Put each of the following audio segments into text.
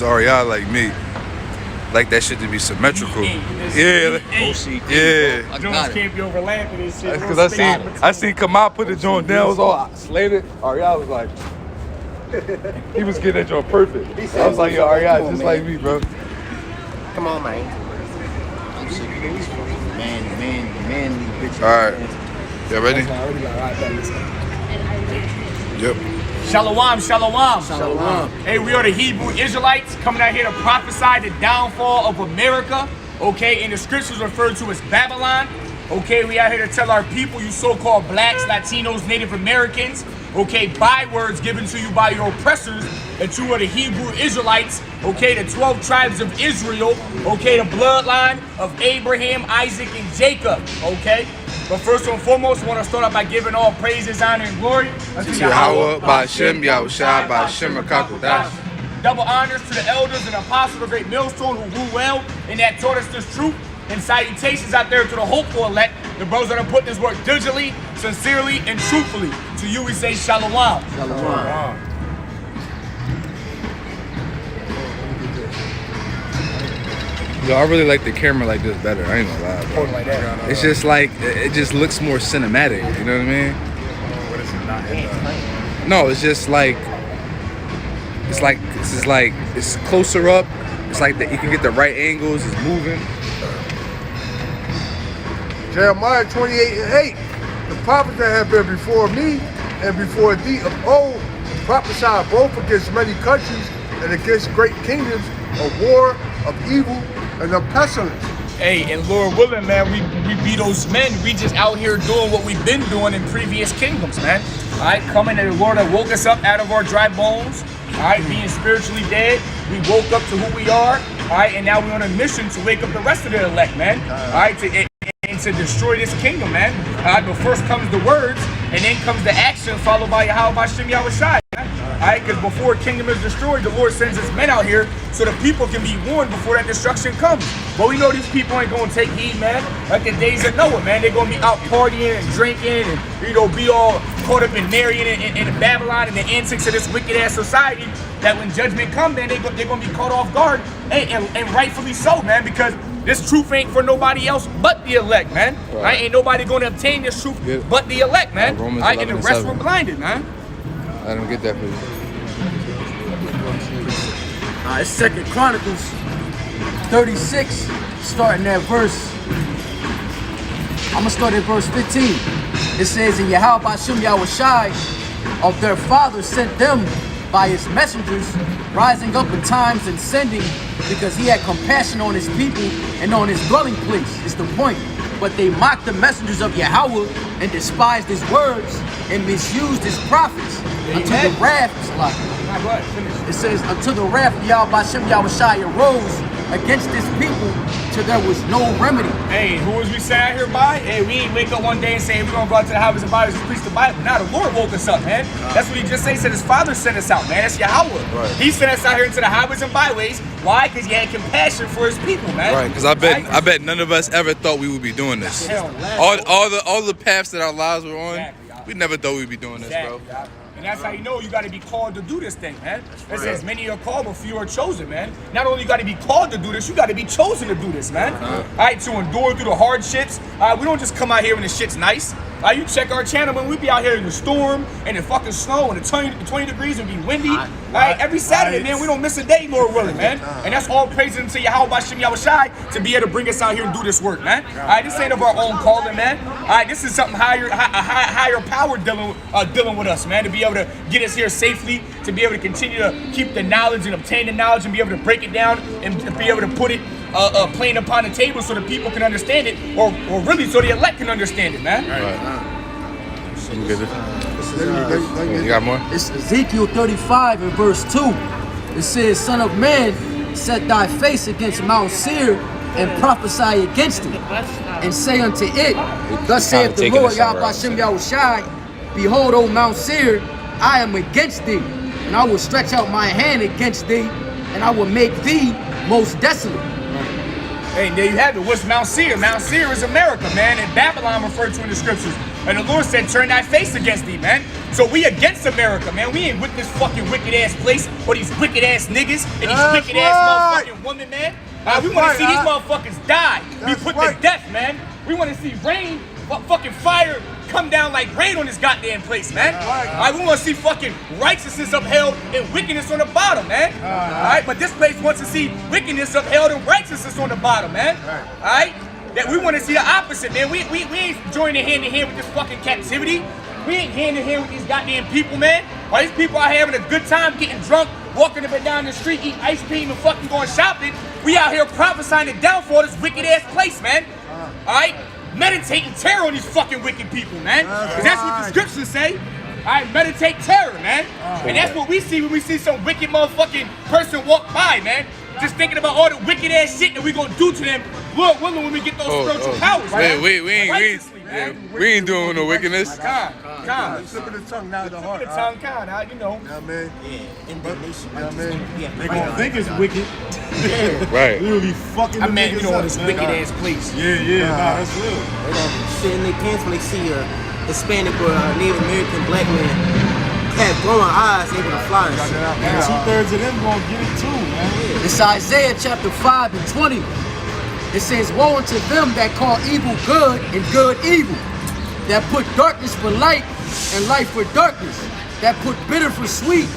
Are y'all like me? Like that shit to be symmetrical. Yeah. Yeah. Jones can't be overlapping this shit. Because I seen Kamal put the joint down, it was all slated. Ariel was like, he was getting that joint perfect. I was like, yo, Ariel, just like me, bro. Come on, man. I'm sick of these manly bitches. All right. Y'all ready? Yep. Shalom, shalom. Shalom. Hey, we are the Hebrew Israelites coming out here to prophesy the downfall of America. Okay, and the scriptures referred to as Babylon. Okay, we out here to tell our people, you so-called blacks, Latinos, Native Americans, okay, bywords given to you by your oppressors, that you are the Hebrew Israelites, okay, the 12 tribes of Israel, okay, the bloodline of Abraham, Isaac, and Jacob, okay? But first and foremost, I want to start out by giving all praises, honor, and glory unto Yahweh, Ba'Shem, Yahushua, Ba'Shem, Rakakodash. Double honors to the elders and apostles of the great millstone who rule well and that taught us this truth. And salutations out there to the hopeful elect, the brothers that are putting this work diligently, sincerely, and truthfully. To you we say shalom. Shalom. Yo, I really like the camera like this better. I ain't gonna lie, bro. Like that. It's just like, it just looks more cinematic, you know what I mean? What is it not? No, it's just like, it's closer up. It's like that you can get the right angles, it's moving. Jeremiah 28:8. The prophets that have been before me and before thee of old prophesied both against many countries and against great kingdoms, of war, of evil, and of pestilence. Hey, and Lord willing, man, we be those men. We just out here doing what we've been doing in previous kingdoms, man. All right, coming to the Lord that woke us up out of our dry bones. All right, being spiritually dead, we woke up to who we are. All right, and now we're on a mission to wake up the rest of the elect, man. All right, to destroy this kingdom, man. But first comes the words, and then comes the action, followed by Yahweh Ba'Shem Yahushai. Alright, because before a kingdom is destroyed, the Lord sends his men out here so the people can be warned before that destruction comes. But we know these people ain't gonna take heed, man. Like the days of Noah, man. They're gonna be out partying and drinking and, you know, be all caught up in marrying in Babylon and the antics of this wicked ass society, that when judgment comes, man, they're gonna be caught off guard. And rightfully so, man, because this truth ain't for nobody else but the elect, man. Right? Ain't nobody gonna obtain this truth but the elect, man. Right? And the rest were blinded, man. I don't get that for you. It's 2 Chronicles 36, starting at verse. I'm gonna start at verse 15. It says, "And Yahweh Ba'Shem Yahushai of their fathers sent them by his messengers, rising up in times and sending, because he had compassion on his people and on his dwelling place," is the point. "But they mocked the messengers of Yahweh and despised his words and misused his prophets until the wrath." It says, "Until the wrath of Yahweh Ba'Shem Yahushai arose against this people, till there was no remedy." Hey, who was we sat out here by? Hey, we ain't wake up one day and say we're gonna go out to the highways and byways and preach the Bible. Now the Lord woke us up, man. That's what he just said. He said his Father sent us out, man. That's Yahweh. Right. He sent us out here into the highways and byways. Why? Because he had compassion for his people, man. Right, because I bet none of us ever thought we would be doing this. All the paths that our lives were on, we never thought we'd be doing this, bro. And that's how you know you got to be called to do this thing, man. It says many are called, but few are chosen, man. Not only you got to be called to do this, you got to be chosen to do this, man. All right, to endure through the hardships. We don't just come out here when the shit's nice. You check our channel when we be out here in the storm and the fucking snow and the 20 degrees and be windy. Every Saturday, man, we don't miss a day, Lord willing, man. And that's all praising to Yahweh Ba'Shem Yahushai to be able to bring us out here and do this work, man. This ain't of our own calling, man. This is something higher power dealing with us, man, to be able to get us here safely, to be able to continue to keep the knowledge and obtain the knowledge and be able to break it down and be able to put it plain upon the table so the people can understand it, or really so the elect can understand it, man. You got more? It's Ezekiel 35 and verse 2. It says, "Son of man, set thy face against Mount Seir and prophesy against it, and say unto it, Thus saith the Lord Yahweh Ba'Shem Yahushai, Behold, O Mount Seir, I am against thee, and I will stretch out my hand against thee, and I will make thee most desolate." Hey, there you have it. What's Mount Seir? Mount Seir is America, man, and Babylon referred to in the scriptures. And the Lord said, turn thy face against thee, man. So we against America, man. We ain't with this fucking wicked ass place or these wicked ass niggas and these wicked ass motherfucking women, man. We want to see these motherfuckers die. Be put to death, man. We want to see rain, fucking fire come down like rain on this goddamn place, man. We want to see fucking righteousness upheld and wickedness on the bottom, man. Alright, but this place wants to see wickedness upheld and righteousness on the bottom, man. Alright? That we want to see the opposite, man. We ain't joining hand in hand with this fucking captivity. We ain't hand in hand with these goddamn people, man. While these people are having a good time, getting drunk, walking up and down the street, eating ice cream and fucking going shopping, we out here prophesying the downfall of this wicked ass place, man. Alright? Meditating terror on these fucking wicked people, man. Because that's what the scriptures say. Alright, meditate terror, man. And that's what we see when we see some wicked motherfucking person walk by, man. Just thinking about all the wicked ass shit that we gonna do to them, Lord willing, when we get those spiritual powers, man. We ain't doing no wickedness. Con. Slip of the tongue, now the heart. Slip of the tongue, con, you know. Yeah, man. Yeah, indignation. Yeah, man. They gonna think it's wicked. Right. Literally fucking. I mean, you know, up. this wicked ass place. Yeah, nah, that's real. They gonna be shitting their pants when they see a Hispanic or a Native American black man have glowing eyes able to fly and shit. And 2/3 of them gonna get it too, man. It's Isaiah chapter 5 and 20. It says, woe unto them that call evil good and good evil, that put darkness for light and light for darkness, that put bitter for sweet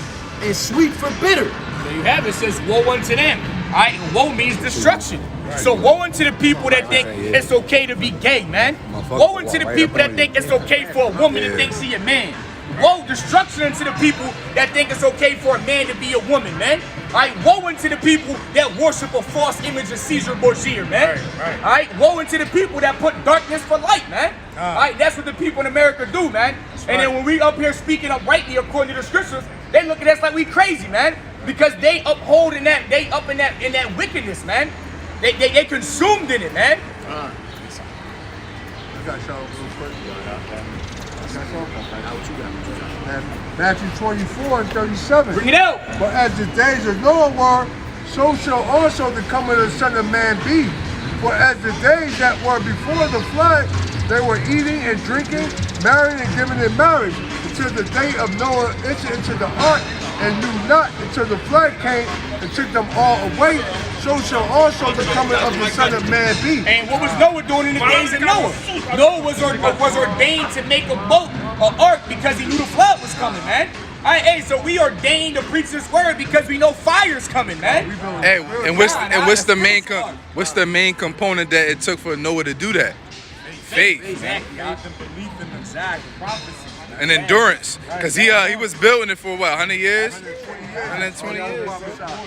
and sweet for bitter. There you have it. It says, woe unto them. All right, and woe means destruction. So woe unto the people that think it's okay to be gay, man. Woe unto the people that think it's okay for a woman to think she a man. Woe, destruction unto the people that think it's okay for a man to be a woman, man. All right, woe unto the people that worship a false image of Caesar Borgia, man. All right, woe unto the people that put darkness for light, man. All right, that's what the people in America do, man. And then when we up here speaking uprightly according to the scriptures, they look at us like we crazy, man, because they uphold in that, they up in that wickedness, man. They consumed in it, man. I got y'all real quick. Matthew 24 and 37. Bring it out. But as the days of Noah were, so shall also the coming of the Son of Man be. For as the days that were before the flood, they were eating and drinking, marrying and giving in marriage, until the day of Noah entered into the ark, and knew not until the flood came and took them all away. So shall also the coming of the Son of Man be. And what was Noah doing in the days of Noah? Noah was ordained to make a boat, an ark, because he knew the flood was coming, man. All right, hey, so we ordained to preach this word because we know fire's coming, man. Hey, and what's the main component that it took for Noah to do that? Faith. Exactly. Belief in the exact prophecy. And endurance, because he was building it for what, 100 years? 120 years.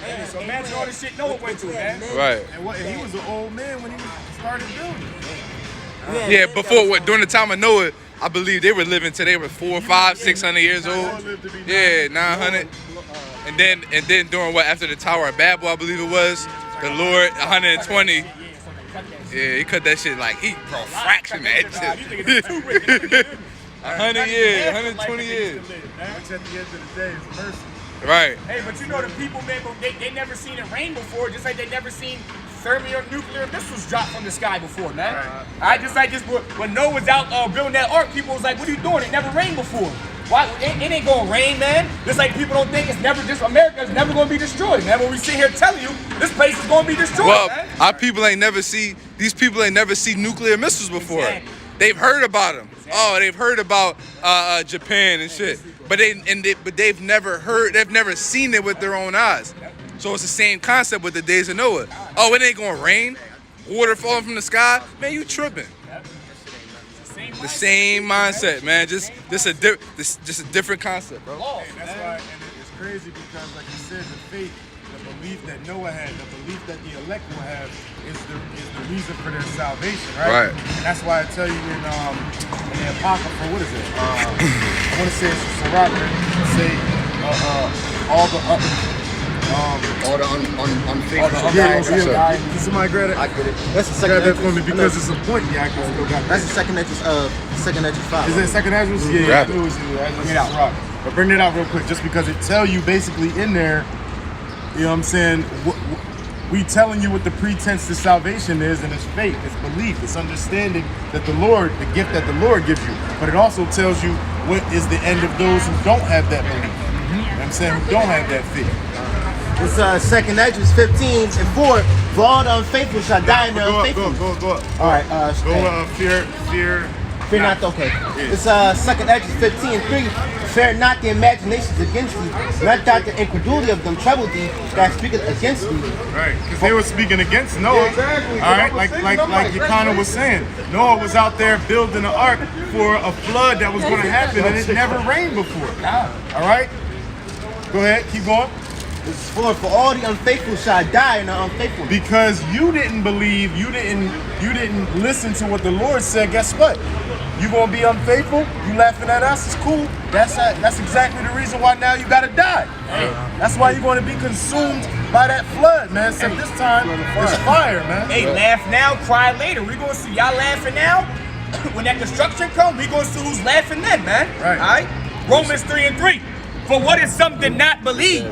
Hey, so imagine all the shit Noah went through, man. Right. And he was an old man when he started building. Yeah, before what? During the time of Noah, I believe they were living till they were 400, 500, 600 years old. Yeah, 900. And then during what, after the Tower of Babel, I believe it was, the Lord 120. Yeah, he cut that shit like he fraction that shit. 100 years, 120 years. Which at the end of the day is mercy. Right. Hey, but you know the people, man, they never seen it rain before, just like they never seen thermonuclear missiles drop from the sky before, man. Right. Just like this, when Noah was out building that ark, people was like, what are you doing? It never rained before. Why? It ain't gonna rain, man. Just like people don't think it's never just America's never gonna be destroyed, man. When we sit here telling you this place is gonna be destroyed, well, man. Our people ain't never see, these people ain't never seen nuclear missiles before. Exactly. They've heard about them. Exactly. Oh, they've heard about Japan and shit. But they've never seen it with their own eyes. So it's the same concept with the days of Noah. Oh, it ain't gonna rain, water falling from the sky. Man, you tripping. The same mindset, man. Just a different concept, bro. And that's why, and it's crazy because, like you said, the faith, the belief that Noah had, the belief that the elect will have, is the reason for their salvation, right? And that's why I tell you in the Apocrypha, what is it? I want to say it's a Sirach, say all the unfaithful. Can somebody grab it? I get it. That's the second. Grab that for me because it's a point. Yeah, I can still got. That's the second Edges 5. Is it second Edges? Yeah, I knew it was Sirach. But bring it out real quick, just because it tell you basically in there, you know what I'm saying, we telling you what the pretense to salvation is, and it's faith, it's belief, it's understanding that the Lord, the gift that the Lord gives you. But it also tells you what is the end of those who don't have that belief. You know what I'm saying? Who don't have that faith. It's 2nd Ezra 15:4. For all the unfaithful shall die in their unfaithfulness. Go up. All right. Fear not. Okay. Yeah. It's 2nd Ezra 15:3. Fear not the imaginations against thee. Not that the incredulity of them trouble thee that speaketh against thee. Right, because they were speaking against Noah. Exactly. All right, like Yakana was saying, Noah was out there building an ark for a flood that was going to happen, and it never rained before. All right, go ahead, keep going. It's for all the unfaithful shall die in their unfaithfulness. Because you didn't believe, you didn't listen to what the Lord said. Guess what? You gonna be unfaithful? You laughing at us? It's cool. That's exactly the reason why now you gotta die. That's why you're gonna be consumed by that flood, man. So this time it's fire, man. Hey, laugh now, cry later. We gonna see y'all laughing now. When that destruction comes, we gonna see who's laughing then, man. Right. All right. Romans 3:3. For what is some did not believe?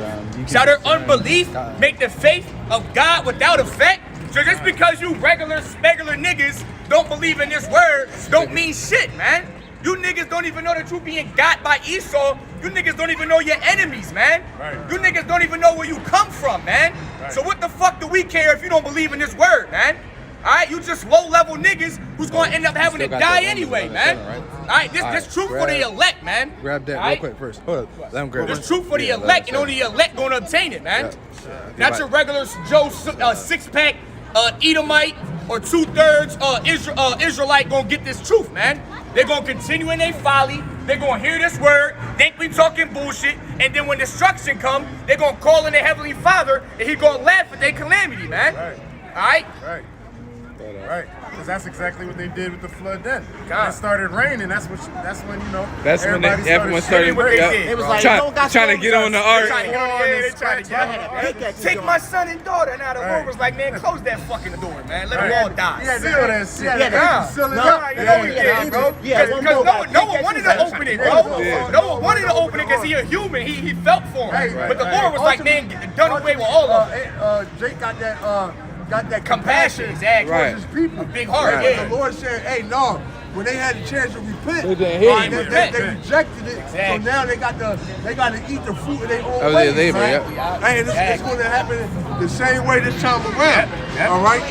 Shall their unbelief make the faith of God without effect? So just because you regular niggas don't believe in this word, don't mean shit, man. You niggas don't even know that you being got by Esau. You niggas don't even know your enemies, man. Right. You niggas don't even know where you come from, man. Right. So what the fuck do we care if you don't believe in this word, man? Alright, you just low-level niggas who's gonna end up having to die anyway, man. Alright, this truth for the elect, man. Grab that real quick first. Hold up. Let him grab it. This truth for the elect, and only the elect gonna obtain it, man. Not your regular Joe six-pack Edomite or 2/3 Israelite gonna get this truth, man. They're gonna continue in their folly. They're gonna hear this word, think we talking bullshit, and then when destruction come, they're gonna call in their Heavenly Father, and he gonna laugh at their calamity, man. Right. Alright? Right, because that's exactly what they did with the flood then. God. It started raining, that's when, you know, That's when everyone started what they did. It was like, you don't got trying to get on the ark. They tried to get take my son and daughter. Now the Lord was like, man, close that fucking door, man. Let them all die. Yeah, seal that shit. You know he did, bro. Yeah, Because no one wanted to open it, bro. No one wanted to open it because he a human. He felt for him. But the Lord was like, man, done away with all of it. Jake got that Compassion, exactly. Right. His people. A big heart, Right. yeah. The Lord said, hey, no. When they had the chance to repent, They didn't hear you. they rejected it. Exactly. So now they got to eat the fruit of their own Of ways. their labor, right? yeah. Hey, it's going to happen the same way this time around. All right?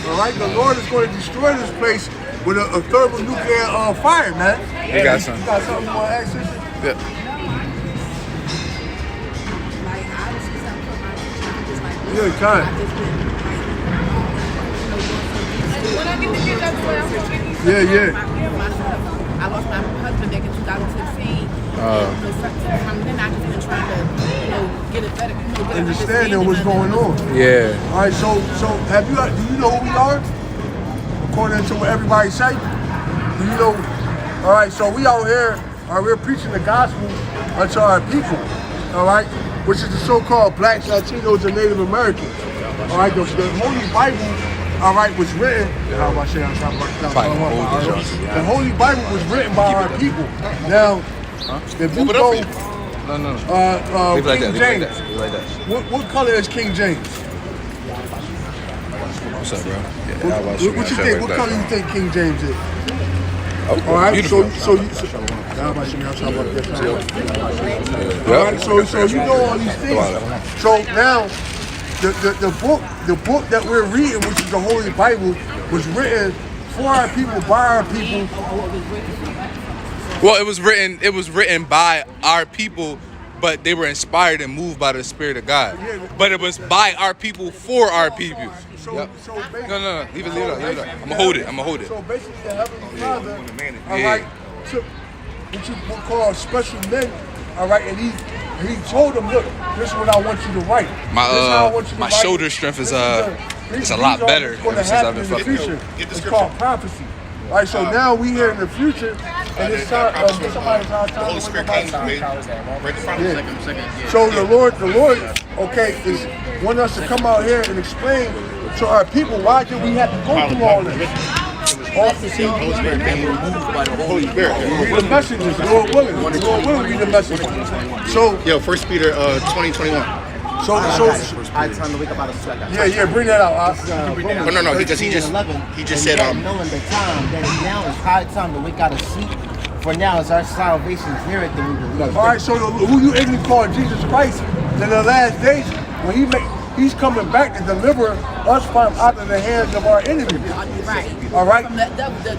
All right? The Lord is going to destroy this place with a thermonuclear fire, man. You got something. You got something you want to ask, sister? Yeah. Yeah, kind. Yeah. I lost my husband back in 2016. Then I just been trying to, get a better, Understanding what's going on. Yeah. All right, so do you know who we are? According to what everybody say? Do you know? All right, so we out here, we're preaching the gospel unto our people, all right? Which is the so-called blacks, Latinos, and Native Americans. All right, the Holy Bible, all right, was written. The Holy Bible was written by our people. Now, if you go, King James. What color is King James? What's up, bro? What you think? What color you think King James is? All right, so you know all these things. So now, the book that we're reading, which is the Holy Bible, was written for our people, by our people. Well, it was written by our people, but they were inspired and moved by the Spirit of God. But it was by our people for our people. No, leave it up. I'm gonna hold it. So basically, the Heavenly Father, all right, took what you call special men, all right, and he told them, look, this is what I want you to write. My shoulder strength is it's a lot better ever since I've been fucking. It's called prophecy. All right, so now we here in the future, and it's time. Somebody's out of town. So the Lord, okay, is want us to come out here and explain to our people why did we have to go through all this. The messages, Lord willing, be the message. So, 1 Peter 20:21. So I time to wake up out of sleep. yeah, bring that out. No, because he just said knowing the time that is now is high time to wake out of sleep. For now, is our salvation nearer than we believe. All right, so who you ignorantly call Jesus Christ in the last days when he's coming back to deliver us from out of the hands of our enemies. Right. All right. From the devil. The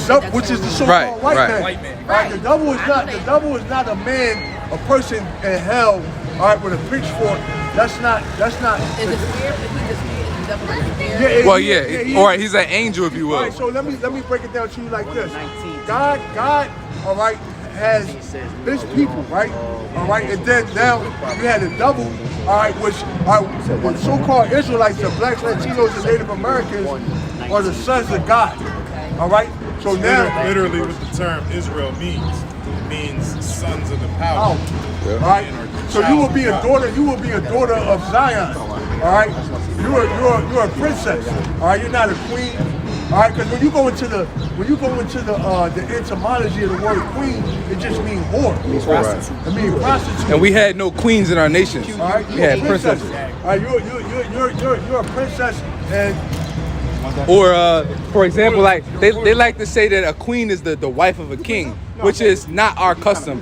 devil, which is the so-called white man. White man. Right. The devil is not a man, a person in hell. All right, with a pitchfork. That's not. Is it weird? Is he just weird? Is the devil like weird? Yeah, Well, yeah. Or he's an angel, if you will. All right, so let me break it down to you like this. God, all right, has his people, right? All right, and then now you had the devil, all right, which are the so-called Israelites, the blacks, Latinos, and Native Americans are the sons of God. All right, so now Literally what the term Israel means sons of the power. all right. So you will be a daughter. You will be a daughter of Zion. All right. You're a princess. All right. You're not a queen. All right. Because when you go into the etymology of the word queen, it just means whore. It means prostitute. And we had no queens in our nations. All right. We had princesses. All right. You're a princess and. Or, for example, like they like to say that a queen is the wife of a king, which is not our custom.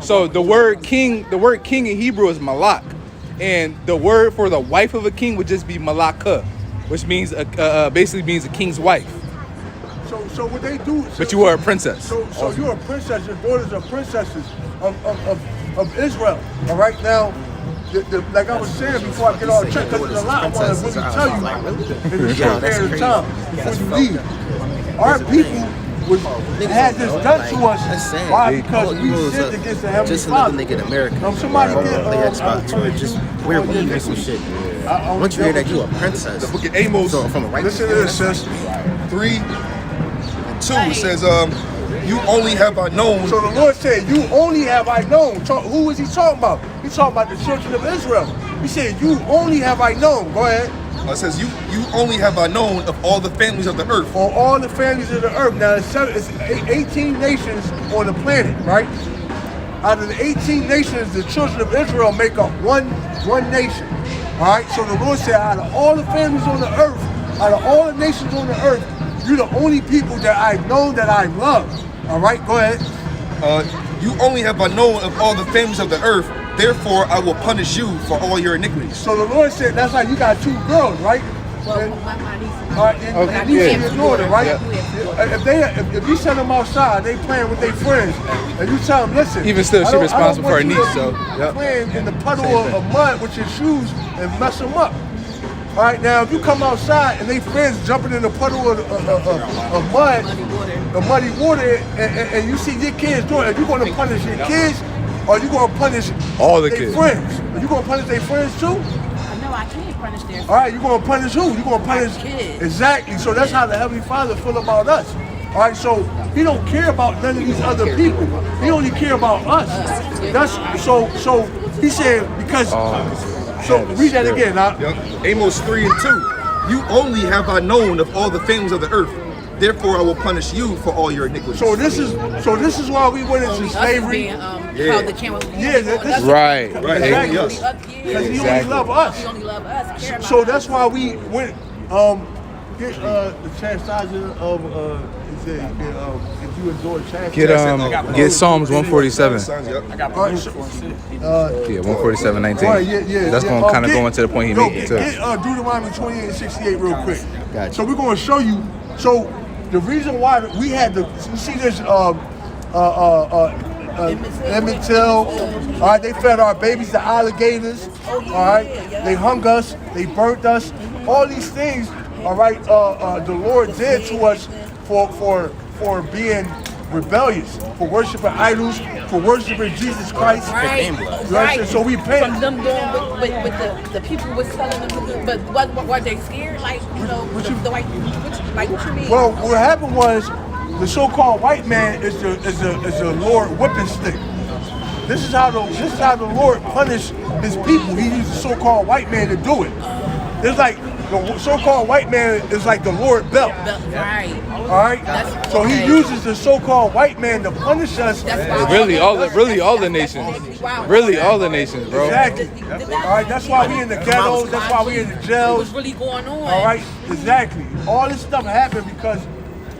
So the word king in Hebrew is malak, and the word for the wife of a king would just be malaka, which means basically means a king's wife. So what they do? But you are a princess. So you're a princess. Your daughters are princesses of Israel. All right now. Like I was saying before I get all checked, because there's a lot I want to really tell you in a short period of time before you leave. Our people had this done to us. Why? Because we sinned against the Heavenly Father. Just let American. Somebody get play Xbox, just we're weaving some shit. Once you hear that you a princess. the book of Amos. So from a right. Listen to this, sis. 3 and 2 it says, you only have I known. So the Lord said, you only have I known. Who is he talking about? He's talking about the children of Israel. He said, you only have I known. Go ahead. It says, you only have I known of all the families of the earth. On all the families of the earth. Now, it's 18 nations on the planet, right? Out of the 18 nations, the children of Israel make up one nation. All right? So the Lord said, out of all the families on the earth, out of all the nations on the earth, you're the only people that I've known that I love. All right, go ahead. You only have I known of all the families of the earth, therefore I will punish you for all your iniquities. So the Lord said, that's how you got two girls, right? Well, my niece. All right, and niece and your daughter, right? If you send them outside, they playing with their friends, and you tell them, listen. Even still, she's responsible for her niece, so. Playing in the puddle of mud with your shoes and mess them up. All right, now if you come outside and they friends jumping in the puddle of mud, the muddy water, and you see your kids doing it, are you going to punish your kids, or are you going to punish all the their kids? Friends? Are you going to punish their friends too? No, I can't punish their friends. All right, you going to punish who? You going to punish kids. Exactly. So that's how the Heavenly Father feel about us. All right, so he don't care about none of these other people. He only care about us. That's so he said because. So read that again. Amos 3 and 2. You only have I known of all the families of the earth. Therefore I will punish you for all your iniquities. So this is why we went into slavery. Right. Exactly. Because he only love us. He only love us. Care about So that's why we went get the chastisement of if you enjoy chastisement. Get Psalms 147. I got All right, proof so- for it. Yeah, 147:19. Right, yeah. That's gonna kind of go into the point he made too. Get Deuteronomy 28 and 68 real quick. Gotcha. So we're going to show you. So the reason why we had to, you see this Emmett Till. All right, they fed our babies to alligators. All right, they hung us, they burnt us. All these things. All right, the Lord did to us for being rebellious, for worshiping idols, for worshiping Jesus Christ. Right. So we pay. From them doing with the people was telling them to do, but were they scared? Like, you know, the white, what you mean? Well, what happened was the so-called white man is the Lord whipping stick. This is how the Lord punished his people. He used the so-called white man to do it. it's like the so-called white man is like the Lord belt. Right. All right. So he uses the so-called white man to punish us. Really all the nations. Really all the nations, bro. Exactly. All right. That's why we in the ghettos. That's why we in the jails. What's really going on? All right. Exactly. All this stuff happened because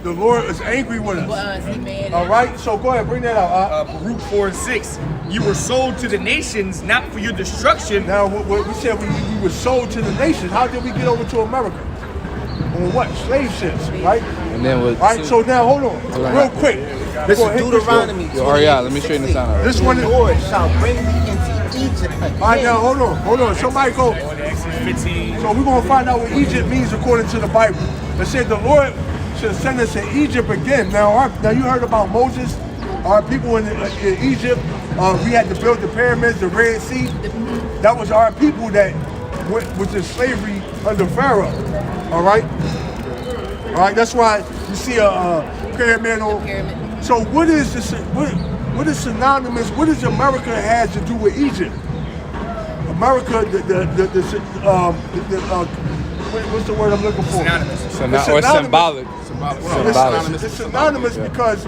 the Lord is angry with us. All right. So go ahead, bring that out. Baruch 4 and 6. You were sold to the nations, not for your destruction. Now, we said we were sold to the nations. How did we get over to America? On what? Slave ships, right? And then all right, so now, hold on. Real quick. This is Deuteronomy. Let me straighten this out. This one is... The Lord shall bring thee into Egypt again. All right, now, hold on. Somebody go. So we're going to find out what Egypt means according to the Bible. It said the Lord should send us to Egypt again. Now you heard about Moses. Our people in Egypt, we had to build the pyramids, the Red Sea. That was our people that was in slavery under Pharaoh. All right. That's why you see a pyramid on. So what is this? What is synonymous? What does America has to do with Egypt? America, what's the word I'm looking for? Symbolic. It's synonymous because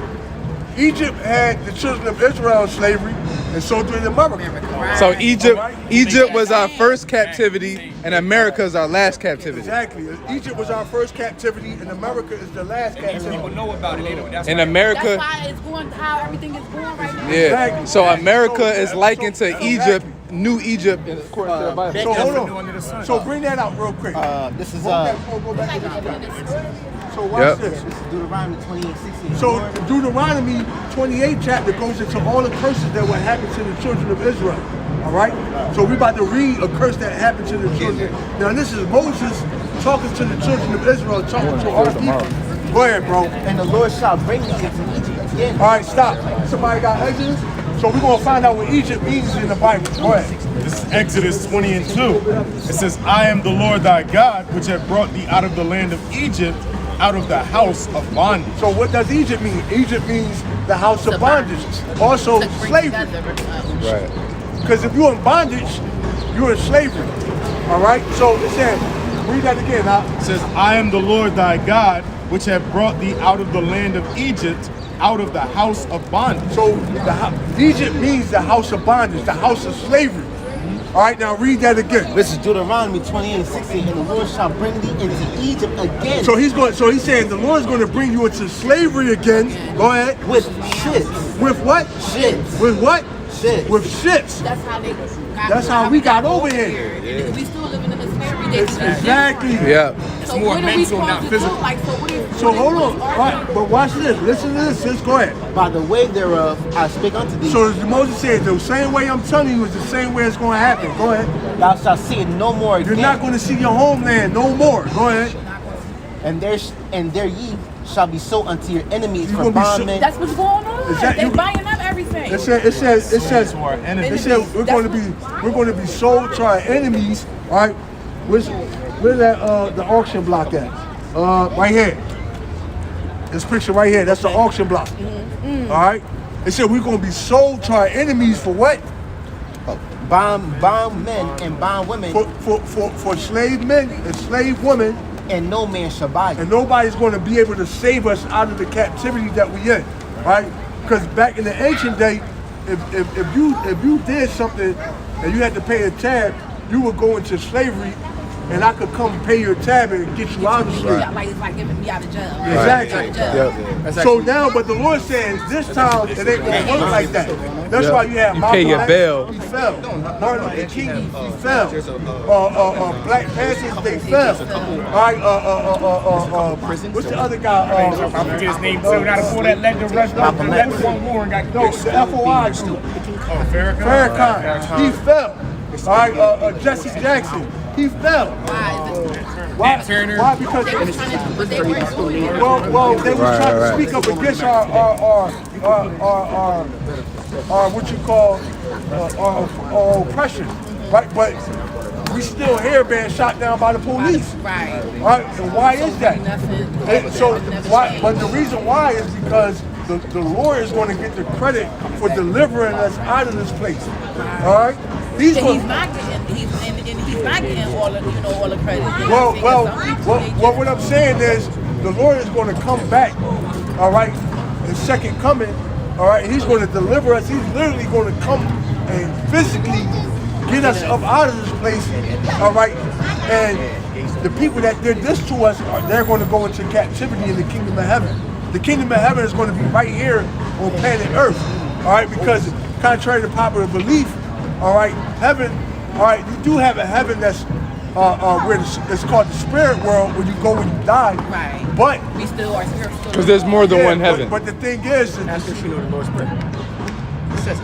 Egypt had the children of Israel in slavery, and so did America. So Egypt was our first captivity, and America is our last captivity. Exactly. Egypt was our first captivity, and America is the last captivity. People know about it. They don't. That's America. That's why it's going how everything is going right now. Yeah. Exactly. So America is likened to Egypt, New Egypt, in according to the Bible. So hold on. So bring that out real quick. This is Go back to the So watch this. This is Deuteronomy 28:16. So Deuteronomy 28 chapter goes into all the curses that would happen to the children of Israel. All right? So we're about to read a curse that happened to the children. Now this is Moses talking to the children of Israel, talking to our people. Go ahead, bro. And the Lord shall bring thee into Egypt again. All right, stop. Somebody got Exodus? So we're going to find out what Egypt means in the Bible. Go ahead. This is Exodus 20 and 2. It says, I am the Lord thy God, which have brought thee out of the land of Egypt, out of the house of bondage. So what does Egypt mean? Egypt means the house of bondage. Also slavery. Right. Because if you're in bondage, you're in slavery. All right? So it says, read that again. It says, I am the Lord thy God, which have brought thee out of the land of Egypt, out of the house of bondage. So Egypt means the house of bondage, the house of slavery. All right, now read that again. This is Deuteronomy 28:16, and the Lord shall bring thee into Egypt again. So he's saying the Lord's going to bring you into slavery again. Go ahead. With ships. With what? Ships. With what? Ships. With ships. That's how we got over here. Yeah. We still living in the slavery. Exactly. Yeah. So more what are we mental, supposed not to physical. do? Like, So hold on. All right, but watch this. Listen to this. Just go ahead. By the way thereof I speak unto thee. So as Moses said, the same way I'm telling you is the same way it's going to happen. Go ahead. Thou shalt see it no more again. You're not going to see your homeland no more. Go ahead. And there ye shall be sold unto your enemies You for gonna be bondmen. That's what's going on. Is that They you- buying up everything. It says we're going to be sold to our enemies. All right. Where's that the auction block at? Right here. This picture right here. That's the auction block. All right. It said we're going to be sold to our enemies for what? Bond men and bond women, For slave men and slave women. and no man shall buy you. And nobody's going to be able to save us out of the captivity that we in, right? Because back in the ancient day, if you did something and you had to pay a tab, you would go into slavery, and I could come pay your tab and get you out of slavery. Like it's like giving me out of jail. Exactly. Yep. So now, but the Lord says this time it ain't gonna work like that. That's why you have You pay your bill. He fell. Martin Luther King, he fell. Black Panthers, they fell. All right. What's the other guy? I forget his name too. Now to pull that lead to rush up, let the one more and got No, the FOI group. Farrakhan. Farrakhan. He fell. All right. Jesse Jackson. He fell. Why? Why? Because They were trying to, but they weren't doing it. well, they were trying to speak up against our what you call our oppression, right? But we still here being shot down by the police. Right. Right? And why is that? And so why? But the reason why is because the Lord is going to get the credit for delivering us out of this place. All right? He's He's not getting. he's not getting all of all the credit. Well, what I'm saying is the Lord is going to come back, all right, in second coming, all right. He's going to deliver us. He's literally going to come and physically get us up out of this place, all right. And the people that did this to us, they're going to go into captivity in the kingdom of heaven. The kingdom of heaven is going to be right here on planet Earth, all right, because contrary to popular belief, all right, heaven, all right, you do have a heaven that's where it's called the spirit world, where you go when you die. Right. But we still are here. Because there's more than one heaven. But the thing is, That's what you know the Lord's Prayer. It says it.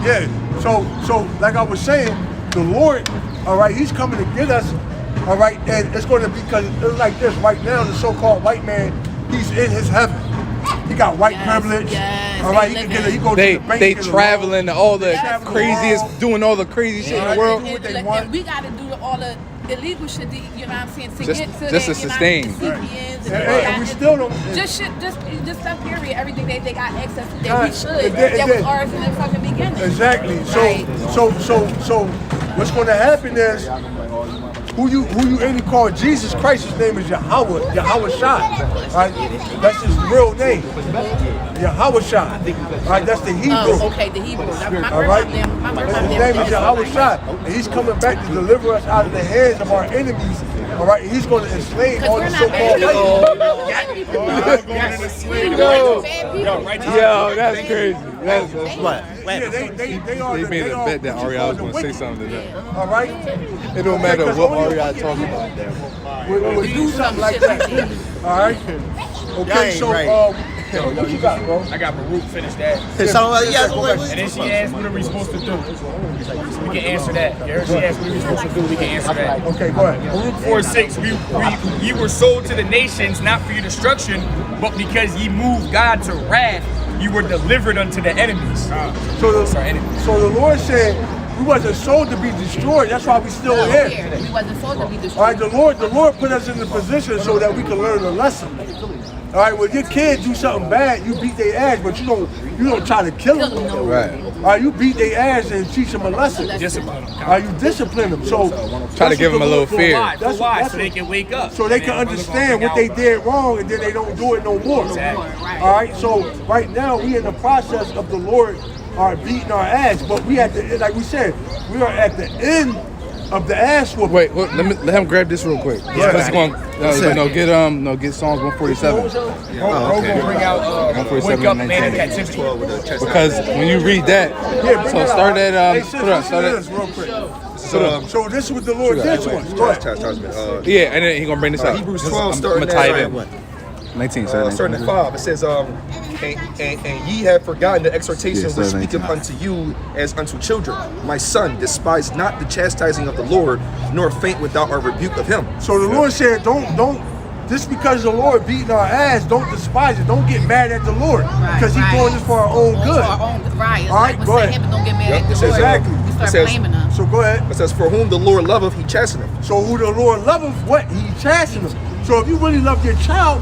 yeah. So like I was saying, the Lord, all right, He's coming to get us, all right, and it's going to be because it's like this right now. The so-called white man, he's in his heaven. He got white privilege. Yes, all right, he can get it. He go to the bank. They traveling to all the craziest, doing all the crazy shit in the world. And we got to do all the illegal shit. You know what I'm saying? To Just- get to just that, to sustain. And we still don't. Just stuff. Period. Everything they got access to that we should. And then- That was ours in the fucking beginning. Exactly. Right. So what's going to happen is who you really call Jesus Christ. His name is Yahweh Shai. Right? That's his real name. Yahweh Shai. Right? That's the Hebrew. Oh, okay, the Hebrew. All right. His name is Yahweh Shai, and he's coming back to deliver us out of the hands of our enemies. All right. He's going to enslave all the so-called Yo, that's crazy. That's What? Yeah, they are. They made a are bet that Ariel was the going to say wicked. something to that. All right. It don't matter what Ariel talking about. We'll do something like that. All right. Okay. So what you got, bro? I got Baruch finish that. And then she asked, what are we supposed to do? We can answer that. You heard? She asked, what are we supposed to do? We can answer that. Okay, go ahead. Baruch 4:6. You were sold to the nations, not for your destruction, but because ye moved God to wrath, you were delivered unto the enemies. So Our enemies. the Lord said we wasn't sold to be destroyed. That's why we still here. We wasn't supposed to be All destroyed. right, the Lord put us in the position so that we can learn a lesson. All right, when your kids do something bad, you beat their ass, but you don't try to kill them. No. Right. All right, you beat their ass and teach them a lesson. Discipline. All right, you discipline them. So Try to give them a little fear. Why? That's- Why? that's So they can wake up. so they can understand what they did wrong, and then they don't do it no more. Exactly. All right, so right now we in the process of the Lord are beating our ass, but we at the, like we said, we are at the end of the ass whooping. Wait, let him grab this real quick. Let's go on, get Psalms 147. Bro gonna bring out 147 wake up and man in 19. captivity. Because when you read that, so start at Hey, sis, put up, listen start to at this real quick. So this is what the Lord did to us. Go ahead. Chastisement. yeah, and then he gonna bring this up. Hebrews This- 12 I'm starting gonna tie at it in. 19, starting at 5, it says, and ye have forgotten the exhortation Yeah, which starting at speaketh 19. unto you as unto children. My son, despise not the chastising of the Lord, nor faint without a rebuke of him. So the Lord said, don't, just because the Lord beating our ass, don't despise it. Don't get mad at the Lord, because He's doing this for our own good. Right. It's All right, like go when ahead. Him don't get mad at the Lord. Exactly. We It start says- blaming them. So go ahead. It says, for whom the Lord loveth, he chasteneth. So who the Lord loveth, what? He chasteneth them. So if you really love your child,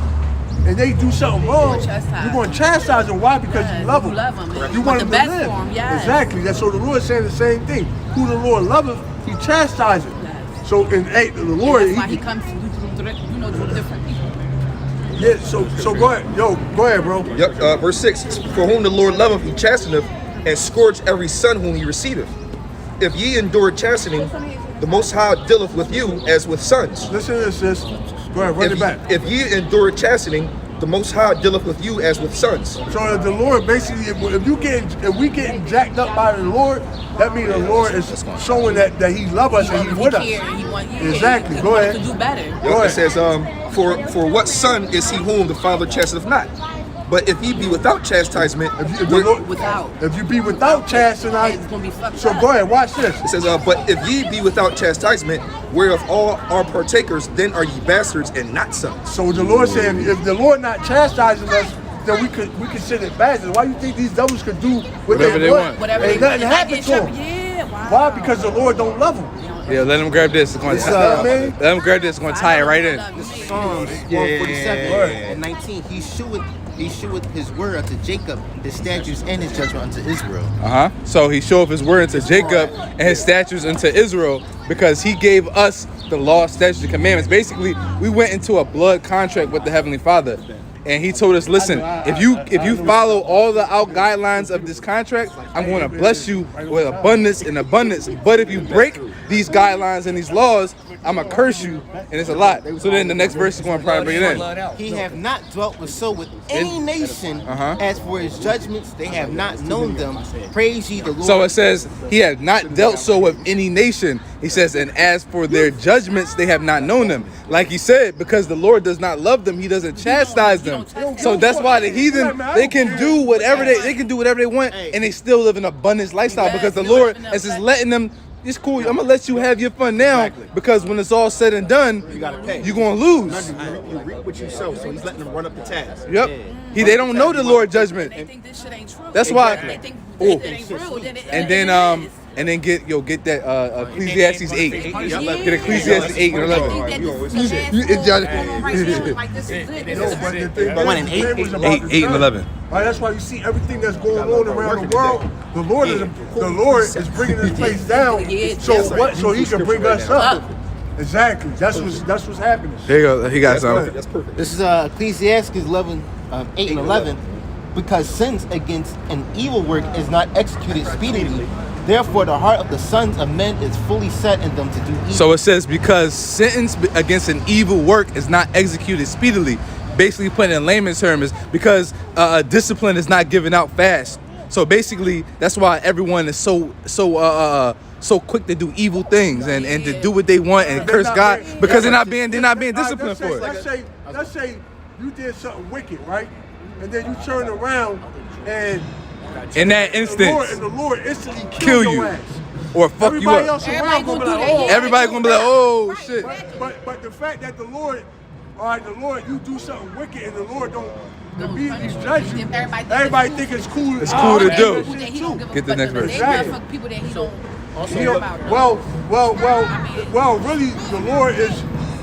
and they do something wrong, you're going to chastise them. Why? Because you love them. You love them. You want them the to best live. for them, yes. Exactly. That's so the Lord saying the same thing. Who the Lord loveth, He chastises. Yes. So in the Lord, That's why He comes through different people. yeah. So go ahead, go ahead, bro. Yep, verse 6, for whom the Lord loveth, he chasteneth, and scourge every son whom he receiveth. If ye endure chastening, the Most High dealeth with you as with sons. Listen to this, sis. Go ahead, run it back. If ye endure chastening, the Most High dealeth with you as with sons. So the Lord basically, if we getting jacked up by the Lord, that means the Lord is showing that He love us and He's with us. Exactly. Go ahead. To do better. Yep, Go it ahead. says, for what son is he whom the Father chasteneth not? But if ye be without chastisement, If the Lord- Without. If you be without chastisement, It's gonna be fucked so up. go ahead, watch this. it says, but if ye be without chastisement, whereof all are partakers, then are ye bastards and not sons. So the Lord said, if the Lord not chastising us, then we consider it bastards. Why you think these devils could do Whatever they want? Whatever Ain't they nothing want. happen to them. Yeah, wow. Why? Because the Lord don't love them. Yeah, let him grab this. It's gonna man. let him grab this. It's gonna tie it right in. Psalms 147 and 19. He sheweth He showeth his word unto Jacob, his statutes and his judgment unto Israel. So he showed his word unto Jacob and his statutes unto Israel, because he gave us the law, statutes, and commandments. Basically, we went into a blood contract with the Heavenly Father. And he told us, listen, if you follow all the out guidelines of this contract, I'm going to bless you with abundance and abundance. But if you break these guidelines and these laws, I'm going to curse you. And it's a lot. So then the next verse is going to probably bring it in. He have not dwelt with any nation. As for his judgments, they have not known them. Praise ye the Lord. So it says, he had not dealt so with any nation. He says, and as for their judgments, they have not known them. Like he said, because the Lord does not love them, he doesn't chastise them. So that's why the heathen, they can do whatever they want, and they still live an abundance lifestyle, because the Lord is just letting them. It's cool. I'm gonna let you have your fun now, because when it's all said and done, You gotta pay. you're gonna lose. You reap what you sow, so he's letting them run up the task. Yep. They don't know the Lord judgment. They think this shit ain't true. That's why. They think Oh. it ain't real. And then get that Ecclesiastes 8. Get Ecclesiastes 8 and 11. 1 and 8. 8 and 11. Right, that's why you see everything that's going on around the world. The Lord is bringing this place down, so he can bring us up. Exactly. That's what's happening. There you go. He got something. That's perfect. This is Ecclesiastes 11, 8 and 11. Because sins against an evil work is not executed speedily, therefore the heart of the sons of men is fully set in them to do evil. So it says, because sentence against an evil work is not executed speedily. Basically, put in layman's terms, is because discipline is not given out fast. So basically, that's why everyone is so quick to do evil things and to do what they want and curse God, because they're not being disciplined for it. Let's say you did something wicked, right? And then you turn around and In that instance, the Lord instantly kill you your ass. or fuck you Everybody up. else around gonna be like, oh. Everybody gonna be like, oh shit. But the fact that the Lord, you do something wicked and the Lord don't immediately judge you. Everybody think it's cool. It's cool to do. Get the next verse. Exactly. People that he don't. Well, really, the Lord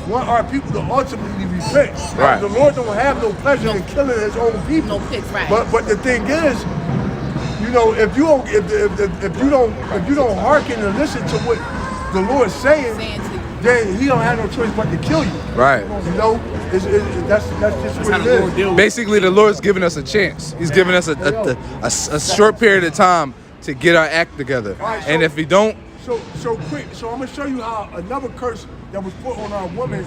want our people to ultimately repent. Right. The Lord don't have no pleasure in killing His own people. No picks, right. But the thing is, if you don't hearken and listen to what the Lord's saying, then He don't have no choice but to kill you. Right. That's just what it is. Basically, the Lord's giving us a chance. He's giving us a short period of time to get our act together. Right, and if we don't, so quick. So I'm gonna show you how another curse that was put on our women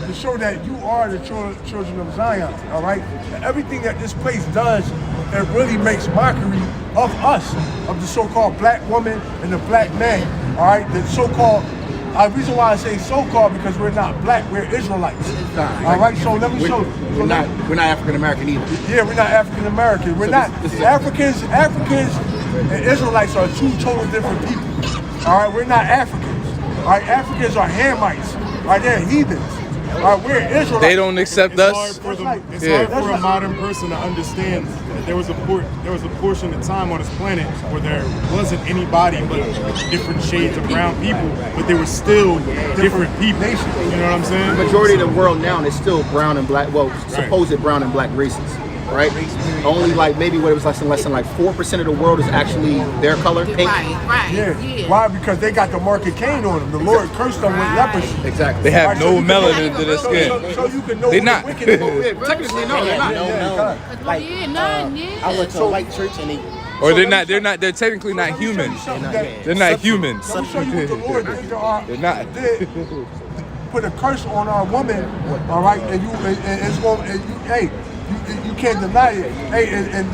to show that you are the children of Zion. All right. And everything that this place does, it really makes mockery of us, of the so-called black woman and the black man. All right. The so-called. The reason why I say so-called because we're not black, we're Israelites. All right, so let me show you. We're not African American either. Yeah, we're not African American. We're not Africans. Africans and Israelites are two total different people. All right, we're not Africans. All right, Africans are Hamites. All right, they're heathens. All right, we're Israelites. they don't accept us. It's hard for a modern person to understand that there was a portion of time on this planet where there wasn't anybody but different shades of brown people, but they were still different people. You know what I'm saying? The majority of the world now is still brown and black, supposed brown and black races, right? Only maybe what it was less than 4% of the world is actually their color, pink. Right. Yeah. Why? Because they got the mark of Cain on them. The Lord cursed them with leprosy. Exactly. They have no melanin to their skin. So you can know They're who not. the wicked is. Technically, no, they're not. I went to a white church and Or they're technically not human. They're not human. Let me show you what the Lord did to our. They're not. Did put a curse on our woman, all right, and it's going. And you can't deny it. Hey, and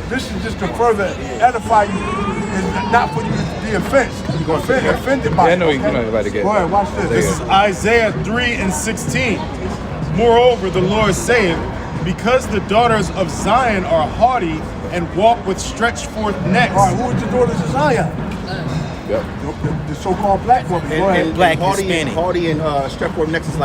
this is just to further edify you, and not for you to be offended by it. I know you're about to get. Go ahead, watch this. This is Isaiah 3:16. Moreover, the Lord saith, because the daughters of Zion are haughty and walk with stretched forth necks. All right, who is the daughters of Zion? Yep. The so-called black woman. Go ahead. And Black, Hispanic. Hardy and stretch forward next is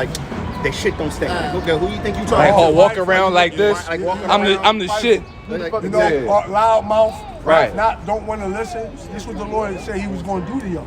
they shit don't stink. Okay, who you think you talking Like, to? walk around like this. I'm the shit. Loud mouth. Right. Don't want to listen. This is what the Lord said He was going to do to you.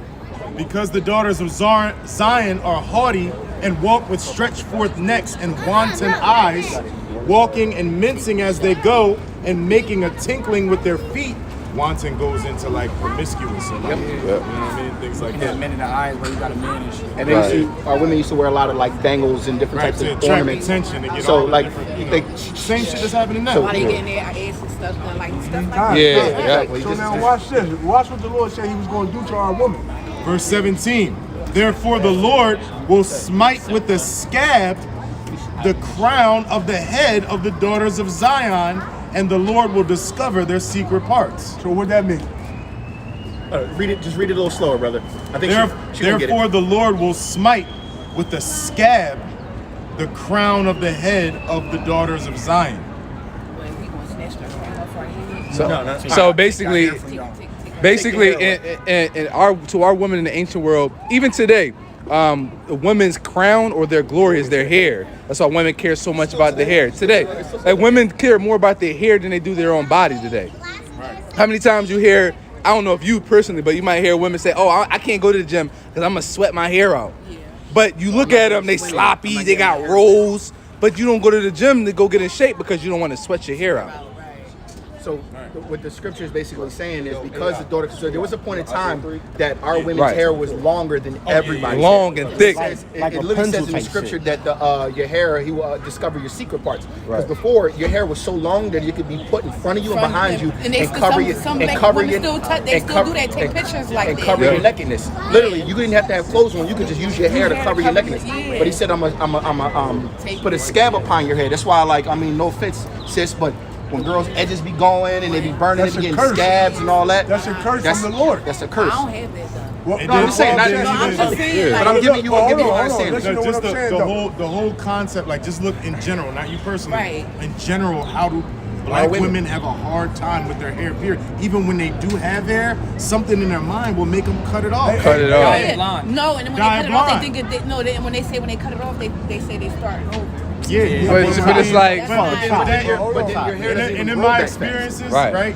Because the daughters of Zion are haughty and walk with stretched forth necks and wanton eyes, walking and mincing as they go, and making a tinkling with their feet. Wanton goes into like promiscuous, and like, you know what I mean, things like that. Men in the eyes where you got a man and shit. And they our women used to wear a lot of like bangles and different types of ornaments. Attention and get so all like they same shit that's happening now. Why they getting their ass and stuff done, like stuff like that. Yeah, exactly. So now watch this. Watch what the Lord said he was going to do to our woman. Verse 17. Therefore the Lord will smite with the scab the crown of the head of the daughters of Zion, and the Lord will discover their secret parts. So what that mean? Read it. Just read it a little slower, brother. I think she gonna get Therefore it. the Lord will smite with the scab the crown of the head of the daughters of Zion. Well, we gonna snatch the crown off our head. So basically, in our women in the ancient world, even today, the women's crown or their glory is their hair. That's why women care so much about their hair today. Like women care more about their hair than they do their own body today. How many times you hear? I don't know if you personally, but you might hear women say, "Oh, I can't go to the gym because I'm gonna sweat my hair out." Yeah. But you look at them, they sloppy, they got rolls, but you don't go to the gym to go get in shape because you don't want to sweat your hair out. So what the scripture is basically saying is because the daughter, so there was a point in time that our women's hair was longer than everybody's long hair. and thick. It literally says in the scripture that your hair, he will discover your secret parts. Because before, your hair was so long that it could be put in front of you and behind you and cover you and cover your nakedness. Literally, you didn't have to have clothes on. You could just use your hair to cover your nakedness. But he said, I'm put a scab upon your head. That's why, like, I mean, no offense, sis, but when girls' edges be going and they be burning, they be getting scabs and all that. That's a curse from the Lord. That's a curse. I don't have that though. Well, No, I'm just saying, but I'm giving you understanding. Just the whole concept, like just look in general, not you personally. Right. In general, how do black women have a hard time with their hair? Period. Even when they do have hair, something in their mind will make them cut it off. Cut it off. No, and then when they cut it off, they think when they say when they cut it off, they say they starting over. Yeah. But it's like, But then your hair doesn't and even in grow my that fast. experiences, Right. right?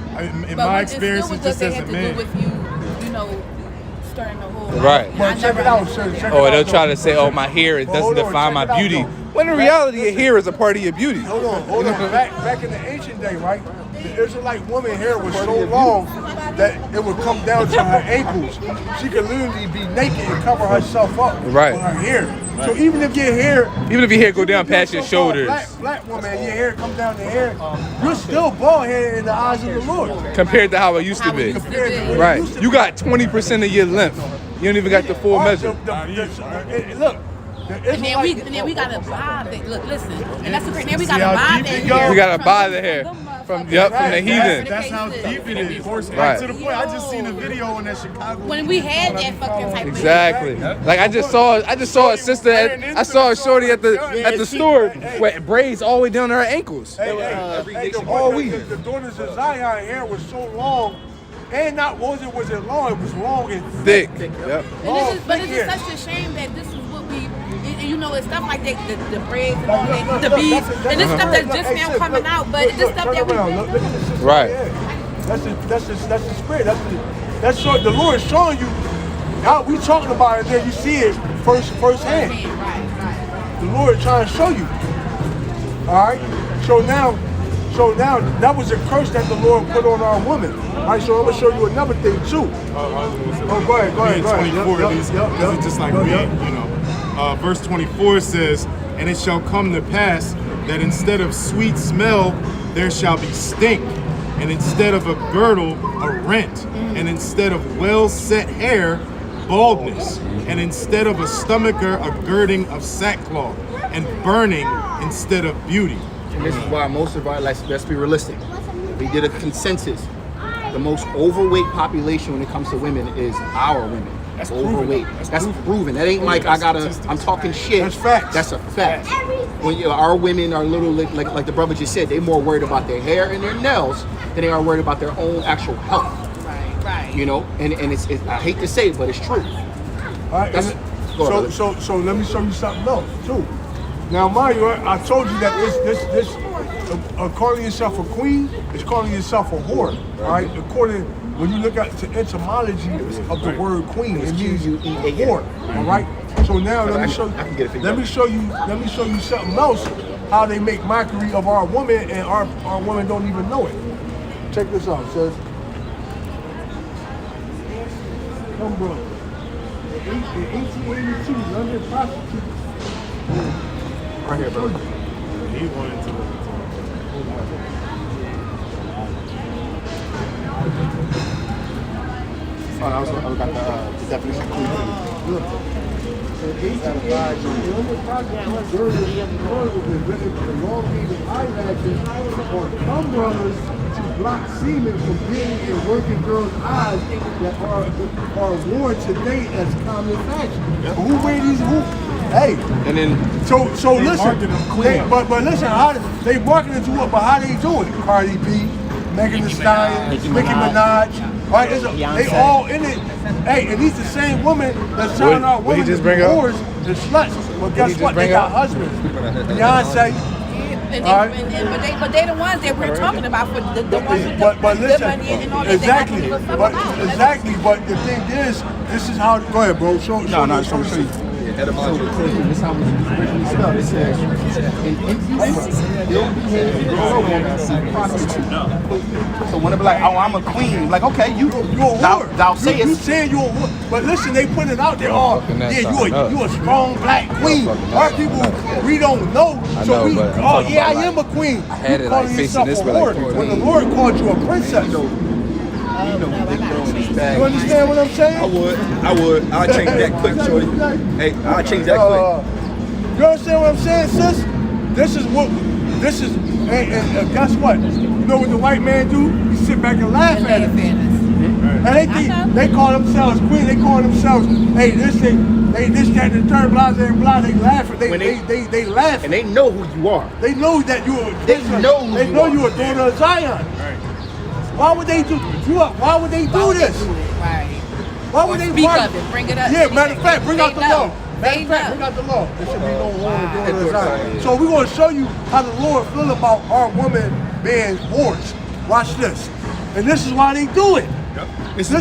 In my experiences, just as a to man. do with you know, starting the whole Right. But check it out, sir. Check it oh, out, they'll though. try to say, "Oh, my hair it But doesn't hold on, define my check it out, beauty." though. When in reality, your hair is a part of your beauty. Hold on. Back in the ancient day, right? The Israelite woman hair was so long that it would come down to her ankles. She could literally be naked and cover herself up with her hair. So even if your hair go down past your shoulders, black woman, your hair come down the hair, you're still bald headed in the eyes of the Lord. compared to how it used to be. Right. You got 20% of your length. You don't even got the full measure. Look. And then we gotta buy that. Look, listen, and that's the thing. Then we gotta buy that. We gotta buy the hair from the heathen. That's how deep it is. Right. To the point, I just seen a video in that Chicago. When we had that fucking type Exactly. Like I just saw a sister. I saw a shorty at the store with braids all the way down to her ankles. The daughters of Zion hair was so long, and not was it long? It was long and Thick. But it's just such a shame that this is what we. You know, it's stuff like that, the braids and all that, the beads, and this stuff that's just now coming out, but it's just stuff that we Right. That's the spirit. That's the Lord is showing you. How we talking about it there, you see it firsthand. The Lord is trying to show you. All right. So now that was a curse that the Lord put on our women. All right. So I'm gonna show you another thing too. Go ahead. 24 at least. It's just like me, you know. Verse 24 says, "And it shall come to pass that instead of sweet smell, there shall be stink, and instead of a girdle, a rent, and instead of well-set hair, baldness, and instead of a stomacher, a girding of sackcloth, and burning instead of beauty." And this is why most of our, let's be realistic. We did a consensus. The most overweight population when it comes to women is our women. That's overweight. That's proven. That ain't like I'm talking shit. That's facts. That's a fact. When our women are little, like the brother just said, they're more worried about their hair and their nails than they are worried about their own actual health. Right. You know, and it's I hate to say it, but it's true. All right. So let me show you something else too. Now, mind you, I told you that this calling yourself a queen is calling yourself a whore. All right. According when you look at the etymology of the word queen, it means whore. All right. So now let me show you something else how they make mockery of our women, and our women don't even know it. Check this out, sis. Come, bro. In 1882, London prostitutes. Right here, bro. He wanted to. Oh, I got the definition. Look. In 1882, London prostitutes during the elongated eyelashes or thumb runners to block semen from getting in working girls' eyes that are worn today as common fashion. Yep. Who wear these? Hey, and then so listen. But listen, how they market it to what? But how they do it? Cardi B, Megan Thee Stallion, Nicki Minaj. Right? They all in it. Hey, and these the same women that's telling our women to be whores and sluts. Well, guess what? They got husbands. Beyonce. But they the ones that we're talking about for the ones with the money and all that. Exactly. Exactly. But the thing is, this is how. Go ahead, bro. Show me. This is how it was originally spelled. It says, in infancy, ill-behaved girl or woman is a prostitute. So when they be like, oh, I'm a queen, like, okay, you're a whore. Thou sayest. You saying you're a whore. But listen, they put it out there, you a strong black queen. Our people, we don't know. So I am a queen. I had you it calling like yourself facing a this way. whore when the Lord called you a princess. You understand what I'm saying? I would. I'll change that quick, shorty. Hey, I'll change that quick. You understand what I'm saying, sis? And guess what? You know what the white man do? He sit back and laugh at it. And they call themselves queen. They call themselves, hey, this, that, and the third, blah, blah, blah. They laugh. They laugh. And they know who you are. They know that you're a They know you're a daughter of Zion. Why would they do? Why would they do this? Why would they speak of it? Bring it up. Yeah, matter of fact, bring out the law. Matter of fact, bring out the law. There should be no daughter of Zion. So we're going to show you how the Lord feel about our women being whores. Watch this. And this is why they do it. This is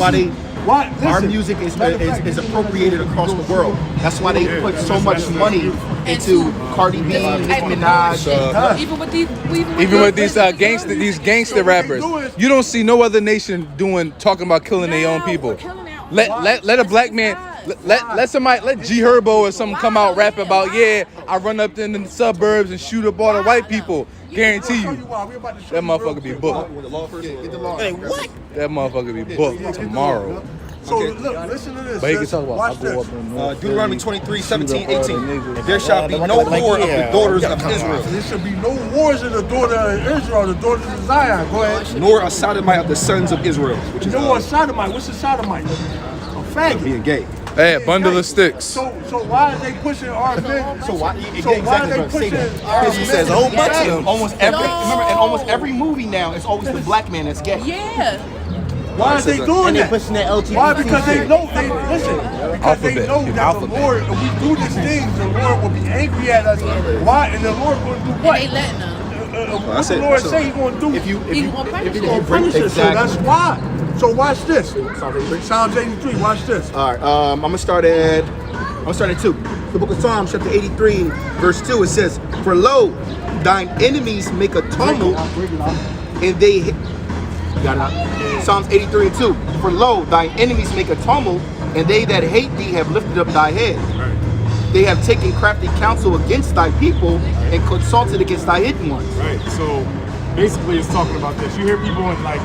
why our music is appropriated across the world. That's why they put so much money into Cardi B, Nicki Minaj. Even with these gangster rappers, you don't see no other nation talking about killing their own people. Let a black man, let G Herbo or something come out rap about, I run up in the suburbs and shoot up all the white people. Guarantee you, that motherfucker be booked. Hey, what? That motherfucker be booked tomorrow. So look, listen to this. But he can talk about. Watch this. Deuteronomy 23, 17, 18. And there shall be no war of the daughters of Israel. There should be no wars in the daughter of Israel, the daughters of Zion. Go ahead. Nor a sodomite of the sons of Israel. Which is a sodomite. What's a sodomite? A faggot. Being gay. Hey, a bundle of sticks. So why are they pushing our men? So why are they pushing our men? He says a whole bunch of them. In almost every movie now, it's always the black man that's gay. Yeah. Why are they doing that? Pushing that LGBT. Why? Because they know. Because they know that the Lord, if we do these things, the Lord will be angry at us. Why? And the Lord will do what? And they letting them. What the Lord say He's going to do? He's going to punish us. So that's why. So watch this. Psalms 83. Watch this. All right. I'm gonna start at 2. The book of Psalms, chapter 83, verse 2. It says, "For lo, thine enemies make a tumult, and they." Psalms 83 and 2. "For lo, thine enemies make a tumult, and they that hate thee have lifted up thy head. They have taken crafty counsel against thy people, and consulted against thy hidden ones." Right. So basically, it's talking about this. You hear people in like.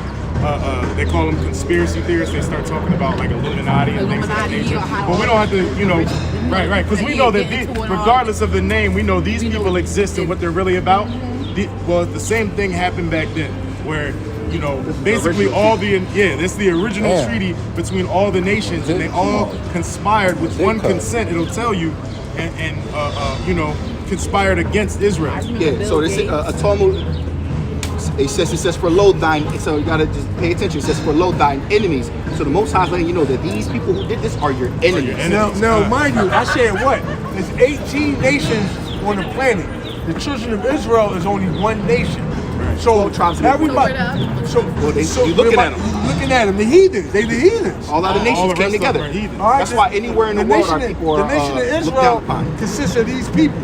They call them conspiracy theorists. They start talking about like Illuminati and things of that nature. But we don't have to, right, because we know that regardless of the name, we know these people exist and what they're really about. The same thing happened back then, where basically this is the original treaty between all the nations, and they all conspired with one consent. It'll tell you, and conspired against Israel. Yeah. So this is a tumult. It says for lo thine, so you gotta just pay attention. It says for lo thine enemies. So the Most High is letting you know that these people who did this are your enemies. Now mind you, I said what? There's 18 nations on the planet. The children of Israel is only one nation. So everybody, you looking at them. You looking at them, the heathens. They the heathens. All other nations came together. That's why anywhere in the world our people are the nation of Israel consists of these people.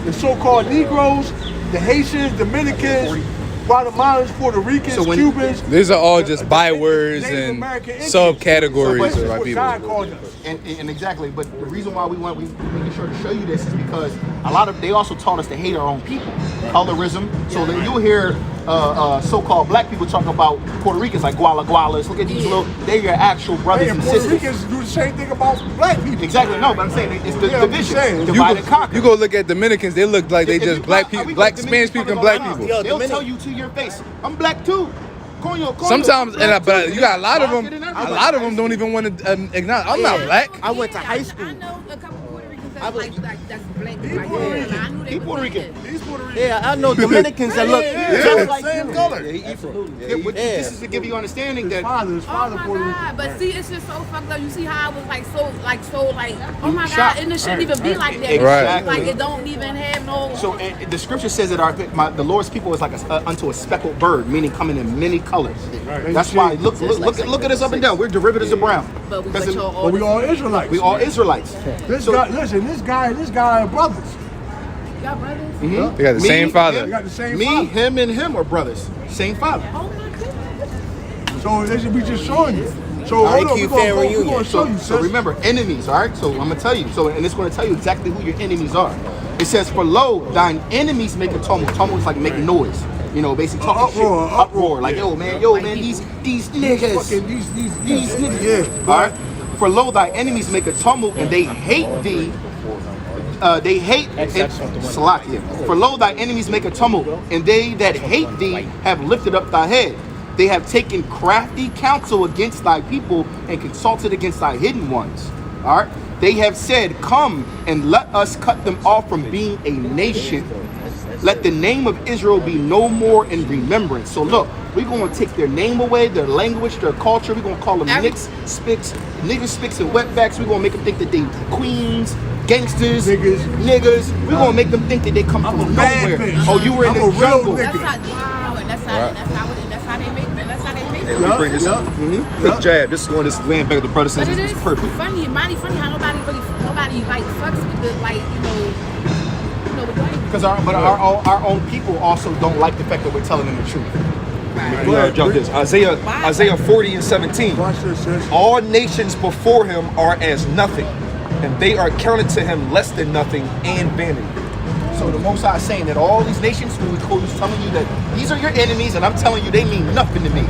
the so-called Negroes, the Haitians, Dominicans, Guatemalans, Puerto Ricans, Cubans. These are all just bywords and subcategories of our people. And exactly, but the reason why we making sure to show you this is because they also taught us to hate our own people, colorism. So then you'll hear so-called black people talk about Puerto Ricans like Guala Gualas. Look at these they're your actual brothers and sisters. Puerto Ricans do the same thing about black people. Exactly, no, but I'm saying it's the division, divide and conquer. You go look at Dominicans, they look like they just black people, black Spanish speaking black people. They'll tell you to your face, I'm black too. Sometimes, but you got a lot of them. A lot of them don't even want to acknowledge. I'm not black. I went to high school. I know a couple Puerto Ricans that's like that's black. He's Puerto Rican. Yeah, I know Dominicans that look just like same color. This is to give you understanding that. His father Puerto Rican. But see, it's just so fucked up. You see how I was like so oh my God, and it shouldn't even be like that. Exactly. Like it don't even have no. So the scripture says that the Lord's people is like unto a speckled bird, meaning coming in many colors. That's why look at us up and down. We're derivatives of brown. But we all Israelites. We all Israelites. This guy are brothers. Y'all brothers? Mm-hmm. They got the same father. They got the same Me, father. him, and him are brothers. Same father. Oh my goodness. So they should be just showing you. So hold on, we're gonna show you. So remember, enemies, all right? So I'm going to tell you. And it's going to tell you exactly who your enemies are. It says, for lo, thine enemies make a tumult. Tumult is like making noise. You know, basically talking uproar. Like, yo, man, these niggas. These niggas. Yeah. All right? For lo, thy enemies make a tumult, and they hate thee. They hate Salakia. For lo, thy enemies make a tumult, and they that hate thee have lifted up thy head. They have taken crafty counsel against thy people and consulted against thy hidden ones. All right? They have said, come and let us cut them off from being a nation. Let the name of Israel be no more in remembrance. So look, we're going to take their name away, their language, their culture. We're going to call them niggas, spicks, and wetbacks. We're going to make them think that they queens, gangsters, niggas. We're going to make them think that they come from nowhere. Oh, you were in the jungle. That's how they make it. That's how they make it. Let me bring this up. Quick jab. This is going to land back to the brother says it's perfect. Funny, mighty funny how nobody like fucks with the like Because our own people also don't like the fact that we're telling them the truth. Jump this. Isaiah 40 and 17. All nations before him are as nothing, and they are counted to him less than nothing and vanity. So the Most High is saying that all these nations who is telling you that these are your enemies, and I'm telling you they mean nothing to me.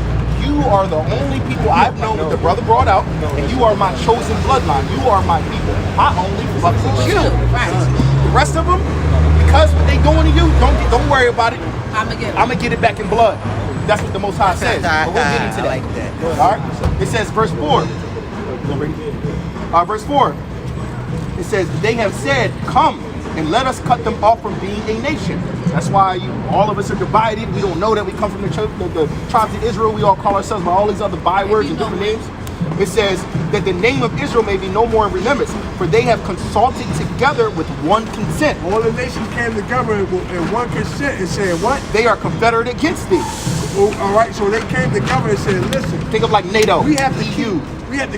You are the only people I've known that the brother brought out, and you are my chosen bloodline. You are my people. I only fuck with you. The rest of them, because what they doing to you, don't worry about it. I'm gonna get it back in blood. That's what the Most High says. But we'll get into that. like that. All right. It says verse 4. Verse 4. It says they have said, "Come and let us cut them off from being a nation." That's why all of us are divided. We don't know that we come from the tribes of Israel. We all call ourselves by all these other bywords and different names. It says that the name of Israel may be no more in remembrance, for they have consulted together with one consent. All the nations came together in one consent and said, what? They are confederate against thee. All right, so they came together and said, listen. Think of like NATO. We have to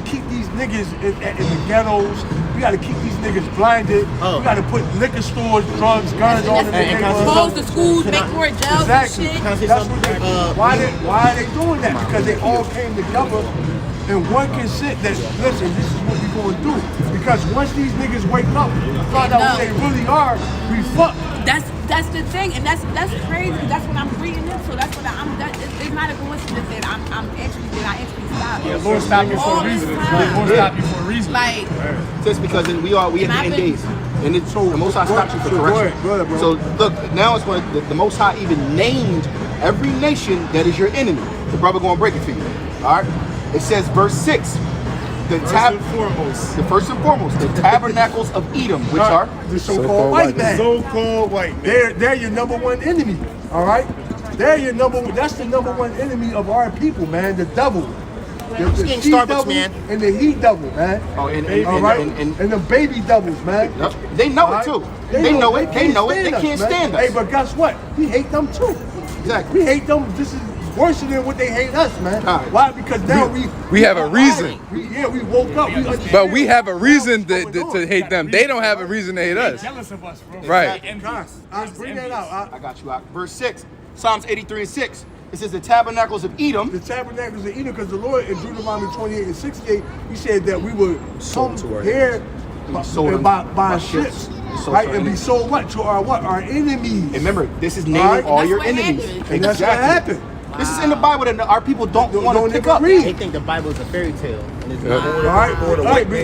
keep these niggas in the ghettos. We got to keep these niggas blinded. We got to put liquor stores, drugs, guns on them. Close the schools, make more jails and shit. That's what they, why are they doing that? Because they all came together in one consent that, listen, this is what we're going to do. Because once these niggas wake up and find out who they really are, we fucked. That's the thing, and that's crazy. That's what I'm reading into. That's what it's not a coincidence that I actually stopped. Yeah, Lord stopped you for a reason. Lord stopped you for a reason. Like, just because we at the end days, and it's the Most High stopped you for correction. Go ahead, bro. So look, now it's when the Most High even named every nation that is your enemy. The brother gonna break it for you. All right. It says verse 6. First and foremost, the tabernacles of Edom, which are the so-called white man. So-called white man. They're your number one enemy. All right, that's the number one enemy of our people, man. The devil, the sea devil, and the heat devil, man. Oh, and the baby devils, man. Yep. They know it too. They know it. They can't stand us. Hey, but guess what? We hate them too. Exactly. We hate them. This is worse than what they hate us, man. Why? Because now we have a reason. We woke up. But we have a reason to hate them. They don't have a reason to hate us. Jealous of us, bro. Right. Bring that out. I got you out. Verse 6, Psalms 83 and 6. It says the tabernacles of Edom. The tabernacles of Edom, because the Lord in Deuteronomy 28 and 68, he said that we would come here by ships. Right, and be sold what? To our enemies. And remember, this is naming all your enemies. And that's what happened. This is in the Bible that our people don't want to pick up. They think the Bible is a fairy tale. And it's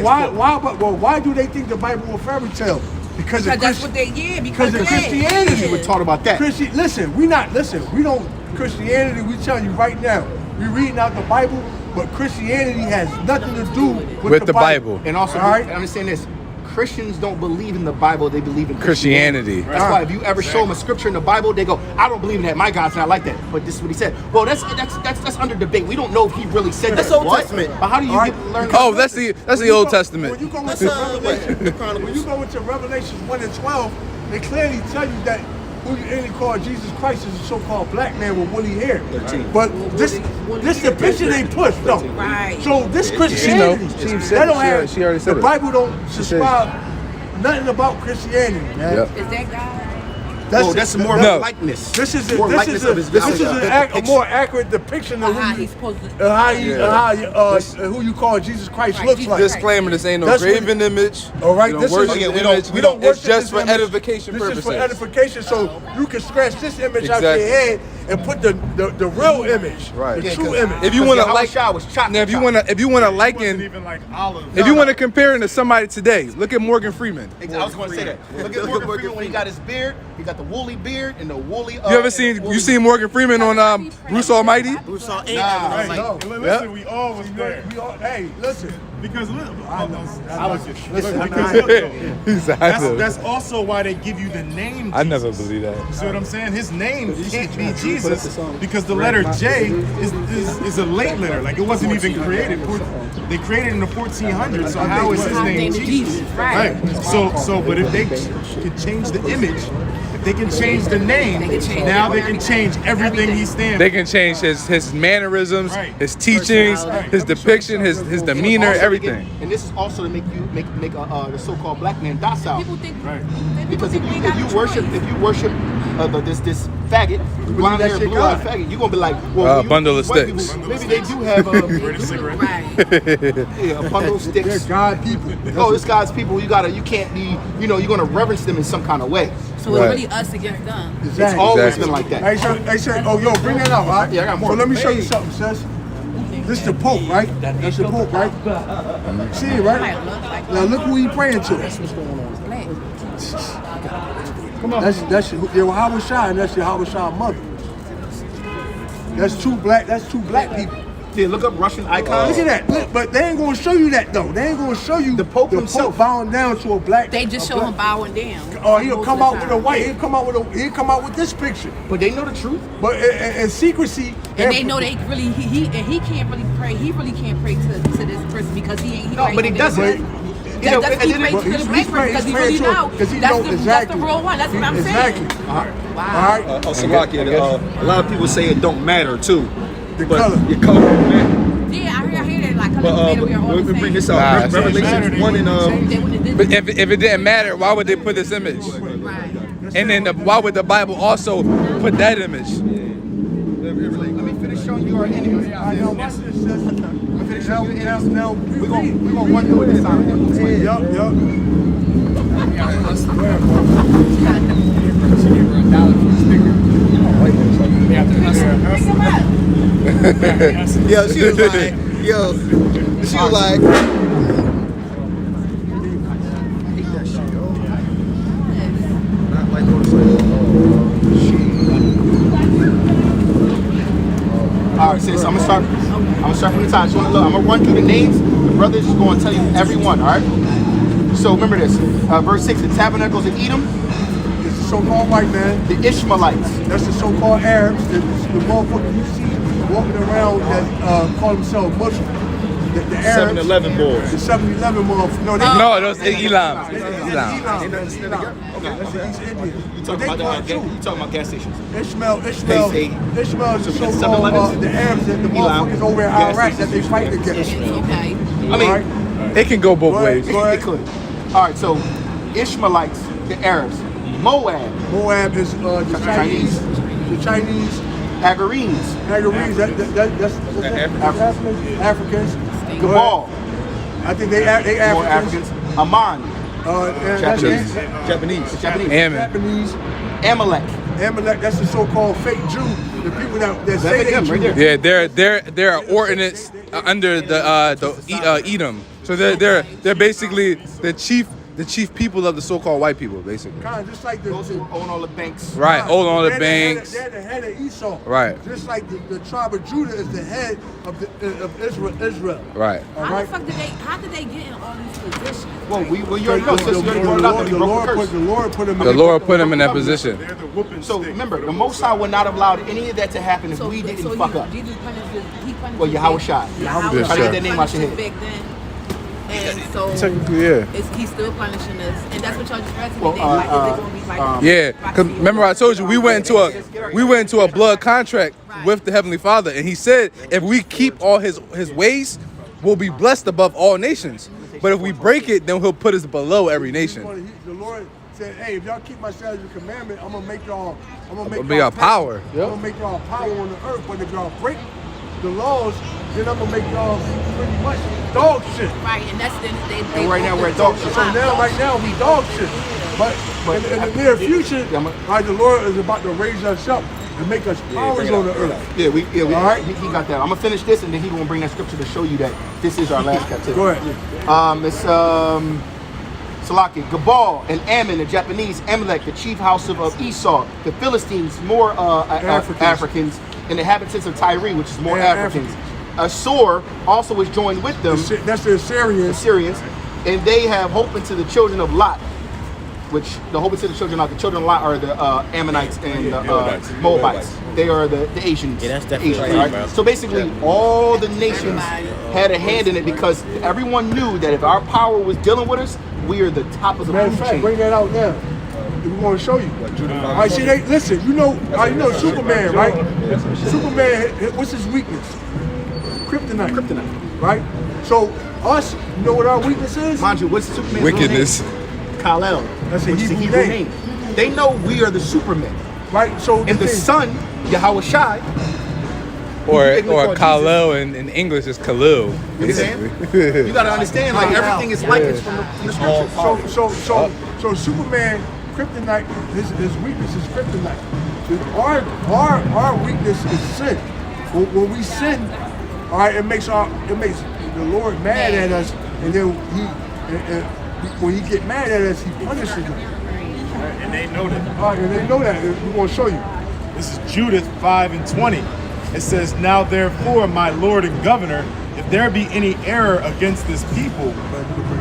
Why do they think the Bible is a fairy tale? Because that's what they because of Christianity. We talked about that. Listen, we don't Christianity, we tell you right now, we reading out the Bible, but Christianity has nothing to do with the Bible. And also, understand this. Christians don't believe in the Bible, they believe in Christianity. That's why if you ever show them a scripture in the Bible, they go, I don't believe in that. My God's not like that. But this is what he said. Well, that's under debate. We don't know if he really said that. That's Old Testament. But how do you learn? Oh, that's the Old Testament. When you go into Revelation 1 and 12, they clearly tell you that who you really call Jesus Christ is a so-called black man with woolly hair. But this the picture they push, though. Right. So this Christianity, they don't have. She already said the Bible don't subscribe nothing about Christianity, man. Yep. Is that God? That's more of a likeness. This is a more accurate depiction of How he's supposed to. who you call Jesus Christ looks like. Disclaimer: this ain't no graven image. All right, we don't worship the image. We don't It's worship just for this image. edification purposes. This is for edification, so you can scratch this image out your head and put the real image, the true image. If you want to if you want to compare it to somebody today, look at Morgan Freeman. I was going to say that. Look at Morgan Freeman when he got his beard. He got the woolly beard and the woolly. You ever seen Morgan Freeman on Bruce Almighty? Bruce Almighty. Listen, we all was there. Hey, listen. Because look, That's also why they give you the name Jesus. I never believe that. You see what I'm saying? His name can't be Jesus because the letter J is a late letter. Like it wasn't even created. They created in the 1400s. So how is his name Jesus? Right. So, but if they can change the image, if they can change the name, now they can change everything he stands for. They can change his mannerisms, his teachings, his depiction, his demeanor, everything. And this is also to make the so-called black man docile. People think, because if you worship this faggot, blonde hair, blue eyed faggot, you're gonna be like, well, bundle of sticks. Maybe they do have a bundle of sticks. They're God people. Oh, it's God's people. You can't be, you're gonna reverence them in some kind of way. So it's really us against them. Exactly. It's always been like that. Hey, sir, bring that out, right? Yeah, I got more. So let me show you something, sis. This is the Pope, right? That's the Pope, right? See it, right? Now look who he praying to. Come on. That's your Howard Shah, and that's your Howard Shah mother. That's two black people. Yeah, look up Russian icons. Look at that. Look, but they ain't gonna show you that though. They ain't gonna show you the Pope himself bowing down to a black. They just show him bowing down. Or he'll come out with a white. He'll come out with this picture. But they know the truth. But in secrecy. And they know they really he can't really pray. He really can't pray to this person because he ain't. No, but he doesn't. Because he really know that's the real one. That's what I'm saying. Exactly. Wow. Salakia, a lot of people say it don't matter too. The color. Your color don't matter. Yeah, I hear that. Like, color we me bring this out. Revelation 1 and But if it didn't matter, why would they put this image? Right. And then why would the Bible also put that image? Let me finish showing you our enemies. Let me finish showing you our Now, we're gonna run through this time. Yup. Yo, she was like, All right, sis, I'm gonna start from the top. I'm gonna run through the names. The brothers is gonna tell you every one, all right? So remember this, verse 6, the tabernacles of Edom. It's the so-called white man. The Ishmaelites. That's the so-called Arabs. The motherfuckers you see walking around that call themselves Muslim. the Arabs. 7-Eleven balls. The 7-Eleven balls. No, No, those Elam. That's the East Indians. You talking about gas stations? Ishmael is the so-called the Arabs and the motherfuckers over in Iraq that they fight against. Okay. I mean, It can go both ways. it could. All right, so Ishmaelites, the Arabs, Moab is the Chinese. The Chinese. Hagarenes, That's Africans. Gabal, I think they more Africans. Africans. Aman, Japanese. Ammon. Japanese. Amalek. Amalek, that's the so-called fake Jew. The people that say they Jew. Right there. Yeah, they're an ordinance under the Edom. So they're basically the chief people of the so-called white people, basically. Kind of just like Those who own all the banks. Right, own all the banks. They're the head of Esau. Right. Just like the tribe of Judah is the head of Israel. Right. All How right. the fuck how did they get in all these positions? Well, you already know, since you already brought it up, that we broke the curse. The Lord put them in The Lord put them in that position. They're the whooping So stick. remember, the Most High would not have allowed any of that to happen if we didn't fuck up. Jesus punished Well, Yahweh Shai. Yahweh Try to get that name out your head. back then. And so Technically, yeah. he's still punishing us, and that's what y'all just read to me. Well, Like, is it gonna be like, Yeah, 'cause remember I told you we went into a blood contract with the Heavenly Father, and He said if we keep all His ways, we'll be blessed above all nations. But if we break it, then He'll put us below every nation. The Lord said, "Hey, if y'all keep my statutes and commandment, I'm gonna make y'all power. I'm gonna make y'all power on the earth. But if y'all break the laws, then I'm gonna make y'all pretty much dog shit." right, and that's they And right now we're at dog shit. So right now we dog shit. But in the near future, right, the Lord is about to raise us up and make us powers on the earth. Yeah, All right. he got that. I'm gonna finish this, and then he's gonna bring that scripture to show you that this is our last captivity. Go ahead. It's Salaki, Gabal and Ammon, the Japanese, Amalek, the chief house of Esau, the Philistines, more Africans, and the inhabitants of Tyre, which is more Africans. Assur also was joined with them. That's the Assyrians, and they have hope into the children of Lot, which the hope into the children of Lot are the Ammonites and the Moabites. They are the Asians. Yeah, that's definitely Asians, right, right? bro. So basically, all the nations had a hand in it because everyone knew that if our power was dealing with us, we are the top of the Matter of food fact, chain. bring that out now. We want to show you. All right, see, listen. You know Superman, right? Superman. What's his weakness? Kryptonite. Right. So us, you know what our weakness is? Mind you, what's Superman's Wickedness. real name? Kal-El. That's a which is Hebrew name. They know we are the Supermen. Right. So And the son, Yahweh Shai, Or Khalil in English is Khalil. you gotta understand, like everything is like it's from the scriptures. So Superman, Kryptonite, his weakness is Kryptonite. Our weakness is sin. When we sin, all right, it makes the Lord mad at us, and then when he get mad at us, he punishes us. And they know that. All right, and they know that. We're gonna show you. This is Judith 5:20. It says, "Now therefore, my Lord and Governor, if there be any error against this people,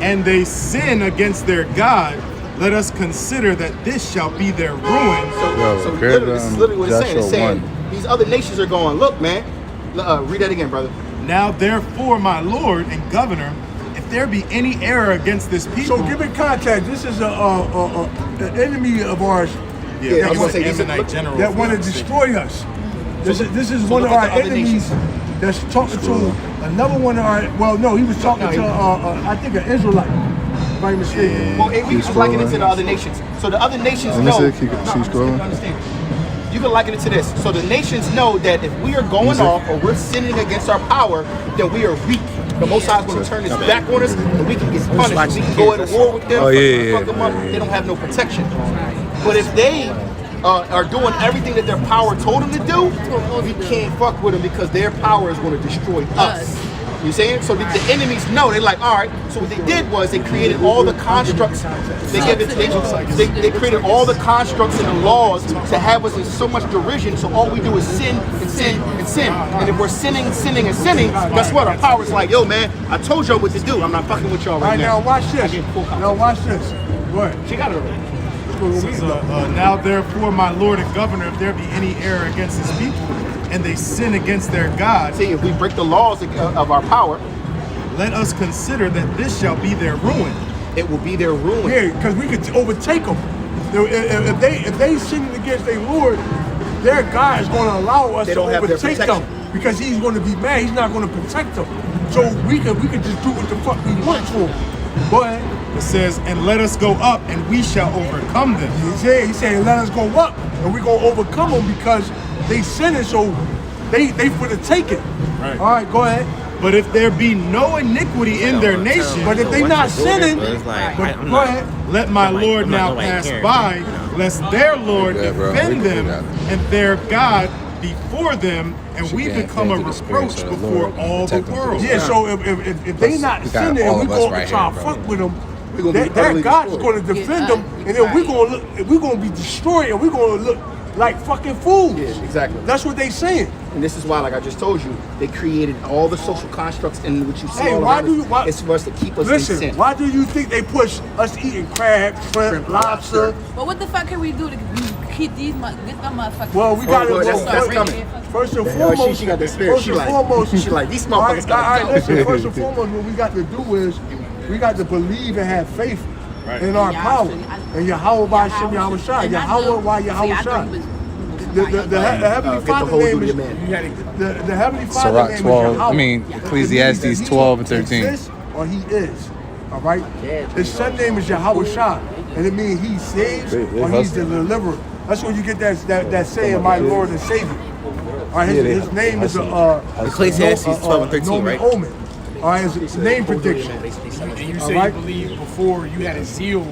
and they sin against their God, let us consider that this shall be their ruin." So literally, this is literally what it's saying. It's saying these other nations are going, look, man. Read that again, brother. Now therefore, my Lord and Governor, if there be any error against this people. So give it context. This is an enemy of ours Yeah, I was gonna say, Ammonite general. that want to destroy us. This is one of our enemies that's talking to another one of our. Well, no, he was talking to I think an Israelite. If I'm mistaken. Well, we can liken it to the other nations. So the other nations know. You can liken it to this. So the nations know that if we are going off or we're sinning against our power, then we are weak. The Most High is going to turn his back on us, and we can get punished. We can go at war with them. Fuck them up. They don't have no protection. But if they are doing everything that their power told them to do, we can't fuck with them because their power is going to destroy us. You saying? So the enemies know. They're like, all right. So what they did was they created all the constructs. They created all the constructs and the laws to have us in so much derision. So all we do is sin and sin and sin. And if we're sinning, guess what? Our power's like, yo, man, I told y'all what to do. I'm not fucking with y'all right now. Now watch this. Now watch this. Go ahead. She got it already. It says, now therefore, my Lord and Governor, if there be any error against his people, and they sin against their God. See, if we break the laws of our power, let us consider that this shall be their ruin. It will be their ruin. Yeah, because we could overtake them. If they sinning against their Lord, their God is going to allow us to overtake them because He's going to be mad. He's not going to protect them. So we could just do what the fuck we want to them. Go ahead. It says, and let us go up, and we shall overcome them. He said, let us go up, and we're going to overcome them because they sinning, so they for the taking. Right. All right, go ahead. But if there be no iniquity in their nation, but if they not sinning, go ahead. Let my Lord now pass by, lest their Lord defend them and their God before them, and we become a reproach before all the world. Yeah, so if they not sinning and we go and try to fuck with them, their God is going to defend them, and then we're going to be destroyed, and we're going to look like fucking fools. Yeah, exactly. That's what they saying. And this is why, like I just told you, they created all the social constructs in which you see all why around do you, us. It's for us to keep us in sin. Why do you think they push us eating crab, shrimp, lobster? But what the fuck can we do to keep these get them motherfuckers? Well, we got to that's coming. First and foremost, she got the spirit. She like these motherfuckers got to listen, first and foremost, what we got to do is we got to believe and have faith in our power. And Yahweh by Shem Yahweh Shai. Yahweh by Yahweh Shai. The Heavenly Father name is the Heavenly Father name is Yahweh. I mean, Ecclesiastes 12 and 13. He exists or He is. All right. His Son name is Yahweh Shai, and it means He saves or He's the deliverer. That's where you get that saying, "My Lord and Savior." All right. His name is Ecclesiastes 12 and 13, right? Omen. All right. It's a name prediction. And you say you believe before you had a zeal.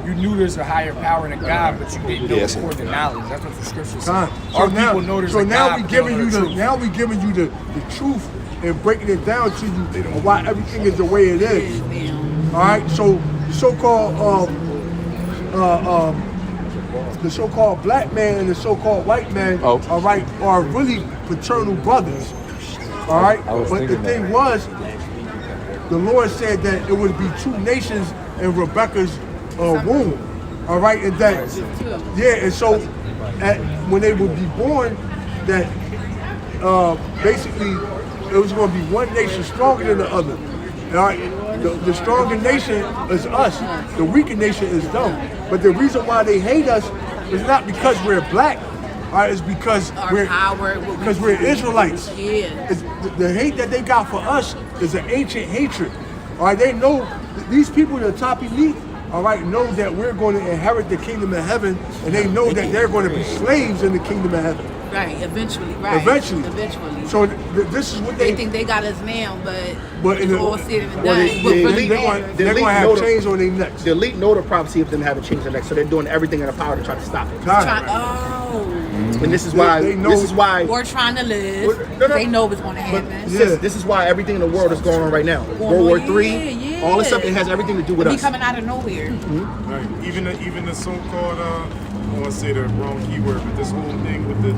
You knew there's a higher power than God, but you didn't know according to knowledge. That's what the scripture says. So now we giving you the truth and breaking it down to you on why everything is the way it is. All right. So the so-called black man and the so-called white man, all right, are really paternal brothers. All right. But the thing was, the Lord said that it would be two nations in Rebecca's womb, all right, and that, and so when they would be born, that basically it was going to be one nation stronger than the other. All right, the stronger nation is us, the weaker nation is them. But the reason why they hate us is not because we're black, all right, it's because we're Israelites. Yeah. The hate that they got for us is an ancient hatred. All right, they know these people, the top elite, all right, know that we're going to inherit the kingdom of heaven, and they know that they're going to be slaves in the kingdom of heaven. Right, eventually, right. Eventually. So this is what they think they got us now, but it's all said and done. They're going to have chains on their necks. The elite know the prophecy of them having chains on their necks, so they're doing everything in their power to try to stop it. And this is why. We're trying to live. They know what's going to happen. This is why everything in the world is going on right now. World War III, all this stuff, it has everything to do with us. coming out of nowhere. Right. Even the so-called, I don't want to say the wrong keyword, but this whole thing with the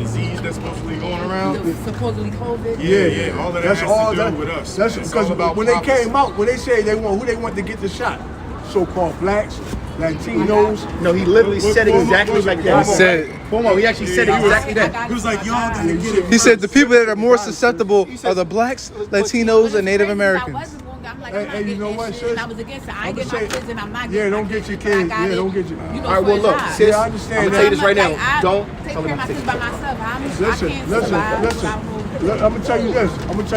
disease that's supposedly going around. Supposedly COVID. Yeah. All of that has to do with us. That's because when they came out, when they say who they want to get the shot, so-called blacks, Latinos. No, he literally said it exactly like that. He actually said it exactly that. He was like, y'all gotta get it. He said the people that are more susceptible are the blacks, Latinos, and Native Americans. Hey, you know what, sis? I was against it. I ain't get my kids and I'm not getting don't get your kids. Don't get your... You know, all right, well, look, sis, I understand I'm going to tell you this right now. Don't take care of my kids by myself. Listen. I'm going to tell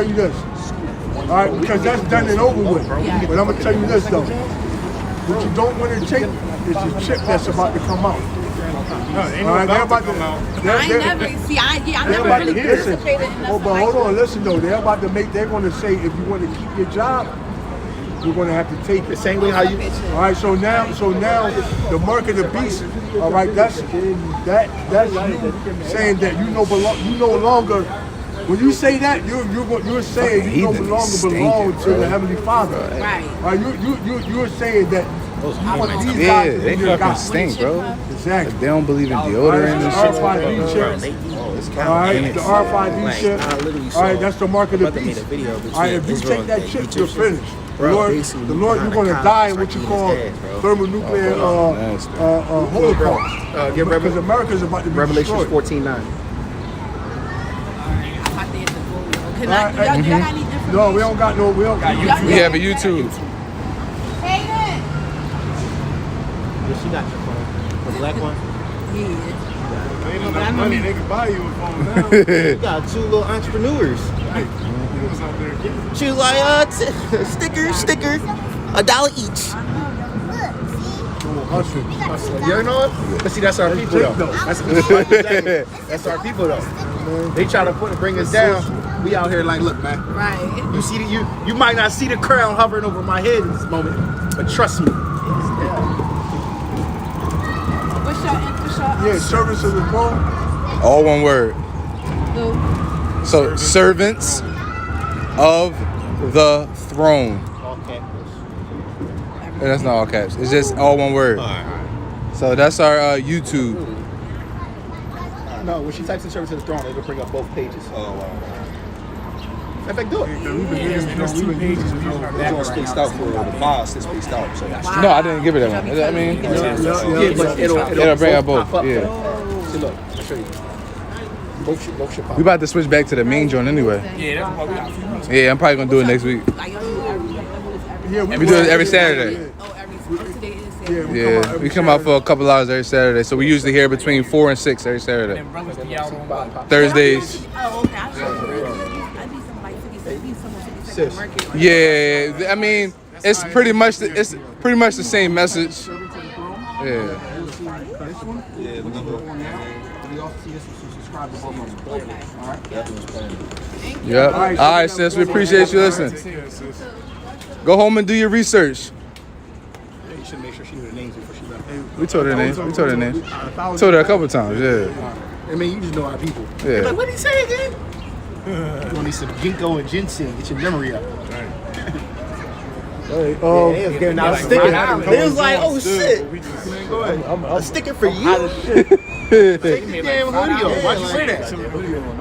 you this. All right, because that's done and over with. But I'm going to tell you this, though. What you don't want to take is the chip that's about to come out. No, ain't no about to come out. I never really participated in that. But hold on, listen though. They're going to say if you want to keep your job, you're going to have to take it. The same way how you. All right, so now the mark of the beast. All right, that's you saying that you no longer. When you say that, you're saying you no longer belong to the Heavenly Father. Right. You're saying that. They fucking stink, bro. Exactly. They don't believe in deodorant and shit. RFID chip. All right, the RFID chip. All right, that's the mark of the beast. All right, if you take that chip, you're finished. The Lord, you're going to die in what you call thermonuclear holocaust. Because America's about to be Revelation destroyed. 14:9. Y'all got any No, we don't got no. We don't got YouTube. We have a YouTube. Hayden. What she got your phone? The black one? Ain't enough money they can buy you a phone now. You got two little entrepreneurs. He was out there getting She was like, sticker, $1 each. You know what? But see, that's our people though. That's our people though. They try to bring us down. We out here like, look, man. Right. You see, you might not see the crown hovering over my head in this moment, but trust me. What's your Yeah, service of the phone. All one word. Who? So servants of the throne. All capitals. And that's not all caps. It's just all one word. So that's our YouTube. No, when she types in service to the throne, it'll bring up both pages. Oh, wow. In fact, do it. There's 2 pages. It's all spaced out for the boss. It's spaced out. So No, I didn't give it that one. I mean, Yeah, but it'll bring up both. pop up. Yeah. See, look, I'll show you. Both should pop We about to switch back to the main joint anyway. Yeah, that's what we got a few months. Yeah, I'm probably gonna do it next week. Like, y'all do every Yeah, We do it every Saturday. Oh, today is Saturday. Yeah, we come out for a couple hours every Saturday. So we usually here between 4 and 6 every Saturday. And brothers be out on Thursdays. Oh, okay. I need some like 50 market. Yeah, I mean, it's pretty much the same message. Yeah. Yep. All right, sis. We appreciate you listening. Go home and do your research. You should make sure she knew the names before she left. We told her names. Told her a couple times. Yeah. I mean, you just know our people. Yeah. Like, what did he say again? You need some ginkgo and ginseng. Get your memory up. They was giving out stickers. They was like, oh shit. Go ahead. A sticker for you? Take the damn hoodie off. Why'd you say that?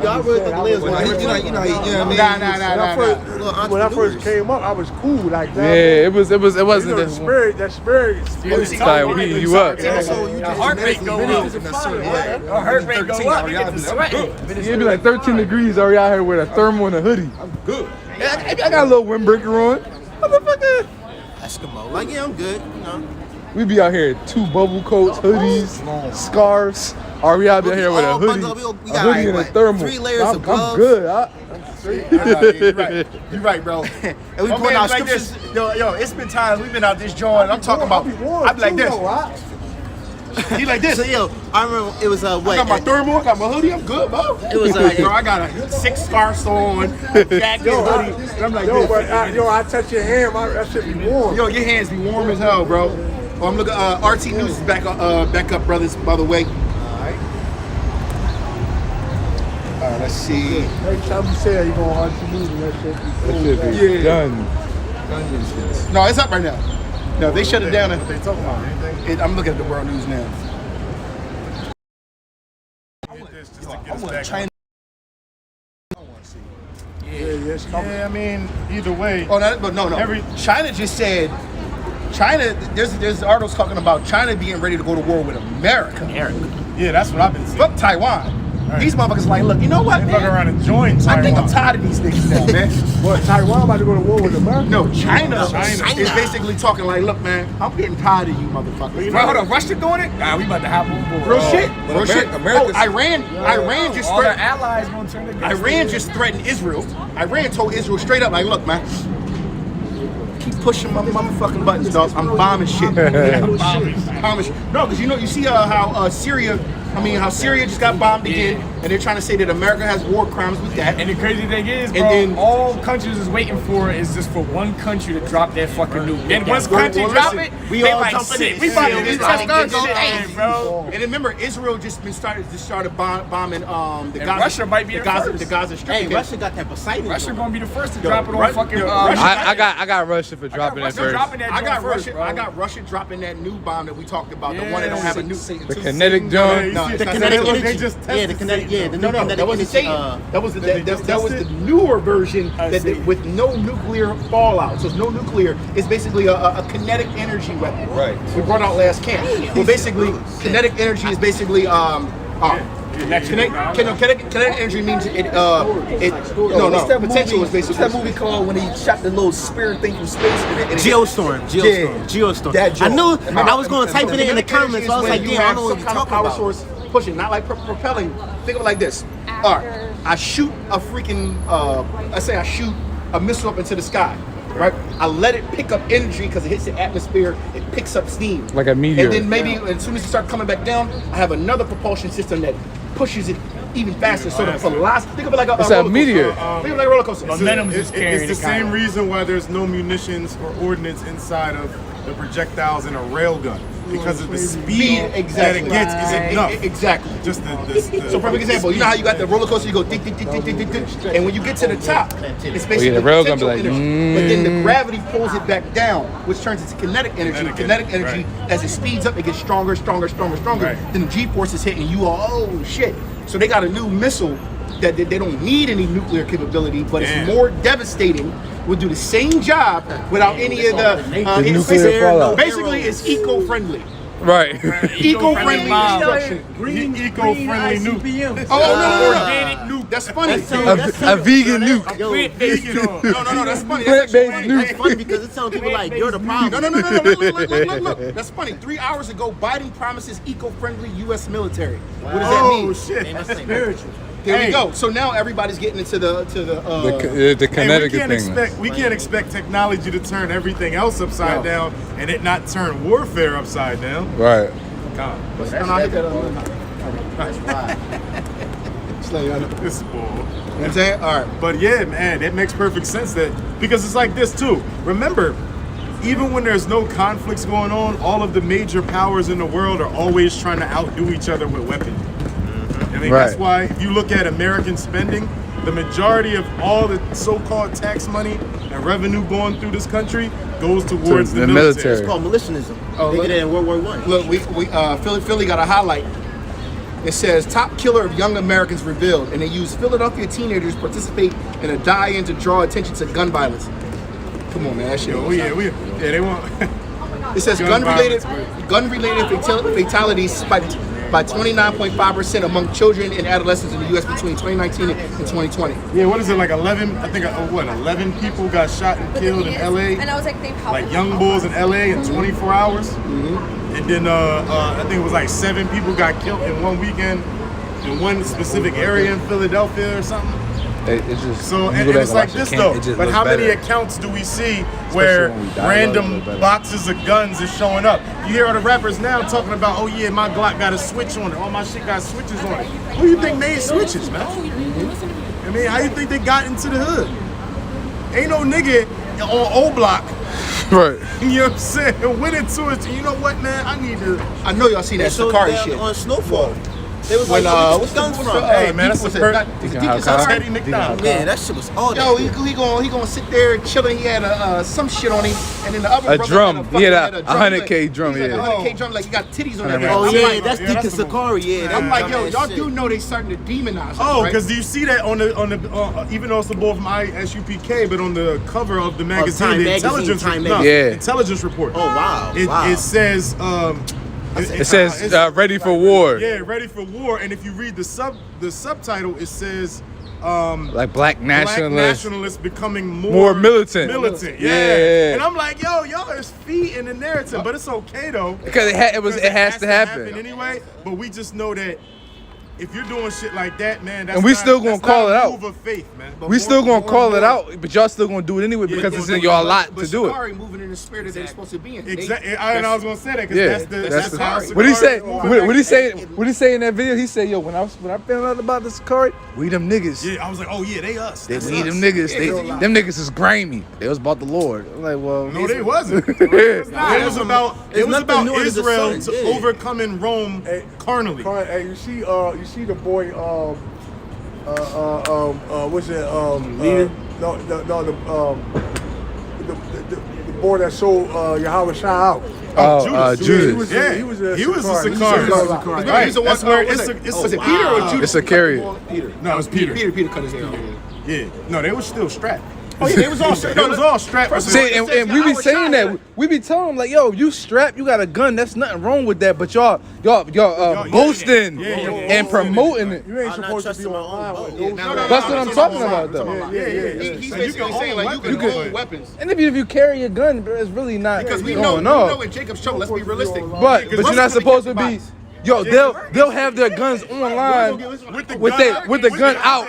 Y'all really think Liz was you know what I mean? Nah. When I first came up, I was cool like that. Yeah, it wasn't You know, that. that spirit. Like we you up. heart rate go up. Our heart rate go up. You get to sweating. It'd be like 13 degrees already out here with a thermal and a hoodie. I'm good. I got a little windbreaker on. Motherfucker. Eskimo. Like, yeah, I'm good. You know. We be out here 2 bubble coats, hoodies, scarves. Or we out here with a hoodie, and a thermal. 3 layers of gloves. I'm good. You're right, bro. And we going out like this. Yo, it's been times we've been out this joint. I'm talking about. I be like this. He like this. So yo, I remember it was I got my thermal, I got my hoodie, I'm good, bro. It was bro, I got a 6 scarves on, jacket, hoodie, and I'm like this. I touch your hand, that shit be warm. Yo, your hands be warm as hell, bro. Oh, I'm looking. RT News is back up, brothers. By the way. All right, let's see. Next time you say you going on RT News and that shit. That shit be done. No, it's up right now. No, they shut it down. What they talking about? I'm looking at the world news now. I want China. Yeah, I mean, either way. Oh, no. China just said. China. There's articles talking about China being ready to go to war with America. Yeah, that's what I've been seeing. Fuck Taiwan. These motherfuckers like, look, you know what, They fuck around and join Taiwan. I think I'm tired of these niggas now, man. What, Taiwan about to go to war with America? No, China is basically talking like, look, man, I'm getting tired of you motherfuckers. Bro, hold on, Russia doing it? Nah, we about to hop on board. Real shit. America's- Iran just All their threatened. allies gonna turn against Iran just threatened Israel. Iran told Israel straight up, like, look, man, keep pushing my motherfucking buttons, dog. I'm bombing shit. Bombing shit. No, because you see how Syria just got bombed again, and they're trying to say that America has war crimes with that. And the crazy thing is, bro, And then- all countries is waiting for is just for one country to drop that fucking nuke. Then once country drop it, we they all like, jumping shit, in. we about to Yeah, just we test about our to go, shit, hey. bro. And remember, Israel just started bombing the And Gaza. Russia might be the first. The Gaza Strip. Hey, Russia got that Poseidon. Russia gonna be the first to Yo, drop it on Russia- fucking. yo, Russia- I got Russia for dropping it Russia first. dropping that I got joint first, Russia. bro. I got Russia dropping that new bomb that we talked about. The one that don't have a nuke. The kinetic joint. No, it's The not kinetic kinetic. energy. Yeah, the kinetic. Yeah, the No, kinetic that wasn't energy, Satan. That was the newer version with no nuclear fallout. So it's no nuclear. It's basically a kinetic energy weapon. Right. We brought out last camp. Well, basically, kinetic energy is basically Kinetic energy means what's that potential is basically. What's that movie called when he shot the little spirit thing from space? Geostorm. I knew I was going to type it in the comments. So I was like, damn, I know what you're talking power about. source pushing, not like propelling. Think of it like this. All right, I shoot a freaking, I shoot a missile up into the sky. Right, I let it pick up energy because it hits the atmosphere. It picks up steam, like a meteor. And then maybe as soon as it starts coming back down, I have another propulsion system that pushes it even faster. So the velocity. Think of it like a meteor. Think of it like a roller coaster. Momentum is carrying. It's the same reason why there's no munitions or ordnance inside of the projectiles in a railgun. Because of the speed that it gets is enough. Exactly. Just the so perfect example. You know how you got the roller coaster, you go tick, tick, tick, tick, tick, tick, tick, and when you get to the top, it's basically the rail gonna be potential like, energy. But then the gravity pulls it back down, which turns into kinetic energy. Kinetic energy, as it speeds up, it gets stronger. Then the G-forces hit, and you are, oh shit. So they got a new missile that they don't need any nuclear capability, but it's more devastating. Will do the same job without any of the nuclear fallout. Basically, it's eco-friendly. Right. Eco-friendly construction. green eco-friendly nuke. Oh, no. Organic nuke. That's funny. A vegan nuke. No, that's funny. Plant-based nuke. It's funny because it's telling people like, you're the problem. No. Look. That's funny. 3 hours ago, Biden promises eco-friendly U.S. military. What does that mean? Oh, shit. That's spiritual. Here we go. So now everybody's getting into the kinetic thing. We can't expect technology to turn everything else upside down and it not turn warfare upside down. Right. This is bull. You know what I'm saying? All right. But yeah, man, it makes perfect sense because it's like this too. Remember, even when there's no conflicts going on, all of the major powers in the world are always trying to outdo each other with weapons. I mean, that's why if you look at American spending, the majority of all the so-called tax money and revenue going through this country goes towards the military. It's called militianism. They did it in World War I. Look, we Philly got a highlight. It says top killer of young Americans revealed, and they use Philadelphia teenagers participate in a die-in to draw attention to gun violence. Come on, man, that shit. They want. It says gun-related fatalities spiked by 29.5% among children and adolescents in the U.S. between 2019 and 2020. Yeah, what is it, like 11? I think, 11 people got shot and killed in L.A.? And I was like young bulls in L.A. in 24 hours. Mm-hmm. And then I think it was like 7 people got killed in one weekend in one specific area in Philadelphia or something. It's just so, and it's like this though. But how many accounts do we see where random boxes of guns is showing up? You hear all the rappers now talking about, oh yeah, my Glock got a switch on it. All my shit got switches on it. Who do you think made switches, man? I mean, how you think they got into the hood? Ain't no nigga on O Block. Right. You know what I'm saying? Went into it. You know what, man? I know y'all seen that Sakari shit. On Snowfall. They was when, like, what's guns from? Hey, man, that's a Teddy McDonald. Yeah, that shit was all Yo, he gonna sit there chilling. He had some shit on him, and then the other brother drum. He had a 100K drum. Like a 100K drum, like he got titties on that. Oh yeah, that's Deacon Sakari. Yeah, I'm like, yo, y'all do know they starting to demonize. Oh, because do you see that on the even though it's the boy from ISUPK, but on the cover of the magazine, the intelligence report. Oh wow. It says. It says ready for war. Yeah, ready for war. And if you read the subtitle, it says like black nationalists becoming more militant. Yeah. And I'm like, yo, y'all is feeding the narrative, but it's okay though because it has to happen anyway. But we just know that if you're doing shit like that, man, that's and we still gonna call it out. Move of faith, man. We still gonna call it out, but y'all still gonna do it anyway because it's in your lot to do it. Moving in the spirit that they're supposed to be in. Exactly. I was gonna say that because that's how. What he say? What he say in that video? He said, "Yo, when I found out about the Sakari, we them niggas." Yeah, I was like, "Oh yeah, they us. We them niggas. Them niggas is grimy. They was about the Lord." I'm like, well, no, they wasn't. It was about Israel to overcoming Rome carnally. Hey, you see the boy. What's it? Leader? The boy that sold Yahweh Shah out. Judas. He was a Sakari. Right. That's where it's a Peter or Judas? It's a carrier. Peter. No, it's Peter. Peter cut his hair off. Yeah. No, they were still strapped. Oh yeah, it was all strapped. See, and we be saying that. We be telling them like, yo, you strapped, you got a gun. That's nothing wrong with that. But y'all boasting and promoting it. You ain't supposed to be online with those. That's what I'm talking about, though. He's basically saying like you can own weapons. And if you carry a gun, bro, it's really not Because we going know on. in Jacob's show, let's be realistic. But you're not supposed to be. Yo, they'll have their guns online with the gun out.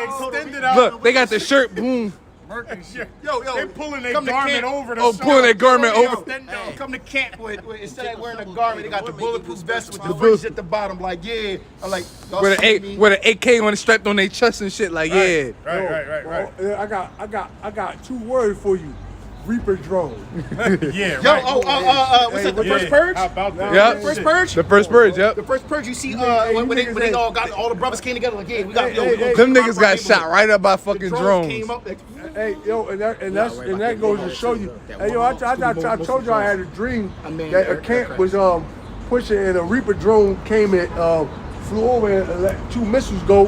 Look, they got the shirt, boom. Yo, they pulling their garment over. Pulling their garment over. Come to camp with instead of wearing a garment, they got the bulletproof vest with the fringe at the bottom. Like, yeah, I'm like, with an AK on strapped on their chest and shit. Like, yeah. Right. I got 2 words for you. Reaper drone. Was it the first purge? How about that? Yep. The first purge? The first purge, yep. The first purge, you see, when they all the brothers came together, like, yeah, we got Them niggas got shot right up by fucking drones. Came up, Hey, yo, and that goes to show you. Hey, yo, I told you I had a dream that a camp was pushing and a Reaper drone came and flew over and let 2 missiles go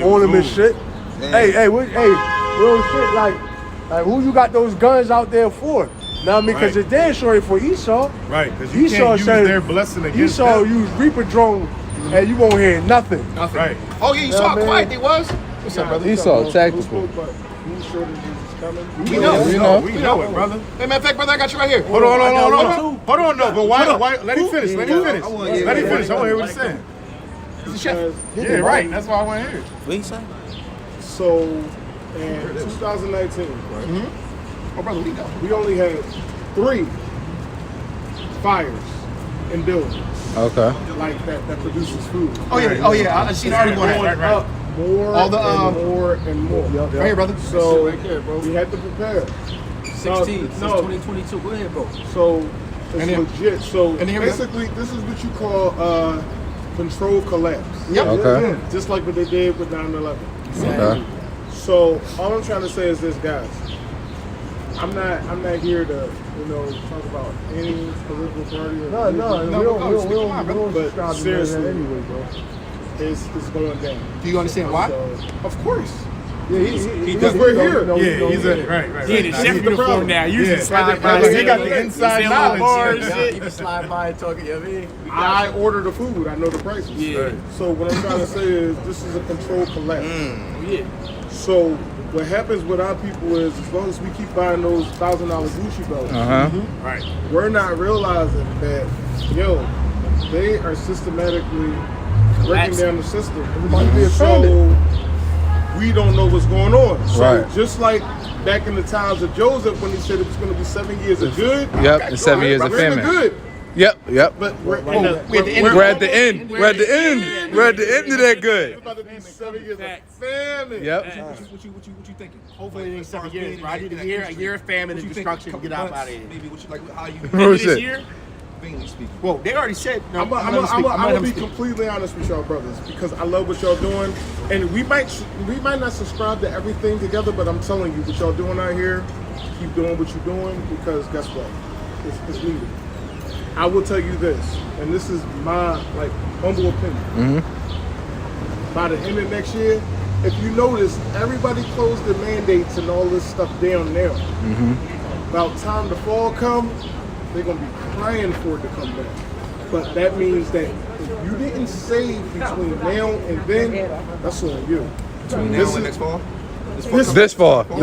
on them and shit. Hey, real shit, like who you got those guns out there for? Now I mean, because it's damn sorry for Esau. Right, because you can't use their blessing against Esau them. used Reaper drone and you won't hear nothing. Right. Oh yeah, you saw how quiet they was? What's up, brother? Esau tactical. We know it, brother. Hey, matter of fact, brother, I got you right here. Hold on, no, but why? Let him finish. Let him finish. I want to hear what he's saying. He's a chef. Yeah, right. That's why I want to hear it. What you say? So, in 2019, right? Oh, brother, we only had 3 fires in buildings. Okay. Like that produces food. Oh yeah. I seen the article on that. Right. More and more. Right here, brother. So we had to prepare. 16 since 2022. Go ahead, bro. So it's legit. So basically, this is what you call controlled collapse. Yep. Okay. Just like what they did with 9/11. Okay. So all I'm trying to say is this, guys. I'm not here to talk about any political party. No. But seriously, anyway, bro. It's going down. Do you understand why? So, of course. Because we're here. He's right. He in the chef uniform now. Usually slide by. He got the inside knowledge. You can slide by and talk. You know what I mean? I order the food. I know the prices. Yeah. So what I'm trying to say is this is a controlled collapse. Yeah. So what happens with our people is as long as we keep buying those $1,000 Gucci belts, Right. we're not realizing that, they are systematically breaking down the system. So we don't know what's going on. So just like back in the times of Joseph when he said it was going to be 7 years of good. Yep, and 7 years of famine. Good. Yep. But we're at the end. We're at the end of that good. It's about to be 7 years of famine. Yep. What you thinking? Hopefully it ain't 7 years, bro. I need a year of famine and destruction to get out of here. Maybe what you like how you This year? mainly speaking. Well, they already said. I'm gonna be completely honest with y'all, brothers, because I love what y'all doing, and we might not subscribe to everything together, but I'm telling you, what y'all doing out here, keep doing what you're doing, because guess what, it's needed. I will tell you this, and this is my humble opinion. By the end of next year, if you notice, everybody closed their mandates and all this stuff down now. About time the fall comes, they're gonna be crying for it to come back. But that means that if you didn't save between now and then, that's on you. Between now and next fall? This fall. Yep.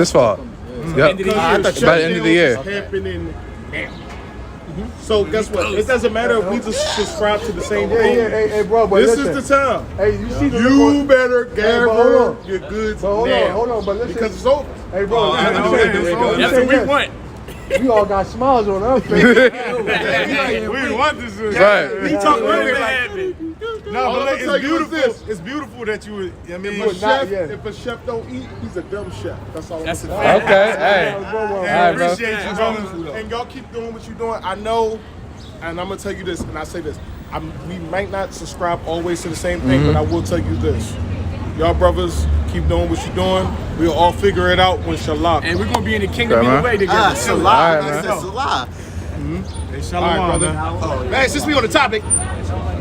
By the end of the year. It's happening now. So guess what? It doesn't matter if we just subscribe to the same thing. Hey, bro, but this listen. is the time. Hey, you see the You better gather your goods hold now. on, but listen. Because it's over. Hey, bro, That's what we want. We all got smiles on our face. We want this. Right. He talking really happy. No, but it's beautiful. It's beautiful that you would. I mean, if a chef don't eat, he's a dumb chef. That's all. That's I'm a saying. fact. Okay. Hey. I appreciate you, brothers. And y'all keep doing what you're doing. I know, and I'm gonna tell you this, and I say this. We might not subscribe always to the same thing, but I will tell you this. Y'all brothers, keep doing what you're doing. We'll all figure it out when Shalom. And we're gonna be in the kingdom either way together. Salah. Salah. Shalom, brother. Man, since we on the topic,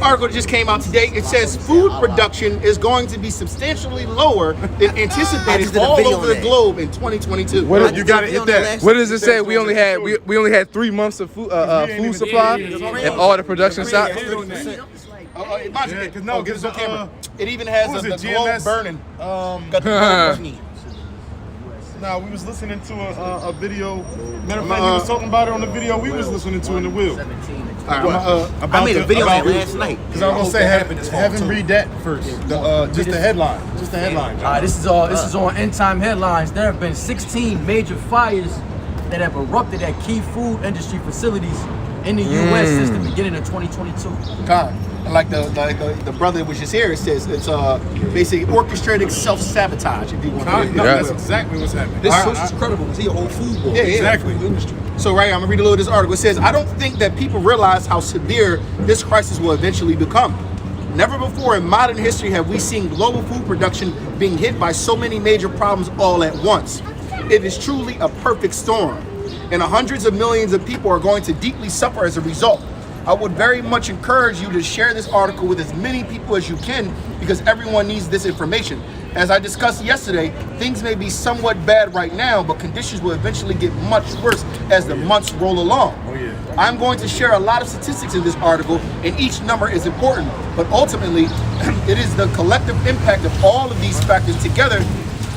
article that just came out today. It says food production is going to be substantially lower than anticipated all over the globe in 2022. You gotta hit that. What does it say? We only had 3 months of food supply and all the production stopped. It even has the globe burning. Nah, we was listening to a video. Matter of fact, he was talking about it on the video we was listening to in the wheel. I made a video on it last night. Because I was gonna say, have him read that first. Just the headline. Just the headline. All right, this is on End Time Headlines. There have been 16 major fires that have erupted at key food industry facilities in the U.S. since the beginning of 2022. God. Like the brother that was just here, it says it's basically orchestrated self-sabotage, if you want to. No, that's exactly what's happening. This source is credible because he a whole food boy. Yeah, exactly. So right, I'm gonna read a little of this article. It says, I don't think that people realize how severe this crisis will eventually become. Never before in modern history have we seen global food production being hit by so many major problems all at once. It is truly a perfect storm, and hundreds of millions of people are going to deeply suffer as a result. I would very much encourage you to share this article with as many people as you can because everyone needs this information. As I discussed yesterday, things may be somewhat bad right now, but conditions will eventually get much worse as the months roll along. I'm going to share a lot of statistics in this article, and each number is important, but ultimately, it is the collective impact of all of these factors together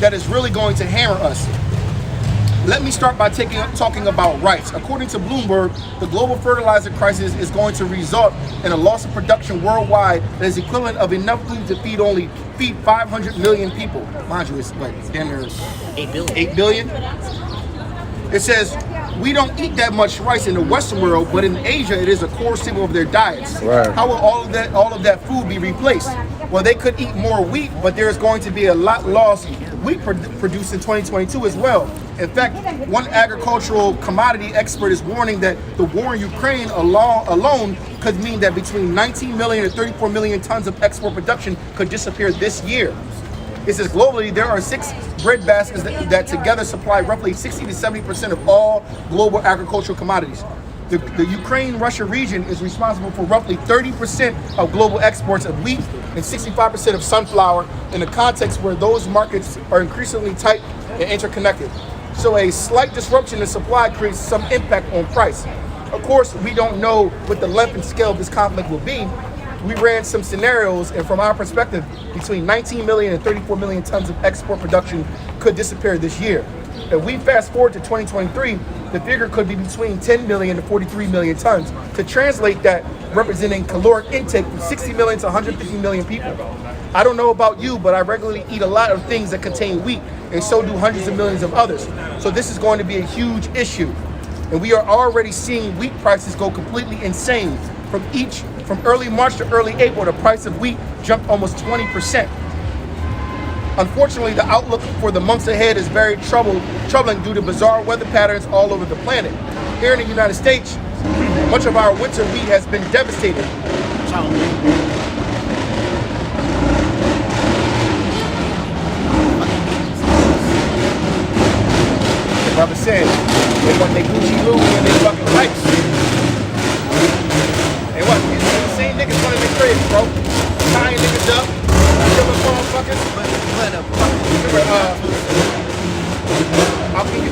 that is really going to hammer us. Let me start by talking about rice. According to Bloomberg, the global fertilizer crisis is going to result in a loss of production worldwide that is equivalent of enough food to feed 500 million people. Mind you, it's like damn near 8 billion. It says, we don't eat that much rice in the Western world, but in Asia, it is a core staple of their diets. Right. How will all of that food be replaced? Well, they could eat more wheat, but there's going to be a lot lost wheat produced in 2022 as well. In fact, one agricultural commodity expert is warning that the war in Ukraine alone could mean that between 19 million and 34 million tons of export production could disappear this year. It says globally, there are 6 bread baskets that together supply roughly 60 to 70% of all global agricultural commodities. The Ukraine-Russia region is responsible for roughly 30% of global exports of wheat and 65% of sunflower in a context where those markets are increasingly tight and interconnected. So a slight disruption in supply creates some impact on price. Of course, we don't know what the length and scale of this conflict will be. We ran some scenarios, and from our perspective, between 19 million and 34 million tons of export production could disappear this year. If we fast forward to 2023, the figure could be between 10 million to 43 million tons. To translate that, representing caloric intake from 60 million to 150 million people. I don't know about you, but I regularly eat a lot of things that contain wheat, and so do hundreds of millions of others. So this is going to be a huge issue. And we are already seeing wheat prices go completely insane. From early March to early April, the price of wheat jumped almost 20%. Unfortunately, the outlook for the months ahead is very troubling due to bizarre weather patterns all over the planet. Here in the United States, much of our winter wheat has been devastated. The brother said they want their Gucci Louis and their fucking pipes. Hey, what? These are the same niggas running their cribs, bro. Tying niggas up, killing motherfuckers. Remember, how can you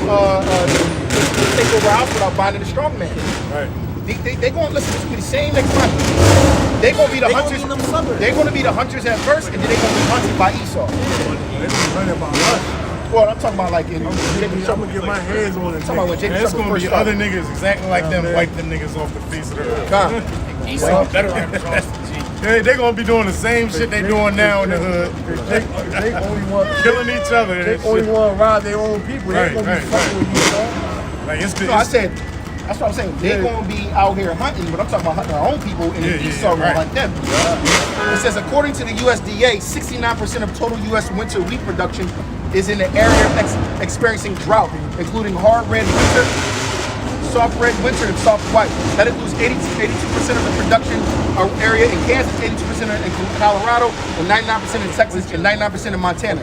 take over a house without binding a strong man? Right. They gonna listen. This will be the same next month. They gonna be the hunters. They're gonna be the hunters at first, and then they gonna be hunted by Esau. Well, I'm talking about like in. I'm gonna get my hands on it. Talking about when Jacob It's gonna be first other started. niggas exactly like them, wipe them niggas off the face of the earth. God. Esau better run across the G. They gonna be doing the same shit they doing now in the hood. They only want Killing each other. They only want to rob their own people. They Right, ain't gonna be fucking with you, dog. Like it's No, I said, that's what I'm saying. They're gonna be out here hunting, but I'm talking about hunting our own people, and Esau will hunt them. It says, according to the USDA, 69% of total U.S. winter wheat production is in the area experiencing drought, including hard red winter, soft red winter, and soft white. That includes 82% of the production area in Kansas, 82% in Colorado, and 99% in Texas, and 99% in Montana.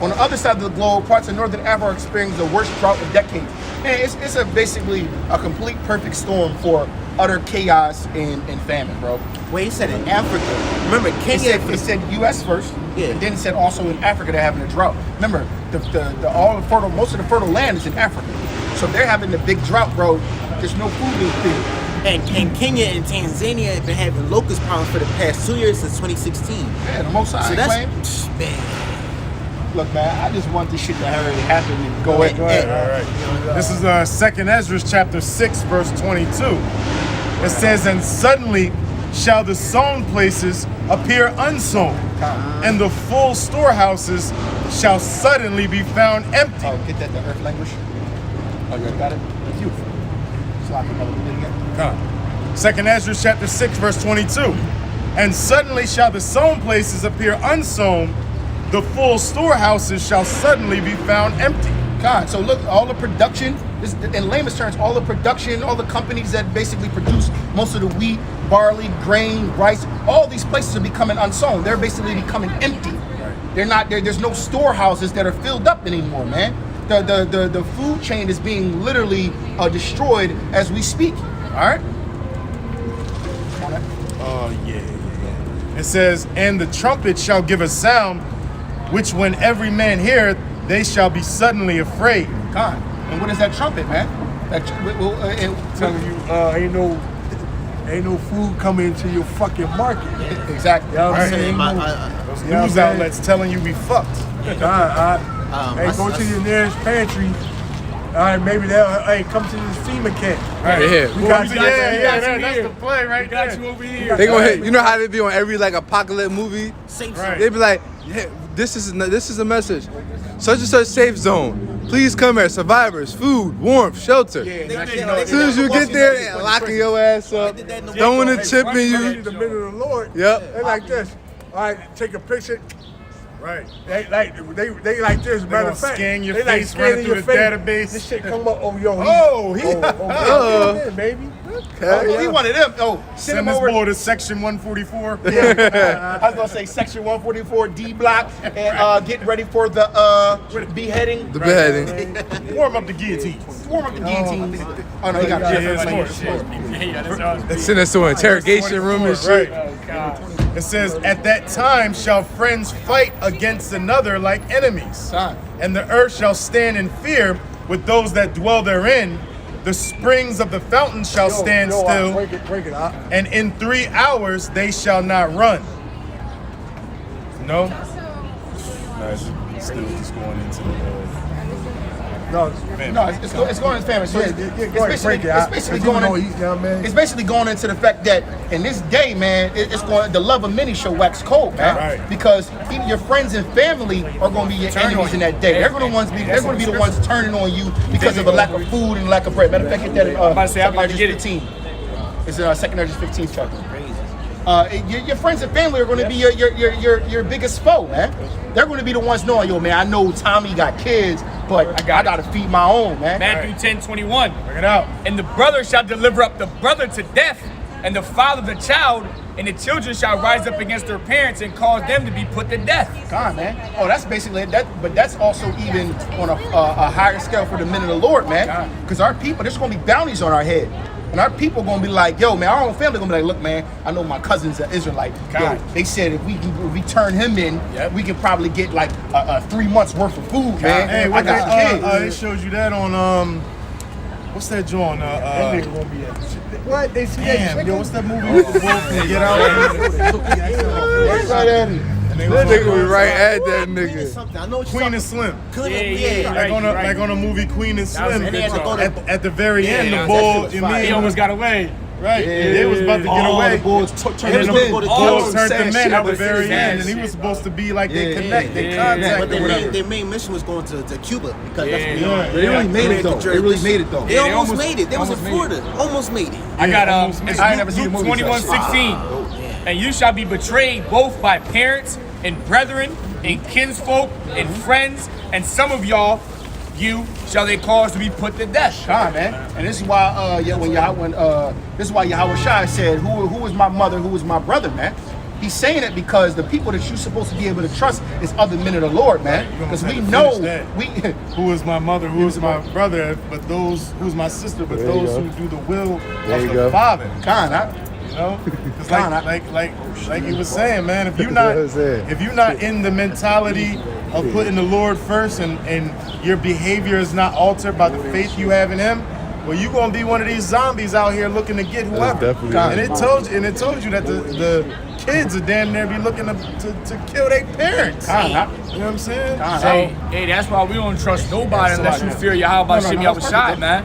On the other side of the globe, parts of northern Africa are experiencing the worst drought in decades. Man, it's basically a complete perfect storm for utter chaos and famine, bro. Wait, he said in Africa. Remember, Kenya. It said U.S. first, Yeah. and then it said also in Africa they're having a drought. Remember, most of the fertile land is in Africa, so they're having the big drought, bro. There's no food being created. And Kenya and Tanzania have been having locust problems for the past 2 years since 2016. Yeah, the most high. So that's Man. Look, man, I just want this shit to hurry happen and go ahead. All right. This is 2nd Ezra chapter 6, verse 22. It says, and suddenly shall the sown places appear unsown, and the full storehouses shall suddenly be found empty. Oh, get that the earth language? Oh, you got it? Beautiful. So I can again. 2nd Ezra chapter 6, verse 22. And suddenly shall the sown places appear unsown, the full storehouses shall suddenly be found empty. God, so look, all the production, in layman's terms, all the production, all the companies that basically produce most of the wheat, barley, grain, rice, all these places are becoming unsown. They're basically becoming empty. Right. They're not there. There's no storehouses that are filled up anymore, man. The food chain is being literally destroyed as we speak. All right. Yeah. It says, and the trumpet shall give a sound, which when every man heareth, they shall be suddenly afraid. God. And what is that trumpet, man? Telling you, ain't no food coming into your fucking market. Exactly. You know what I'm saying? Those news outlets telling you we fucked. Hey, go to your nearest pantry. All right, maybe they'll come to this FEMA camp. Right. Yeah. We got you. That's the play right there. Got you over here. They gonna hit. You know how they be on every like apocalypse movie? Safe Right. They be like, hey, this is a message. Such and such safe zone. Please come here. Survivors, food, warmth, shelter. As soon as you get there, they're locking your ass up, throwing a chip in you. The men of the Lord. Yep. They like this. All right, take a picture. Right. They like this. Matter of fact, scan your they like face, scanning run your through the face. database. This shit come up. Oh, yo. Baby. Oh, he wanted them. Oh, send Send him this over. boy to section 144. I was gonna say section 144 D block and get ready for the beheading. The beheading. Warm up the guillotine. Warm up the guillotine. Oh no, he got Send us to an interrogation room and shit. It says, at that time shall friends fight against another like enemies. And the earth shall stand in fear with those that dwell therein. The springs of the fountain shall stand still. Break it out. And in 3 hours they shall not run. No? Nice. Still just going into the No, it's going into famine. So it's basically going into the fact that in this day, man, the love of many shall wax cold, man. Right. Because even your friends and family are going to be your enemies in that day. They're going to be the ones turning on you because of a lack of food and lack of bread. Matter of fact, get that in 2nd 15. It's in 2nd 15 chapter. Your friends and family are going to be your biggest foe, man. They're going to be the ones knowing, yo, man, I know Tommy got kids, but I got to feed my own, man. Matthew 10:21. Bring it out. And the brother shall deliver up the brother to death, and the father the child, and the children shall rise up against their parents and cause them to be put to death. God, man. Oh, that's basically that. But that's also even on a higher scale for the men of the Lord, man. Because our people, there's going to be bounties on our head. And our people going to be like, yo, man, our own family going to be like, look, man, I know my cousin's an Israelite. Yo, they said if we turn him in, we can probably get like 3 months worth of food, man. Hey, I got it shows you that on, what's that joint? That nigga gonna be what? They see Damn, yo, what's that movie with the wolf and Get Out? That nigga was right at that nigga. I know Queen and Slim. Yeah. Like on a movie Queen and Slim. And they had to go to- At the very end, the bull, He almost got away. Right, they was about to get away. The bulls turned And him the in. bulls turned Saying the men shit at the was very his end, ass. and he was supposed to be like they connect, they But contact or whatever. their main mission was going to Cuba because that's where They really made it though. They really made it though. They almost made it. They was in Florida. Almost made it. I got I ain't never seen the Luke movie, so 21:16. And you shall be betrayed both by parents and brethren and kinsfolk and friends, and some of y'all shall they cause to be put to death. God, man. And this is why this is why Yahweh Shai said, who is my mother, who is my brother, man. He's saying it because the people that you're supposed to be able to trust is other men of the Lord, man. Because we know who is my mother, who is my brother, but who's my sister, but those who do the will of the Father. You know, it's like he was saying, man. If you're not in the mentality of putting the Lord first, and your behavior is not altered by the faith you have in Him, well, you're gonna be one of these zombies out here looking to get whoever. And it told you that the kids are damn near be looking to kill their parents. You know what I'm saying? Hey, that's why we don't trust nobody unless you fear Yahweh Shem Yahushai, man.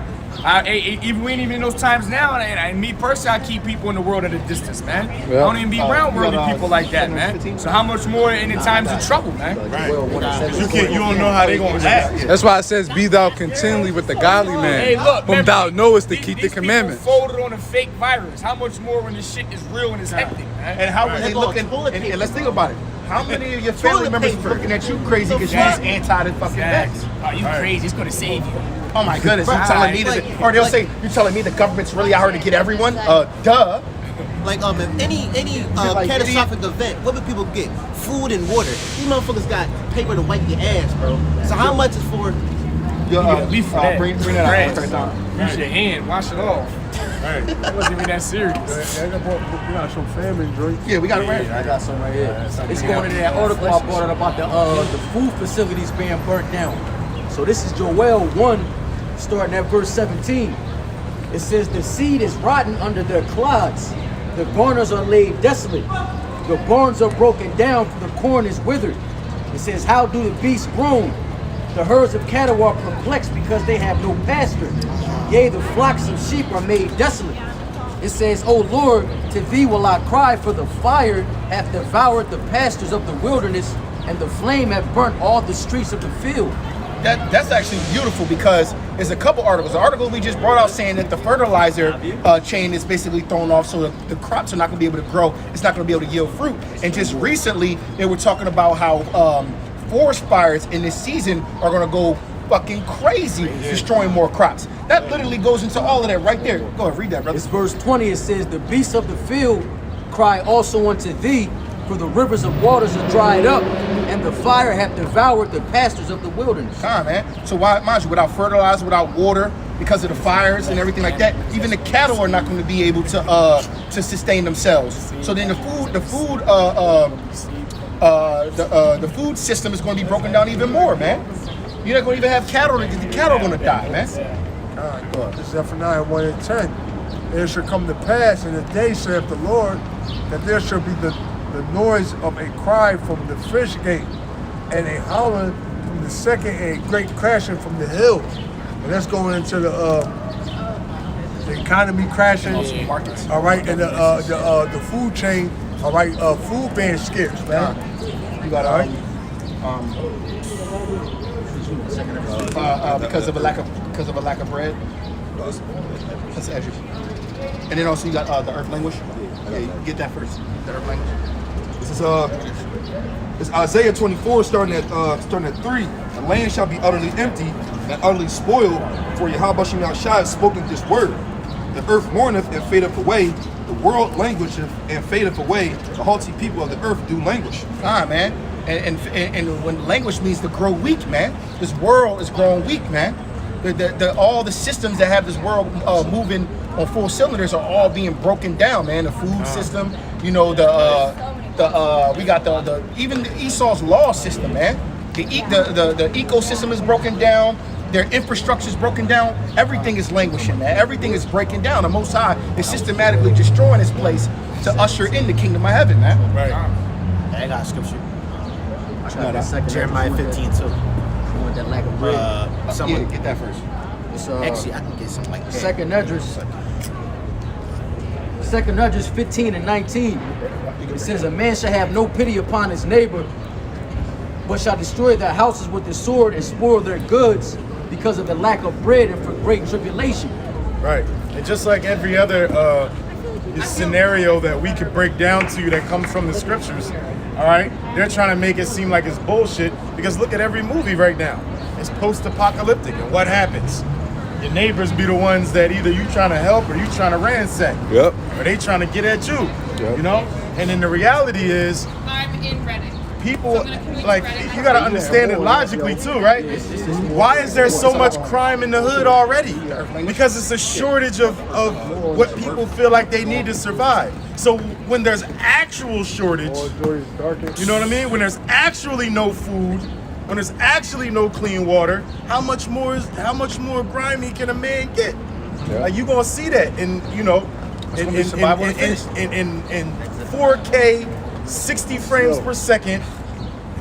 Even we ain't even in those times now, and me personally, I keep people in the world at a distance, man. I don't even be around worldly people like that, man. So how much more in the times of trouble, man? Right. You don't know how they gonna act. That's why it says, "Be thou continually with the godly man, Hey, look, whom thou knowest to keep the commandments." Folded on a fake virus. How much more when this shit is real and it's hectic, man? And how are they looking? And let's think about it. How many of your family members is looking at you crazy because you just anti the fucking vax? Oh, you crazy? It's gonna save you. Oh my goodness! You're telling me or they'll say you're telling me the government's really out here to get everyone? Duh. Like if any catastrophic event, what do people get? Food and water. These motherfuckers got paper to wipe your ass, bro. So how much is for? Bring that out. Use your hand, wash it off. Right. It wasn't even that serious. We got some family drink. Yeah, we got it right here. I got some right here. It's going into that article I brought out about the food facilities being burnt down. So this is Joel 1, starting at verse 17. It says, the seed is rotten under their clods. The garners are laid desolate. The barns are broken down, for the corn is withered. It says, how do the beasts groan? The herds of cattle are perplexed because they have no pasture. Yea, the flocks of sheep are made desolate. It says, O Lord, to thee will I cry, for the fire hath devoured the pastures of the wilderness, and the flame hath burnt all the streets of the field. That's actually beautiful because there's a couple articles. The article we just brought out saying that the fertilizer chain is basically thrown off, so the crops are not going to be able to grow. It's not going to be able to yield fruit. And just recently, they were talking about how forest fires in this season are going to go fucking crazy, destroying more crops. That literally goes into all of that right there. Go ahead, read that, brother. It's verse 20. It says, the beasts of the field cry also unto thee, for the rivers of waters are dried up, and the fire hath devoured the pastures of the wilderness. Man. So why, mind you, without fertilizer, without water, because of the fires and everything like that, even the cattle are not going to be able to sustain themselves. So then the food system is going to be broken down even more, man. You're not going to even have cattle. The cattle are going to die, man. This is Zephaniah 1 and 10. It shall come to pass in the day, saith the Lord, that there shall be the noise of a cry from the fish gate, and a howling from the second, and a great crashing from the hills. And that's going into the economy crashing, all right, and the food chain, all right, food being scarce, man. You got all right. Because of a lack of bread. That's edgy. And then also you got the earth language. Okay, you get that first. The earth language. This is Isaiah 24, starting at 3. The land shall be utterly empty and utterly spoiled, for Yahweh Shem Yahushai has spoken this word. The earth mourneth and fadeth away. The world languisheth and fadeth away. The haughty people of the earth do languish. Man. And when language means to grow weak, man. This world is growing weak, man. All the systems that have this world moving on full cylinders are all being broken down, man. The food system, you know, we got even the Esau's law system, man. The ecosystem is broken down. Their infrastructure is broken down. Everything is languishing, man. Everything is breaking down. The Most High is systematically destroying this place to usher in the kingdom of heaven, man. Right. I got scripture. Jeremiah 15 too. That lack of bread. Someone get that first. Actually, I can get something like that. Second Esdras 15 and 19. It says, a man shall have no pity upon his neighbor, but shall destroy their houses with the sword and spoil their goods because of the lack of bread and for great tribulation. Right. And just like every other scenario that we could break down to you that comes from the scriptures, all right, they're trying to make it seem like it's bullshit, because look at every movie right now. It's post-apocalyptic, and what happens? Your neighbors be the ones that either you trying to help or you trying to ransack. Yep. Or they trying to get at you. Yep. You know? And then the reality is, I'm in Reading. people, like, you gotta understand it logically too, right? Why is there so much crime in the hood already? Because it's a shortage of what people feel like they need to survive. So when there's actual shortage, you know what I mean? When there's actually no food, when there's actually no clean water, how much more grimy can a man get? Like, you gonna see that in, you know, in 4K, 60 frames per second.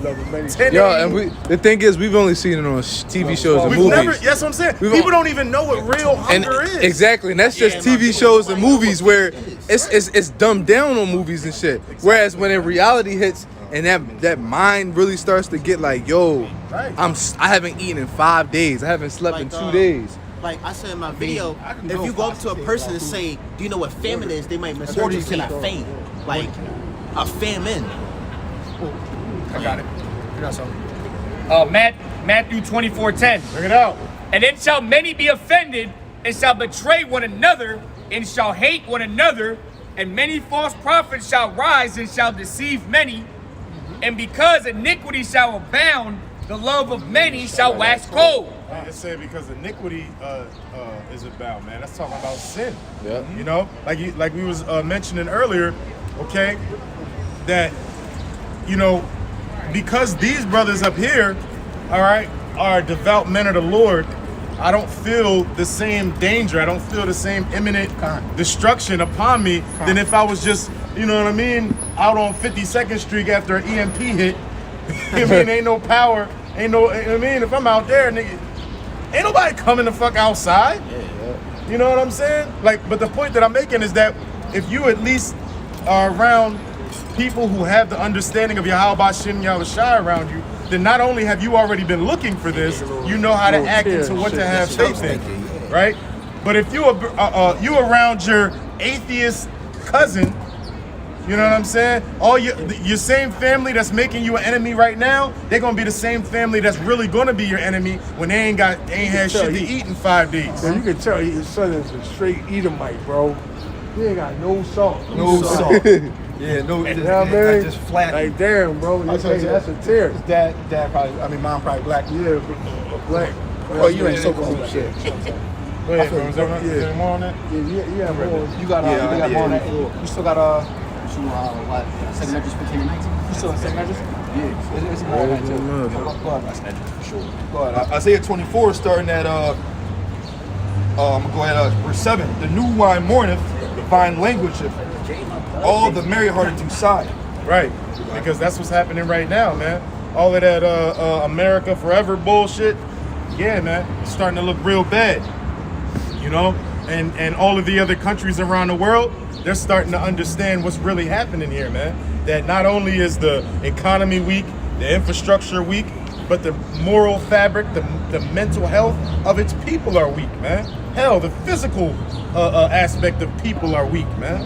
1080. Yo, and the thing is, we've only seen it on TV shows and movies. That's what I'm saying. People don't even know what real hunger is. Exactly, and that's just TV shows and movies where it's dumbed down on movies and shit. Whereas when in reality hits and that mind really starts to get like, yo, I haven't eaten in 5 days. I haven't slept in 2 days. Like I said in my video, if you go up to a person and say, do you know what famine is? They might misheard you say faint. Like a famine. I got it. I got something. Matthew 24:10. Check it out. And then shall many be offended, and shall betray one another, and shall hate one another, and many false prophets shall rise and shall deceive many. And because iniquity shall abound, the love of many shall wax cold. It said because iniquity is abound, man. That's talking about sin. Yeah. You know, like we was mentioning earlier, okay, that, you know, because these brothers up here, all right, are devout men of the Lord, I don't feel the same danger. I don't feel the same imminent destruction upon me than if I was just, you know what I mean, out on 52nd Street after an EMP hit. I mean, ain't no power, ain't no, I mean, if I'm out there, nigga, ain't nobody coming the fuck outside. You know what I'm saying? Like, but the point that I'm making is that if you at least are around people who have the understanding of Yahweh Shem Yahushai around you, then not only have you already been looking for this, you know how to act into what to have faith in, right? But if you around your atheist cousin, you know what I'm saying? All your same family that's making you an enemy right now, they're gonna be the same family that's really gonna be your enemy when they ain't had shit to eat in 5 days. So you can tell his son is a straight Edomite, bro. He ain't got no salt. No salt. Yeah, no, You know what I mean? just flat. Like, damn, bro. I'll tell you, That's a tear. His dad probably, I mean, mom probably black. Yeah, black. Oh, you ain't so cool shit. Go ahead, bro. Is there more on that? Yeah, more. You got more on that. You still got what? Second address 15 and 19. You still in second address? Yeah, it's more on that too. Go ahead, that's address for sure. Go ahead. Isaiah 24, starting at go ahead, verse 7. The new wine mourneth, the vine languisheth, all the merry-hearted do sigh. Right, because that's what's happening right now, man. All of that America Forever bullshit, yeah, man, it's starting to look real bad. You know, and all of the other countries around the world, they're starting to understand what's really happening here, man. That not only is the economy weak, the infrastructure weak, but the moral fabric, the mental health of its people are weak, man. Hell, the physical aspect of people are weak, man.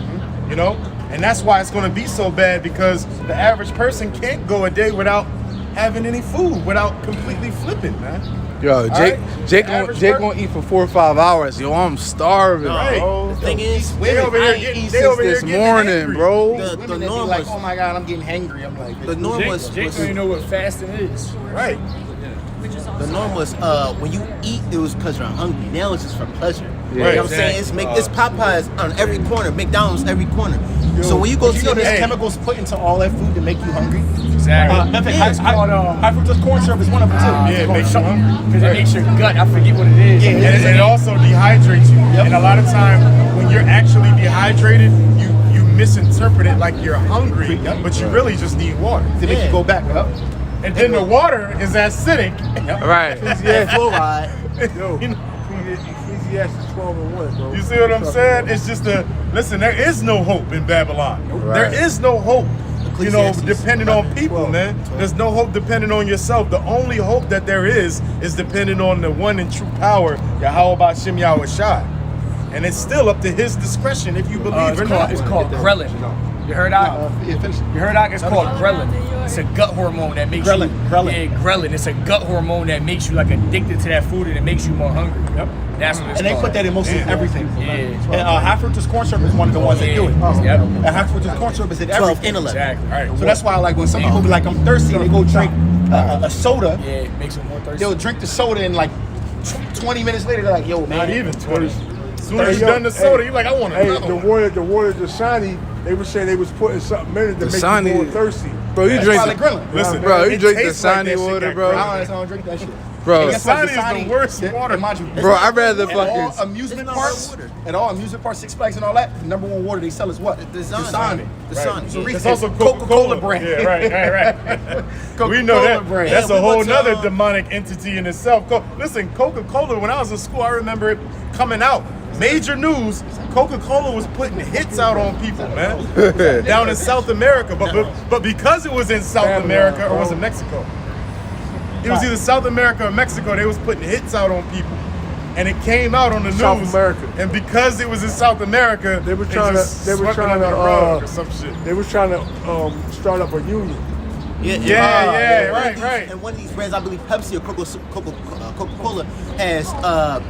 You know? And that's why it's going to be so bad, because the average person can't go a day without having any food, without completely flipping, man. Yo, Jake gonna eat for 4 or 5 hours. Yo, I'm starving. Right. The thing is, They over here getting This morning, bro. the norm like, was, oh my God, I'm getting hangry. I'm like, the norm was, Jake don't even know what fasting is. Right. the norm was when you eat, it was because you're hungry. Now it's just for pleasure. Yeah, You know what I'm saying? It's Popeyes on every corner, McDonald's every corner. So when you go you know to there's chemicals put into all that food to make you hungry? Exactly. In fact, high fructose corn syrup is one of them too. Yeah, it makes you hungry. Because it makes your gut, I forget what it is. Yeah, And it also dehydrates you. And a lot of time when you're actually dehydrated, you misinterpret it like you're hungry, but you really just need water. To make you go back up. And then the water is acidic. Right. and fluoride. Yo, Ecclesiastes 12:1, bro. You see what I'm saying? It's just listen, there is no hope in Babylon. Right. There is no hope, you know, Ecclesiastes. depending on people, man. There's no hope depending on yourself. The only hope that there is depending on the one and true power, Yahweh Shem Yahushai. And it's still up to his discretion if you believe or not. It's called ghrelin. You heard that? Yeah, finish. You heard that? It's called ghrelin. It's a gut hormone that makes Ghrelin. Yeah, ghrelin. It's a gut hormone that makes you like addicted to that food and it makes you more hungry. Yep. That's what it's And they called. put that in most of everything. Yeah. And high fructose corn syrup is one of the ones that do it. Yep. And high fructose corn syrup is in 12 everything. and 11. Exactly. All right. So that's why, like, when some people be like, I'm thirsty, and they go drink a soda, Yeah, it makes them more thirsty. they'll drink the soda and like 20 minutes later, they're like, yo, man. Not even 20. As soon as Hey, you yo, done the soda, hey, you like, I want Hey, another the one. water, the Dasani, they were saying they was putting something in it to make Dasani. you more thirsty. Bro, you That's drink why the, they grilling. Listen, bro, you it drink the tastes like that Dasani shit water, got bro. I don't drink that shit. Bro, And that's why Dasani is the worst water. Mind you, bro, I'd rather at all fucking. amusement parks, at all amusement parks, Six Flags and all that, the number one water they sell is what? Dasani. Dasani. So It's also Coca-Cola brand. Yeah, right. We know that. brand. That's Yeah, a we whole went to, nother demonic entity in itself. Listen, Coca-Cola, when I was in school, I remember it coming out. Major news, Coca-Cola was putting hits out on people, man. Down in South America. But because it was in South America, or was it Mexico? It was either South America or Mexico, they was putting hits out on people. And it came out on the news. South America. And because it was in South America, They were just trying swept it under the rug or some shit. They was trying to start up a union. Right. And one of these brands, I believe Pepsi or Coca-Cola has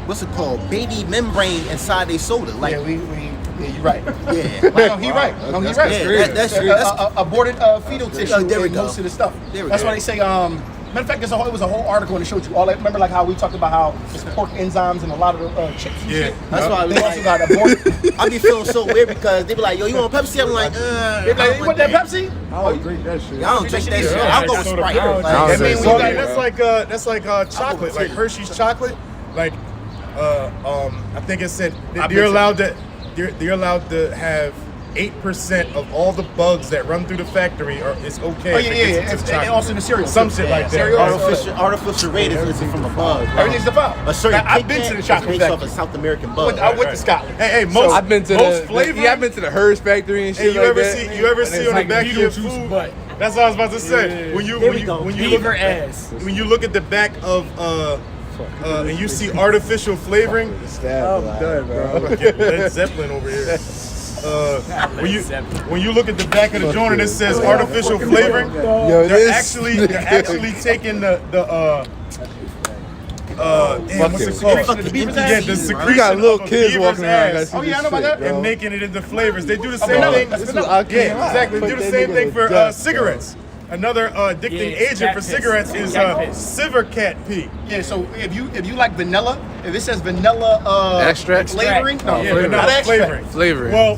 what's it called? Baby membrane inside their soda. Like, Yeah, you're right. yeah. No, he right. No, he's right. Yeah, that's true. Aborted fetal tissue there we in go. most of the stuff. There we That's go. why they say, matter of fact, it was a whole article and it showed you all that. Remember like how we talked about how it's pork enzymes and a lot of the chips and shit? That's why I was They also got aborted. I be feeling so weird because they be like, yo, you want Pepsi? I'm like, They be like, you want that Pepsi? I don't drink that shit. I don't drink that shit. Yeah, I'll go with soda Sprite. powder. Like, I I don't mean, say when you soda, got, that's like chocolate, like Hershey's chocolate. Like, I think it said that you're allowed to have 8% of all the bugs that run through the factory, or it's okay. Oh, if it gets into and chocolate. also in the cereal. Some shit like that. Cereal, artificial rate is from above. Everything's the foul. A certain I've been to the chocolate based off factory. of South American bug. I went to Scotland. Hey, most I've been to most the flavor. yeah, I've been to the Hearst factory and shit Hey, you like ever that. see on the like back of your Beetlejuice food? butt. That's what I was about to say. When you Beaver ass. when you look at the back of and you see artificial flavoring, I'm done, bro. Led Zeppelin over here. When you look at the back of the joint and it says artificial flavoring, Yo, they're actually taking the what's it called? The beaver's Yeah, ass. the secretion You got little of a kids beaver's walking around. ass. Oh, yeah, I know about that. And making it into flavors. They do the same vanilla. thing. That's This vanilla. is- I can't Yeah, exactly. They put do the that same nigga thing to for death, cigarettes. Another addicting Yeah, it's agent cat for piss. cigarettes is Cat piss. civer cat pee. Yeah, so if you like vanilla, if it says vanilla Extract? flavoring, no, Yeah, flavor. vanilla not extract. flavoring. Flavoring. Well,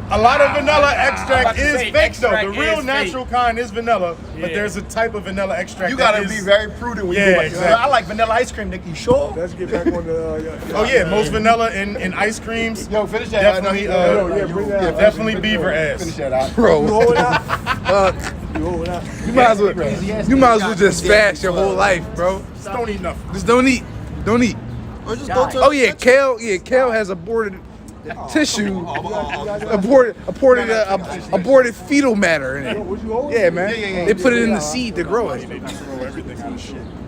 a lot of vanilla about extract to is say, fake though. The extract real is natural kind is vanilla, but Yeah. there's a type of vanilla extract. You that gotta is- be very prudent when Yeah, you go. exactly. I like vanilla ice cream, Nick. You sure? Let's get back on the. Oh yeah, most vanilla in ice creams. Yo, finish that. Definitely, bring that out. definitely beaver ass. Finish that out. Bro, You hold it out. You hold it out. you might as well just fast your whole life, bro. Just don't eat nothing. Just don't eat. Don't eat. Or just go to Oh yeah, kale has aborted tissue, aborted fetal matter in it. Would you hold it? Yeah, man. They put it in the seed to grow it.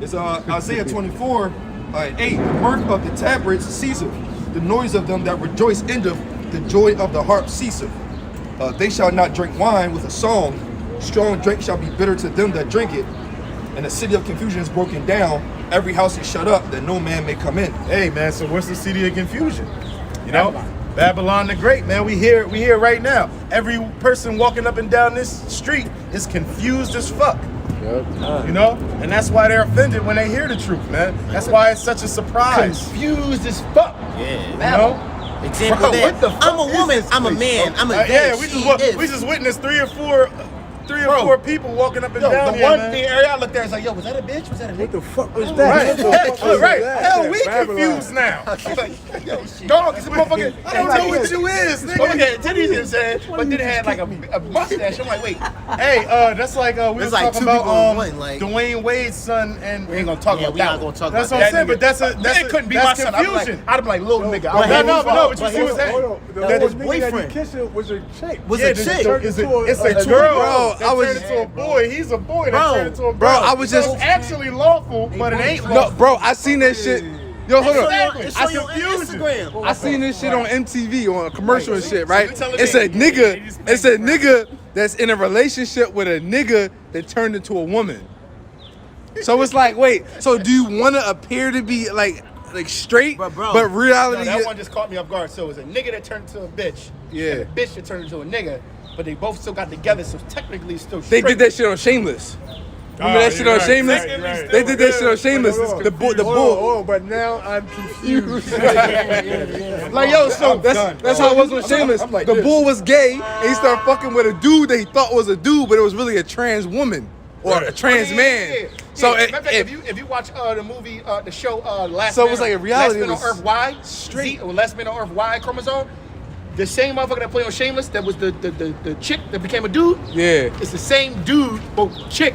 It's Isaiah 24, 8. The work of the tabrets ceaseth, the noise of them that rejoice endeth, the joy of the harp ceaseth. They shall not drink wine with a song, strong drink shall be bitter to them that drink it. And the city of confusion is broken down, every house is shut up, that no man may come in. Hey man, so what's the city of confusion? You know, Babylon the Great, man. We here right now. Every person walking up and down this street is confused as fuck. You know, and that's why they're offended when they hear the truth, man. That's why it's such a surprise. Confused as fuck. Yeah. You know? Example Bro, that. what the fuck I'm a is woman. this I'm a place, man. I'm a Yeah, they, we she, just it. we just witnessed three or four people walking up and Yo, down the here, one man. area I looked at is like, yo, was that a bitch? Was that a What nigga? the fuck was Right, that? right. that? Hell, we Babylon. confused now. Go on, this motherfucker. I don't know what you is, Motherfucker nigga. had titties and said, but then it had like a mustache. I'm like, wait, Hey, that's like we It's was like talking two about people in one, like- Dwayne Wade's son and we ain't gonna talk Yeah, about we that. not gonna talk That's about what I'm that. saying, but that's It couldn't be my that's son. I'd be like, confusion. little nigga. No, but you see what's Hold that? on. The That little is nigga that he boyfriend. kissing was a chick. Was Yeah, a this chick. It's a It's a girl Bro, that I was- turned into a boy. He's a boy that Bro, turned into a girl. bro, I was So just- it's actually lawful, but it ain't No, lawful. bro, I seen that shit. Yo, hold on. It's on your Instagram. I seen this shit on MTV on a commercial and shit, right? It said nigga that's in a relationship with a nigga that turned into a woman. So it's like, wait, so do you want to appear to be like straight, but reality? No, that one just caught me off guard. So it was a nigga that turned into a bitch, and a bitch that turned into a nigga, but they both still got together, so technically it's still straight. They did that shit on Shameless. Remember that shit on Shameless? Right. They did that shit on Shameless. The bull. Oh, but now I'm confused. Like, yo, so that's how it was on Shameless. like The this. bull was gay, and he started fucking with a dude that he thought was a dude, but it was really a trans woman or a trans man. So if you watch the movie, the show, Last So it Man was like a reality, Last Man it on was Earth Y, straight. Last Man on Earth Y chromosome. The same motherfucker that played on Shameless, that was the chick that became a dude. Yeah. It's the same dude, but chick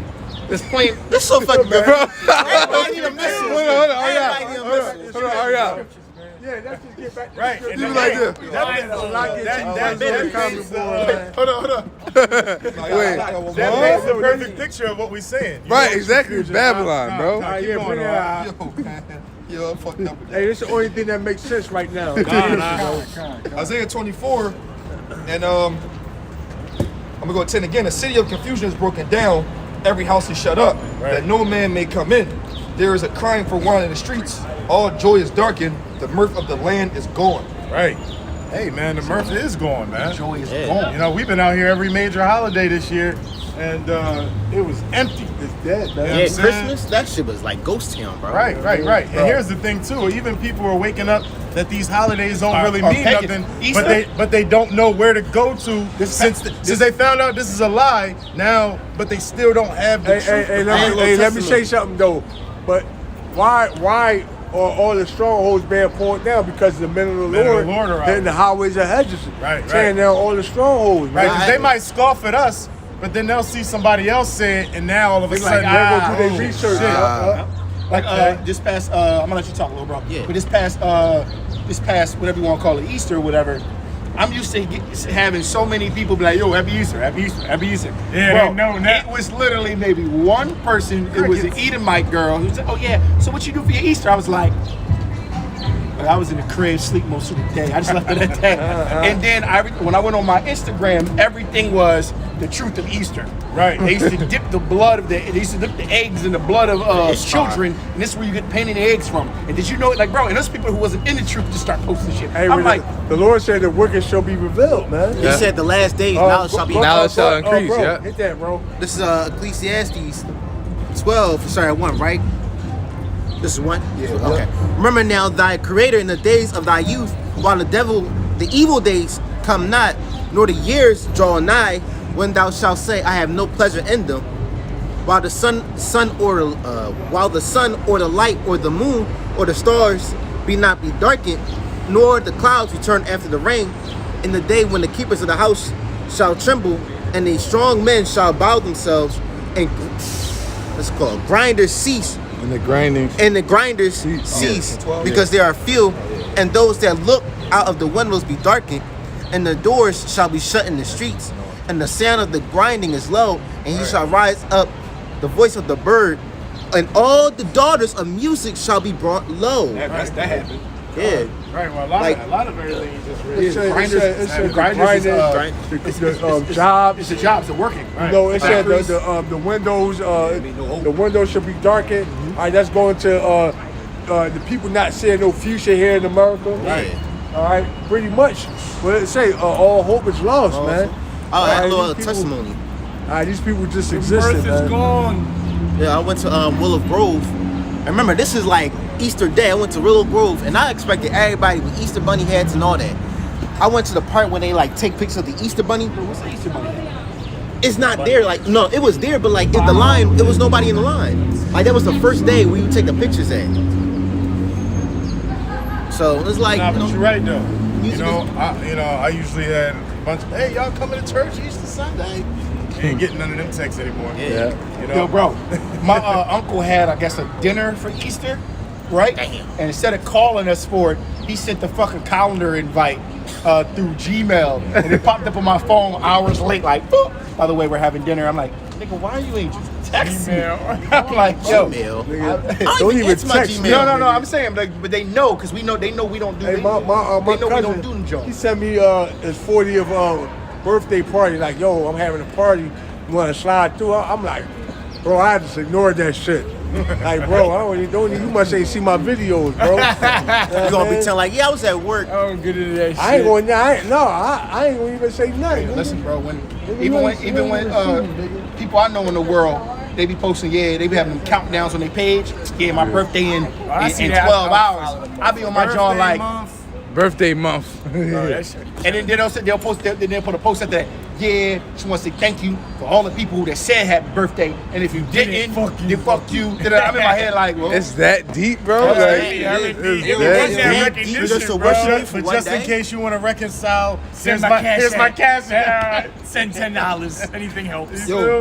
that's playing. This so fucking bad. Everybody need a message. Hold on, hurry up. Yeah, let's just get back to Right. the And You that- like this? Hold on. Wait. That paints a perfect picture of what we're saying. You Right, know, exactly. confusion. Babylon, bro. Keep Yeah, going, bring it all right. out. Yo, man. Yo, I'm fucked up. Hey, this is the only thing that makes sense right now. Isaiah 24, and I'm gonna go 10 again. A city of confusion is broken down, every house is shut up, that no man may come in. There is a crying for wine in the streets, all joy is darkened, the mirth of the land is gone. Right. Hey, man, the mirth is gone, man. Joy is gone. You know, we've been out here every major holiday this year, and it was empty. It's dead, man. You know what Yeah, I'm saying? Christmas, that shit was like ghost town, bro. Right. And here's the thing too. Even people are waking up that these holidays don't really mean pagan. nothing, Easter? but they don't know where to go to since they found out this is a lie now. But they still don't have the truth. Let me say something though. But why are all the strongholds being pulled down? Because the men of the Lord are out. hitting the highways of hedges, Right. tearing down all the strongholds, Right, man. because they might scoff at us, but then they'll see somebody else say it, and now all of a They sudden, they're gonna do their research. shit. Like this past, I'm gonna let you talk, little bro. Yeah. But this past, whatever you want to call it, Easter or whatever. I'm used to having so many people be like, "Yo, Happy Easter, Happy Easter, Happy Easter." Yeah, bro, they know that. It was literally maybe one person. It was an Edomite girl who said, "Oh yeah, so what you do for your Easter?" I was like, I was in the crib, sleep most of the day. I just left it at that. And then when I went on my Instagram, everything was the truth of Easter. Right. They used to dip the blood of they used to dip the eggs in the blood of children, and this is where you get painting the eggs from. And did you know it? Like, bro, and there's people who wasn't in the truth just start posting shit. Hey, I'm like, the Lord said the wicked shall be revealed, man. He said the last days, knowledge shall be Knowledge shall increase, bro, yeah. hit that, bro. This is Ecclesiastes 12, sorry, 1, right? This is 1? Yeah. Okay. Remember now thy creator in the days of thy youth, while the evil days come not, nor the years draw nigh, when thou shalt say, I have no pleasure in them. While the sun or the light or the moon or the stars be darkened, nor the clouds return after the rain, in the day when the keepers of the house shall tremble, and the strong men shall bow themselves, and it's called grinders cease. And the grinders cease because there are few, and those that look out of the windows be darkened, and the doors shall be shut in the streets, and the sound of the grinding is low, and he shall rise up the voice of the bird, and all the daughters of music shall be brought low. that happened. Yeah. Right, well, a lot of everything you just read. It said the jobs. It's the jobs that working. You know, it said the windows, the windows should be darkened. All right, that's going to the people not seeing no future here in America. Right. All right, pretty much. But it say all hope is lost, man. Oh, that little these people- testimony. All right, these people just existed, Earth is man. gone. Yeah, I went to Willow Grove. And remember, this is like Easter Day. I went to Willow Grove, and I expected everybody with Easter bunny hats and all that. I went to the part where they like take pictures of the Easter bunny. What's the Easter bunny? It's not there. Like, no, it was there, but like in the line, there was nobody in the line. Like that was the first day we would take the pictures at. So it's like, Nah, but you're right though. music I usually had a bunch of, hey, y'all coming to church Easter Sunday? You ain't getting none of them texts anymore. Yeah. You know? Yo, bro, my uncle had, I guess, a dinner for Easter, right? Damn. And instead of calling us for it, he sent the fucking calendar invite through Gmail, and it popped up on my phone hours late, like, boop. By the way, we're having dinner. I'm like, nigga, why you ain't just text me. I'm like, yo, Don't even text me. no. I'm saying, like, but they know because they know we don't do. Hey, they my know we cousin, don't do them he Jones. sent me his 40th birthday party. Like, yo, I'm having a party. You want to slide through? I'm like, bro, I just ignored that shit. Like, bro, you must ain't see my videos, bro. You gonna be telling like, yeah, I was at work. I don't get into that shit. I ain't gonna even say nothing. Yeah, listen, bro. Even when people I know in the world, they be posting, they be having them countdowns on their page. Yeah, my birthday in 12 hours. I be on my jaw like Birthday month. and then they'll post. Then they'll put a post after that. Yeah, she wants to say thank you for all the people that said happy birthday, and if you didn't, then fuck you. Then I'm in my head like, well, It's that deep, bro. That's Like, Just in case you want to reconcile, Here's my cash app. Send $10. Anything helps. Yo,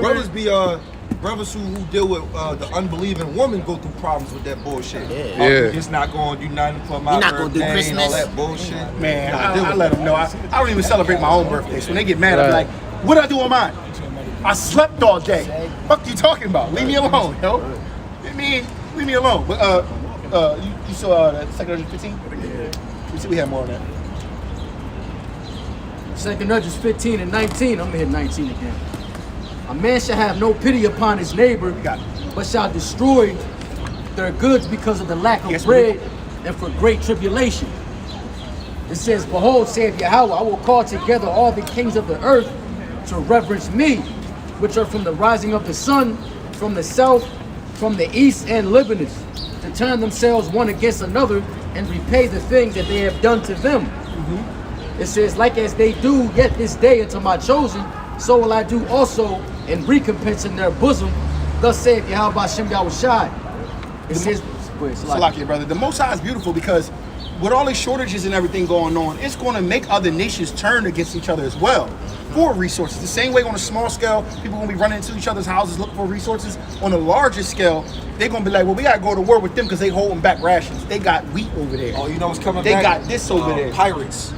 brothers who deal with the unbelieving woman go through problems with that bullshit. Yeah. You're just not going to do nothing for my You're not gonna do birthday and all Christmas. that bullshit. man, I let them know. I don't even celebrate my own birthday. So when they get mad, I'm like, what do I do on mine? I slept all day. Fuck you talking about? Leave me alone, yo. Leave me alone. But you saw that 215? Yeah. We had more on that. 2 Judges 15 and 19. I'm gonna hit 19 again. A man shall have no pity upon his neighbor, but shall destroy their goods because of the lack of bread and for great tribulation. It says, behold, saith Yahweh, I will call together all the kings of the earth to reverence me, which are from the rising of the sun, from the south, from the east and Libanus, to turn themselves one against another and repay the things that they have done to them. It says, like as they do yet this day unto my chosen, so will I do also in recompense in their bosom. Thus saith Yahweh Hashem Yahushai. It says, Salakia, brother. The Most High is beautiful because with all these shortages and everything going on, it's going to make other nations turn against each other as well for resources. The same way on a small scale, people are going to be running into each other's houses looking for resources. On a larger scale, they're going to be like, well, we got to go to war with them because they holding back rations. They got wheat over there. Oh, you know what's coming They back? got this over there. Pirates.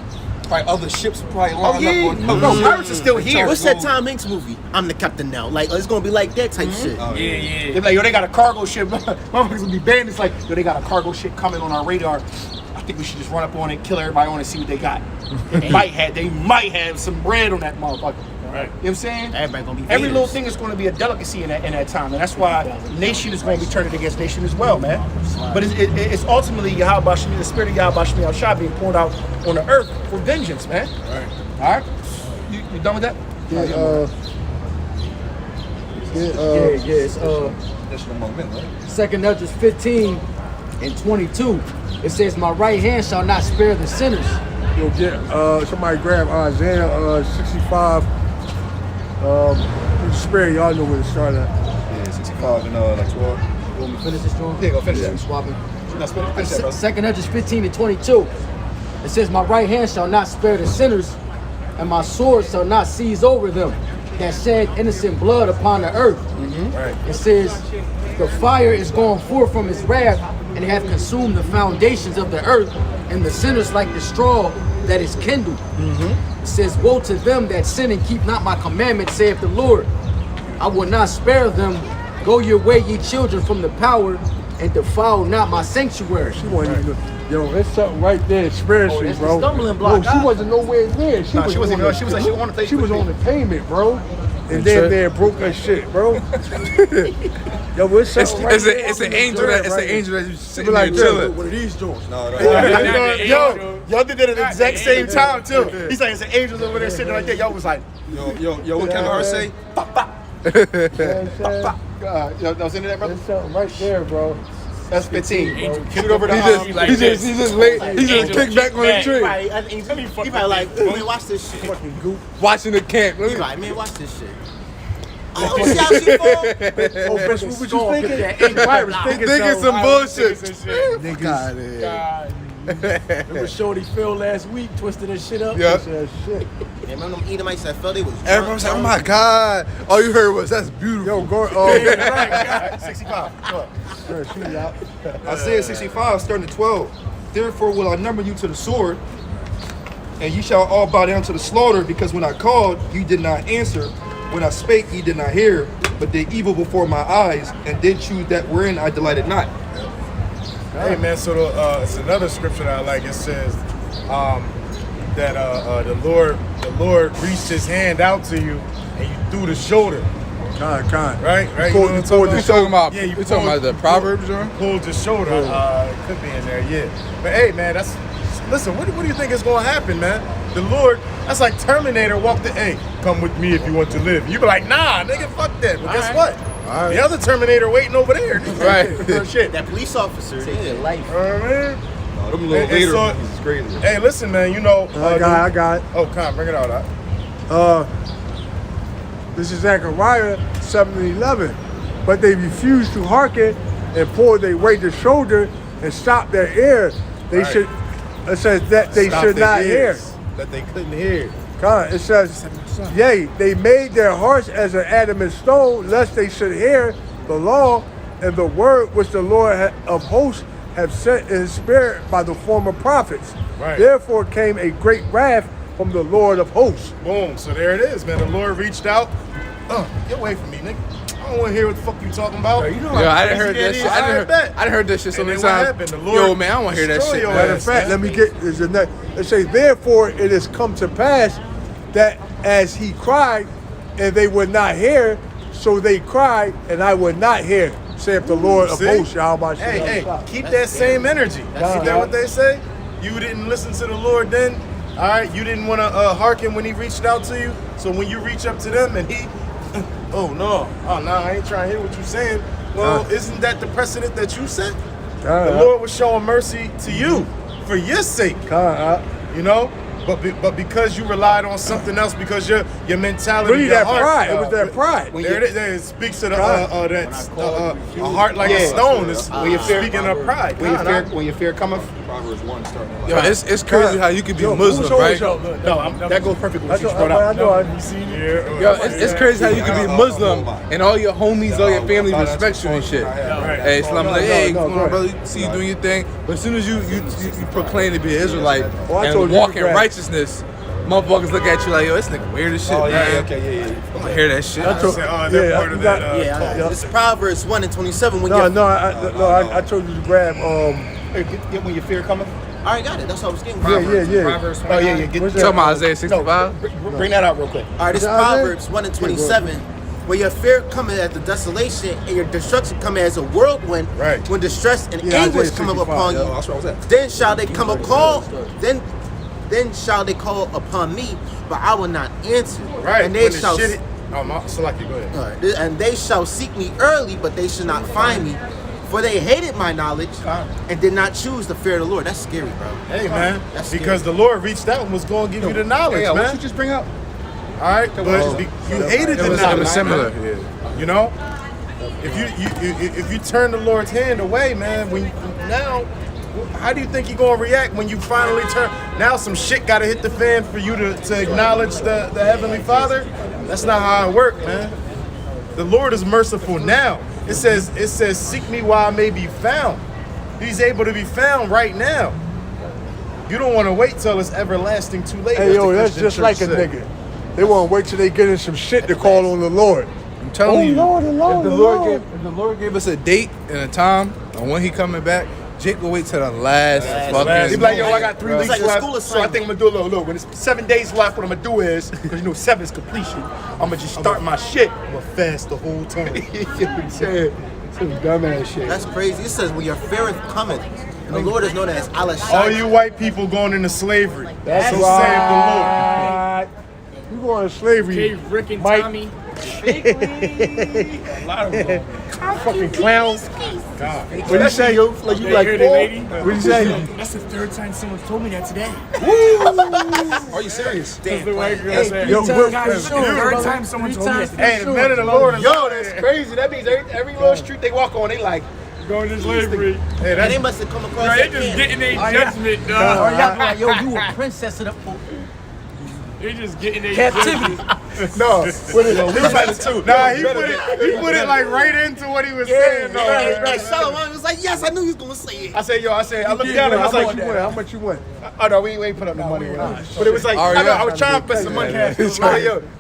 Probably other ships probably lined up. No, pirates are still here. What's that Tom Hanks movie? I'm the captain now. Like, it's gonna be like that type shit. They're like, yo, they got a cargo ship. Motherfuckers will be banned. It's like, yo, they got a cargo ship coming on our radar. I think we should just run up on it, kill everybody on it, and see what they got. They might have some bread on that motherfucker. Right. You know what I'm saying? Everybody gonna be Every haters. little thing is going to be a delicacy in that time, and that's why nation is going to be turning against nation as well, man. But it's ultimately Yahweh Shemi, the spirit of Yahweh Shemi Al Shah being poured out on the earth for vengeance, man. All right. You done with that? It's Additional moment, right? 2 Judges 15 and 22. It says, my right hand shall not spare the sinners. Yo, get somebody grab Isaiah 65. Spare, y'all know where to start at. Yeah, 65 and like 12. You want me to finish this, John? Yeah, go finish Yeah. that. Swapping. Finish that, bro. 2 Judges 15 and 22. It says, my right hand shall not spare the sinners, and my sword shall not seize over them that shed innocent blood upon the earth. Right. It says, the fire is gone forth from his wrath, and have consumed the foundations of the earth, and the sinners like the straw that is kindled. It says, woe to them that sin and keep not my commandments, saith the Lord. I will not spare them. Go your way, ye children, from the power, and defile not my sanctuary. She wasn't even, yo, it's something right there spiritually, that's the bro. stumbling block. Yo, she wasn't nowhere near. Nah, she wasn't even- she was on the She was Facebook on the payment, bro. And then there broke her shit, bro. Yo, it's something right there. It's an angel that you Be sitting like, there yo, chilling. what are these doing? Y'all did it at the exact same time too. He's like, it's an angels over there sitting right there. Y'all was like, Yo, what Kevin Hart say? y'all was into that, brother? It's something right there, bro. That's 15. Shoot over the He just kicked back on the tree. He probably like, man, watch this shit. Watching the camp. He like, man, watch this shit. Oh, you see how she fall? Oh, bitch, what you thinking? Pirates Thinking some bullshit. Niggas. Remember Shorty Phil last week, twisted his shit up? Yeah. That shit. And remember them Edomites that fell, they was Everyone was like, oh my God. All you heard was, that's beautiful. Yo, go. 65. Shoot out. Isaiah 65, starting at 12. Therefore will I number you to the sword, and ye shall all bow down to the slaughter, because when I called, you did not answer. When I spake, ye did not hear. but did evil before my eyes, and did choose that wherein I delighted not. Hey man, so it's another scripture that I like. It says that the Lord reached His hand out to you and you threw the shoulder. Right. You know what I'm talking about? Yeah, you talking about the Proverbs, or pulled your shoulder. It could be in there, yeah. But hey, man, listen. What do you think is gonna happen, man? The Lord, that's like Terminator walked in. Hey, come with me if you want to live. You be like, nah, nigga, fuck that. But guess what? The other Terminator waiting over there. Right. Shit. That police officer taking life. You know what I mean? Them little later is crazy. Hey, listen, man. You know, I got it. Oh, come on, bring it out. This is Zechariah 7:11. But they refused to hearken and pulled their weight to shoulder and stopped their ear. They should. It says that they should not hear. That they couldn't hear. God, it says, yea, they made their hearts as an adamant stone, lest they should hear the law and the word which the Lord of hosts have sent in His spirit by the former prophets. Right. Therefore came a great wrath from the Lord of hosts. Boom. So there it is, man. The Lord reached out. Get away from me, nigga. I don't want to hear what the fuck you talking about. I didn't heard that shit. I didn't heard that shit so many times. Yo, man, I don't want to hear that shit. Matter of fact, let me get this. It says, therefore it has come to pass that as he cried and they would not hear, so they cried and I would not hear, saith the Lord of hosts. Hey, keep that same energy. Is that what they say? You didn't listen to the Lord then? All right, you didn't want to hearken when He reached out to you. So when you reach up to them and He, I ain't trying to hear what you're saying. Well, isn't that the precedent that you set? The Lord was showing mercy to you for your sake. You know? But because you relied on something else, because your mentality, really, your that heart, pride. It was that pride. There it speaks to the a heart like a stone. Is speaking of pride. When your fear cometh. Proverbs 1 starting. Yo, it's crazy how you could be Muslim, right? That goes perfectly with what you brought out. Yo, it's crazy how you can be Muslim and all your homies, all your family respect you and shit. Hey, Islam like, hey, come on, brother, see you doing your thing. But as soon as you proclaim to be an Israelite and walk in righteousness, motherfuckers look at you like, yo, this nigga weird as shit, man. I'm gonna hear that shit. It's Proverbs 1:27. I told you to grab. Get when your fear cometh. All right, got it. That's what I was getting. Proverbs. Oh yeah. Talking about Isaiah 65. Bring that out real quick. All right, this is Proverbs 1:27. Where your fear cometh as the desolation and your destruction cometh as a whirlwind. Right. When distress and anguish come up upon you, That's where I was at. then shall they come a call. Then shall they call upon me, but I will not answer. Right. And they shall. Go ahead. And they shall seek me early, but they shall not find me. For they hated my knowledge and did not choose the fear of the Lord. That's scary, bro. Hey, man. That's because the Lord reached out and was going to give you the knowledge, man. What you just bring up? All right, but you hated the knowledge. It was similar. You know, if you turn the Lord's hand away, man, now, how do you think He's gonna react when you finally turn? Now some shit gotta hit the fan for you to acknowledge the Heavenly Father. That's not how it works, man. The Lord is merciful now. It says, seek me while I may be found. He's able to be found right now. You don't want to wait till it's everlasting too late. Hey, yo, that's just like a nigga. They want to wait till they get in some shit to call on the Lord. I'm telling you, Lord, if the Lord gave us a date and a time on when He coming back, Jake will wait till the last fucking. He's like, yo, I got 3 weeks like a left, school so I think I'm gonna do a little. When it's 7 days left, what I'm gonna do is, because 7 is completion, I'm gonna just start my shit. I'm gonna fast the whole time. Some dumbass shit. That's crazy. It says, when your feareth cometh, and the Lord is known as Allah All you white people going into slavery. That's so save the Lord. You going to slavery, Hey, Rick and Mike. Tommy. A lot of them. Fucking clowns. God. What do you say? Like you like, lady? What do you say? That's the 3rd time someone's told me that today. Are you serious? That's the white girl said. Yo, Guys, the 3rd time someone told me that today. Hey, the men of the Lord is Yo, that's crazy. That means every little street they walk on, they like. Going to slavery. Hey, and they must have come across They that just camp. getting a judgment, dog. Or y'all be like, yo, you a princess of the They just getting a captivity. No, what is it? Nah, he put it like right into what he was saying. No, Hey, Solomon was like, yes, I knew he was going to say it. I looked down and I was like, How much you win? oh no, we ain't put up no money. But it was like, I was trying to put some money.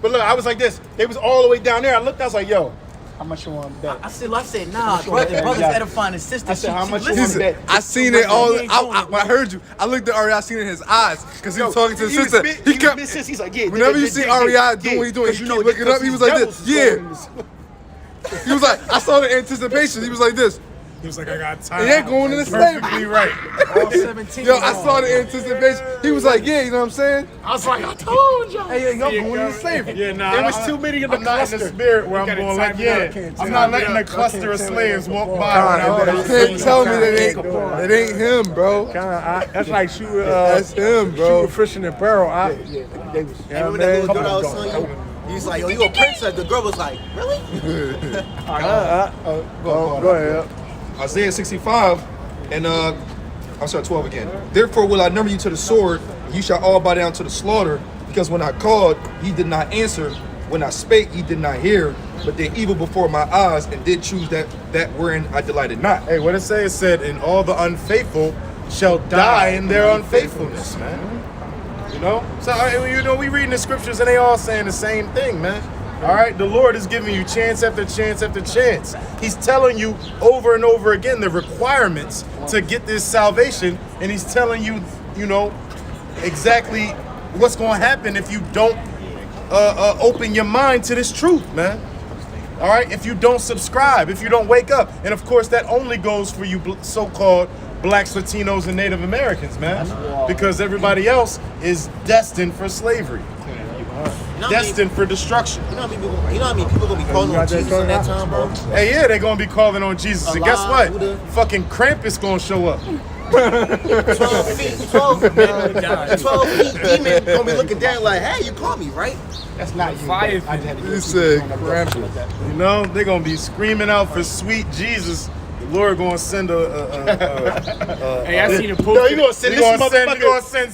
But look, I was like this. They was all the way down there. I looked, I was like, yo, How much you want to bet? I said, nah, brother's edifying his sister. I said, how much you He want to said, bet? I seen it all. I heard you. I looked at REI. I seen it in his eyes because he was talking to his sister. He kept. He's like, yeah. Whenever you see REI doing what he's doing, he keep looking up. He was like this. Yeah. He was like, I saw the anticipation. He was like this. He was like, I got time. He ain't going into slavery. Perfectly right. All 17. Yo, I saw the anticipation. He was like, yeah, you know what I'm saying? I was like, I told y'all. Hey, y'all going into slavery. Yeah, nah. There was too many in the I'm not in the cluster. spirit where I'm going to let, I'm not letting a cluster of slaves walk by. You can't tell me that ain't him, bro. That's like shooting. That's him, bro. Shooting fish in the barrel. They was, remember that little girl I was telling you? He was like, yo, you a princess. The girl was like, really? Go ahead. Isaiah 65 and I'm sorry, 12 again. Therefore will I number you to the sword, and you shall all bow down to the slaughter, because when I called, ye did not answer. When I spake, ye did not hear, but did evil before my eyes, and did choose that wherein I delighted not. Hey, what it say? It said, and all the unfaithful shall die in their unfaithfulness, man. You know? So, you know, we reading the scriptures and they all saying the same thing, man. All right? The Lord is giving you chance after chance after chance. He's telling you over and over again the requirements to get this salvation, and he's telling you, you know, exactly what's going to happen if you don't open your mind to this truth, man. All right? If you don't subscribe, if you don't wake up. And of course, that only goes for you so-called blacks, Latinos, and Native Americans, man. Because everybody else is destined for slavery. Destined for destruction. You know how many people gonna be calling on Jesus in that time, bro? Hey, yeah, they're gonna be calling on Jesus. And guess what? Fucking Krampus gonna show up. 12 feet, 12 feet demon gonna be looking down like, hey, you called me, right? That's not you. Fire. You said Krampus. You know, they're gonna be screaming out for sweet Jesus. The Lord gonna send Hey, I seen a post. No, you gonna send this motherfucker. You gonna send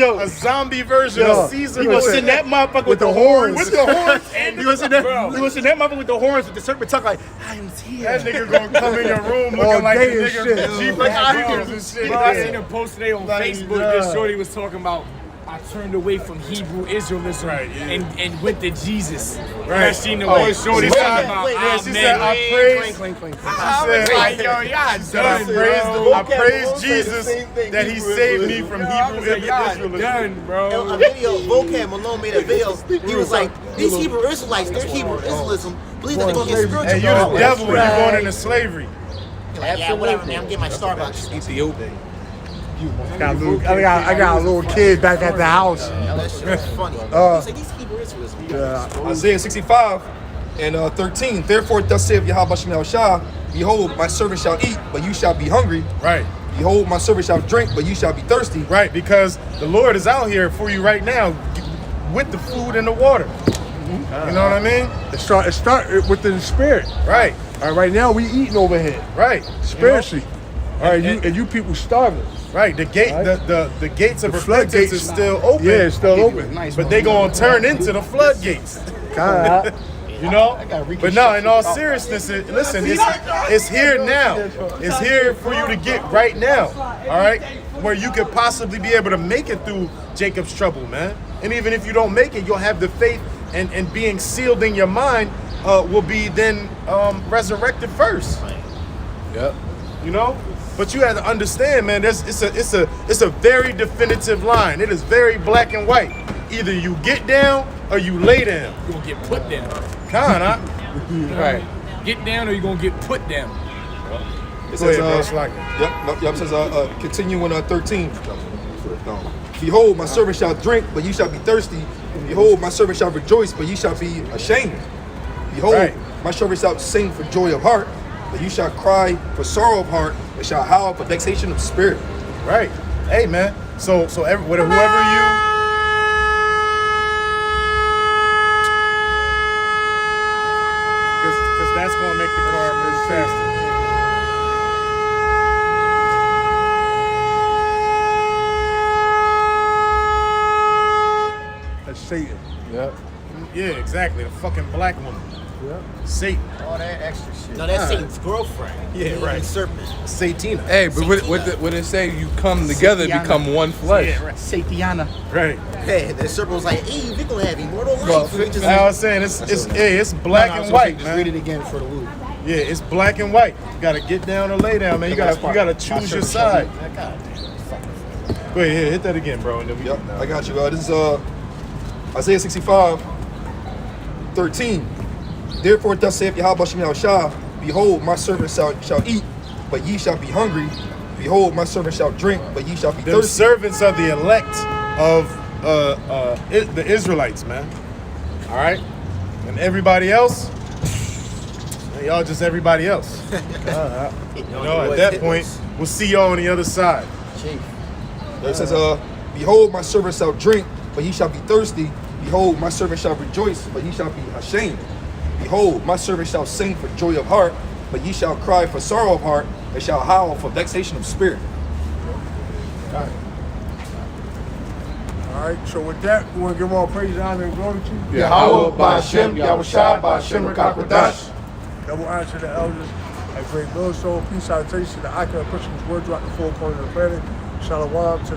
a zombie version of Caesar. You gonna send that motherfucker with the horns. With the horns. You gonna send that motherfucker with the horns with the serpent tongue like, I am here. That nigga gonna come in your room looking like a nigga. Jeep like and shit. Bro, I seen a post today on Facebook. This shorty was talking about, I turned away from Hebrew Israelism and went to Jesus. Right. I seen the way shorty talking about. Yeah, she said, I praise Jesus that he saved me from Hebrew Israelism. Done, bro. A video, Vocab Malone made a video. He was like, these Hebrew Israelites, their Hebrew Israelism, believe that they're gonna get spiritual. Hey, you're the devil when you're going into slavery. Like, yeah, whatever, man. I'm getting my Starbucks. Ethiopian. I got a little kid back at the house. That shit was funny. He's like, these Hebrew Israelism. Isaiah 65 and 13. Therefore thus saith Yahweh Shem Shah, behold, my servant shall eat, but you shall be hungry. Right. Behold, my servant shall drink, but you shall be thirsty. Right, because the Lord is out here for you right now with the food and the water. You know what I mean? It start within the spirit. Right. All right, right now we eating over here. Right. Spiritually. All right, you people starving. Right, the gate, the gates of The repentance floodgates is still open. Yeah, it's still open. But they gonna turn into the floodgates. You know? But no, in all seriousness, listen, it's here now. It's here for you to get right now. All right? Where you could possibly be able to make it through Jacob's trouble, man. And even if you don't make it, you'll have the faith and being sealed in your mind will be then resurrected first. Yep. You know? But you have to understand, man, it's a very definitive line. It is very black and white. Either you get down or you lay down. You're gonna get put down. Kinda. Right. Get down or you're gonna get put down. It says, Yep. It says, continuing 13. Behold, my servant shall drink, but you shall be thirsty. Behold, my servant shall rejoice, but you shall be ashamed. Behold, my servant shall sing for joy of heart, but you shall cry for sorrow of heart, and shall howl for vexation of spirit. Right. Hey, man. So whoever you... Because that's going to make the car move faster. That's Satan. Yep. Yeah, exactly. The fucking black woman. Satan. All that extra shit. No, that's Satan's girlfriend. Yeah, The right. serpent. Satina. Hey, but what it say? You come together, Satiana. become one flesh. Yeah, right. Satiana. Right. Hey, the serpent was like, Eve, we gonna have immortal life. Well, So he just, I was saying it's black No, I was and gonna say, white, just man. read it again for the woo. Yeah, it's black and white. You gotta get down or lay down, man. You gotta choose your side. Go ahead, hit that again, bro. And then we Yep, I got you. This is Isaiah 65, 13. Therefore, thus saith Yahweh Shem Yahushua, behold, my servant shall eat, but ye shall be hungry. Behold, my servant shall drink, but ye shall be the thirsty. servants of the elect of the Israelites, man. All right, and everybody else, man, y'all just everybody else. At that point, we'll see y'all on the other side. It says, behold, my servant shall drink, but he shall be thirsty. Behold, my servant shall rejoice, but he shall be ashamed. Behold, my servant shall sing for joy of heart, but ye shall cry for sorrow of heart, and shall howl for vexation of spirit. All right, so with that, we want to give all praise, honor, and glory to Yahweh, Ba'Shem, Yahushua, Ba'Shem, Rakakwadash. Double honor to the elders at Great Millstone. Peace, salutation to the icon of Christian's word throughout the four corners of the planet. Shalom to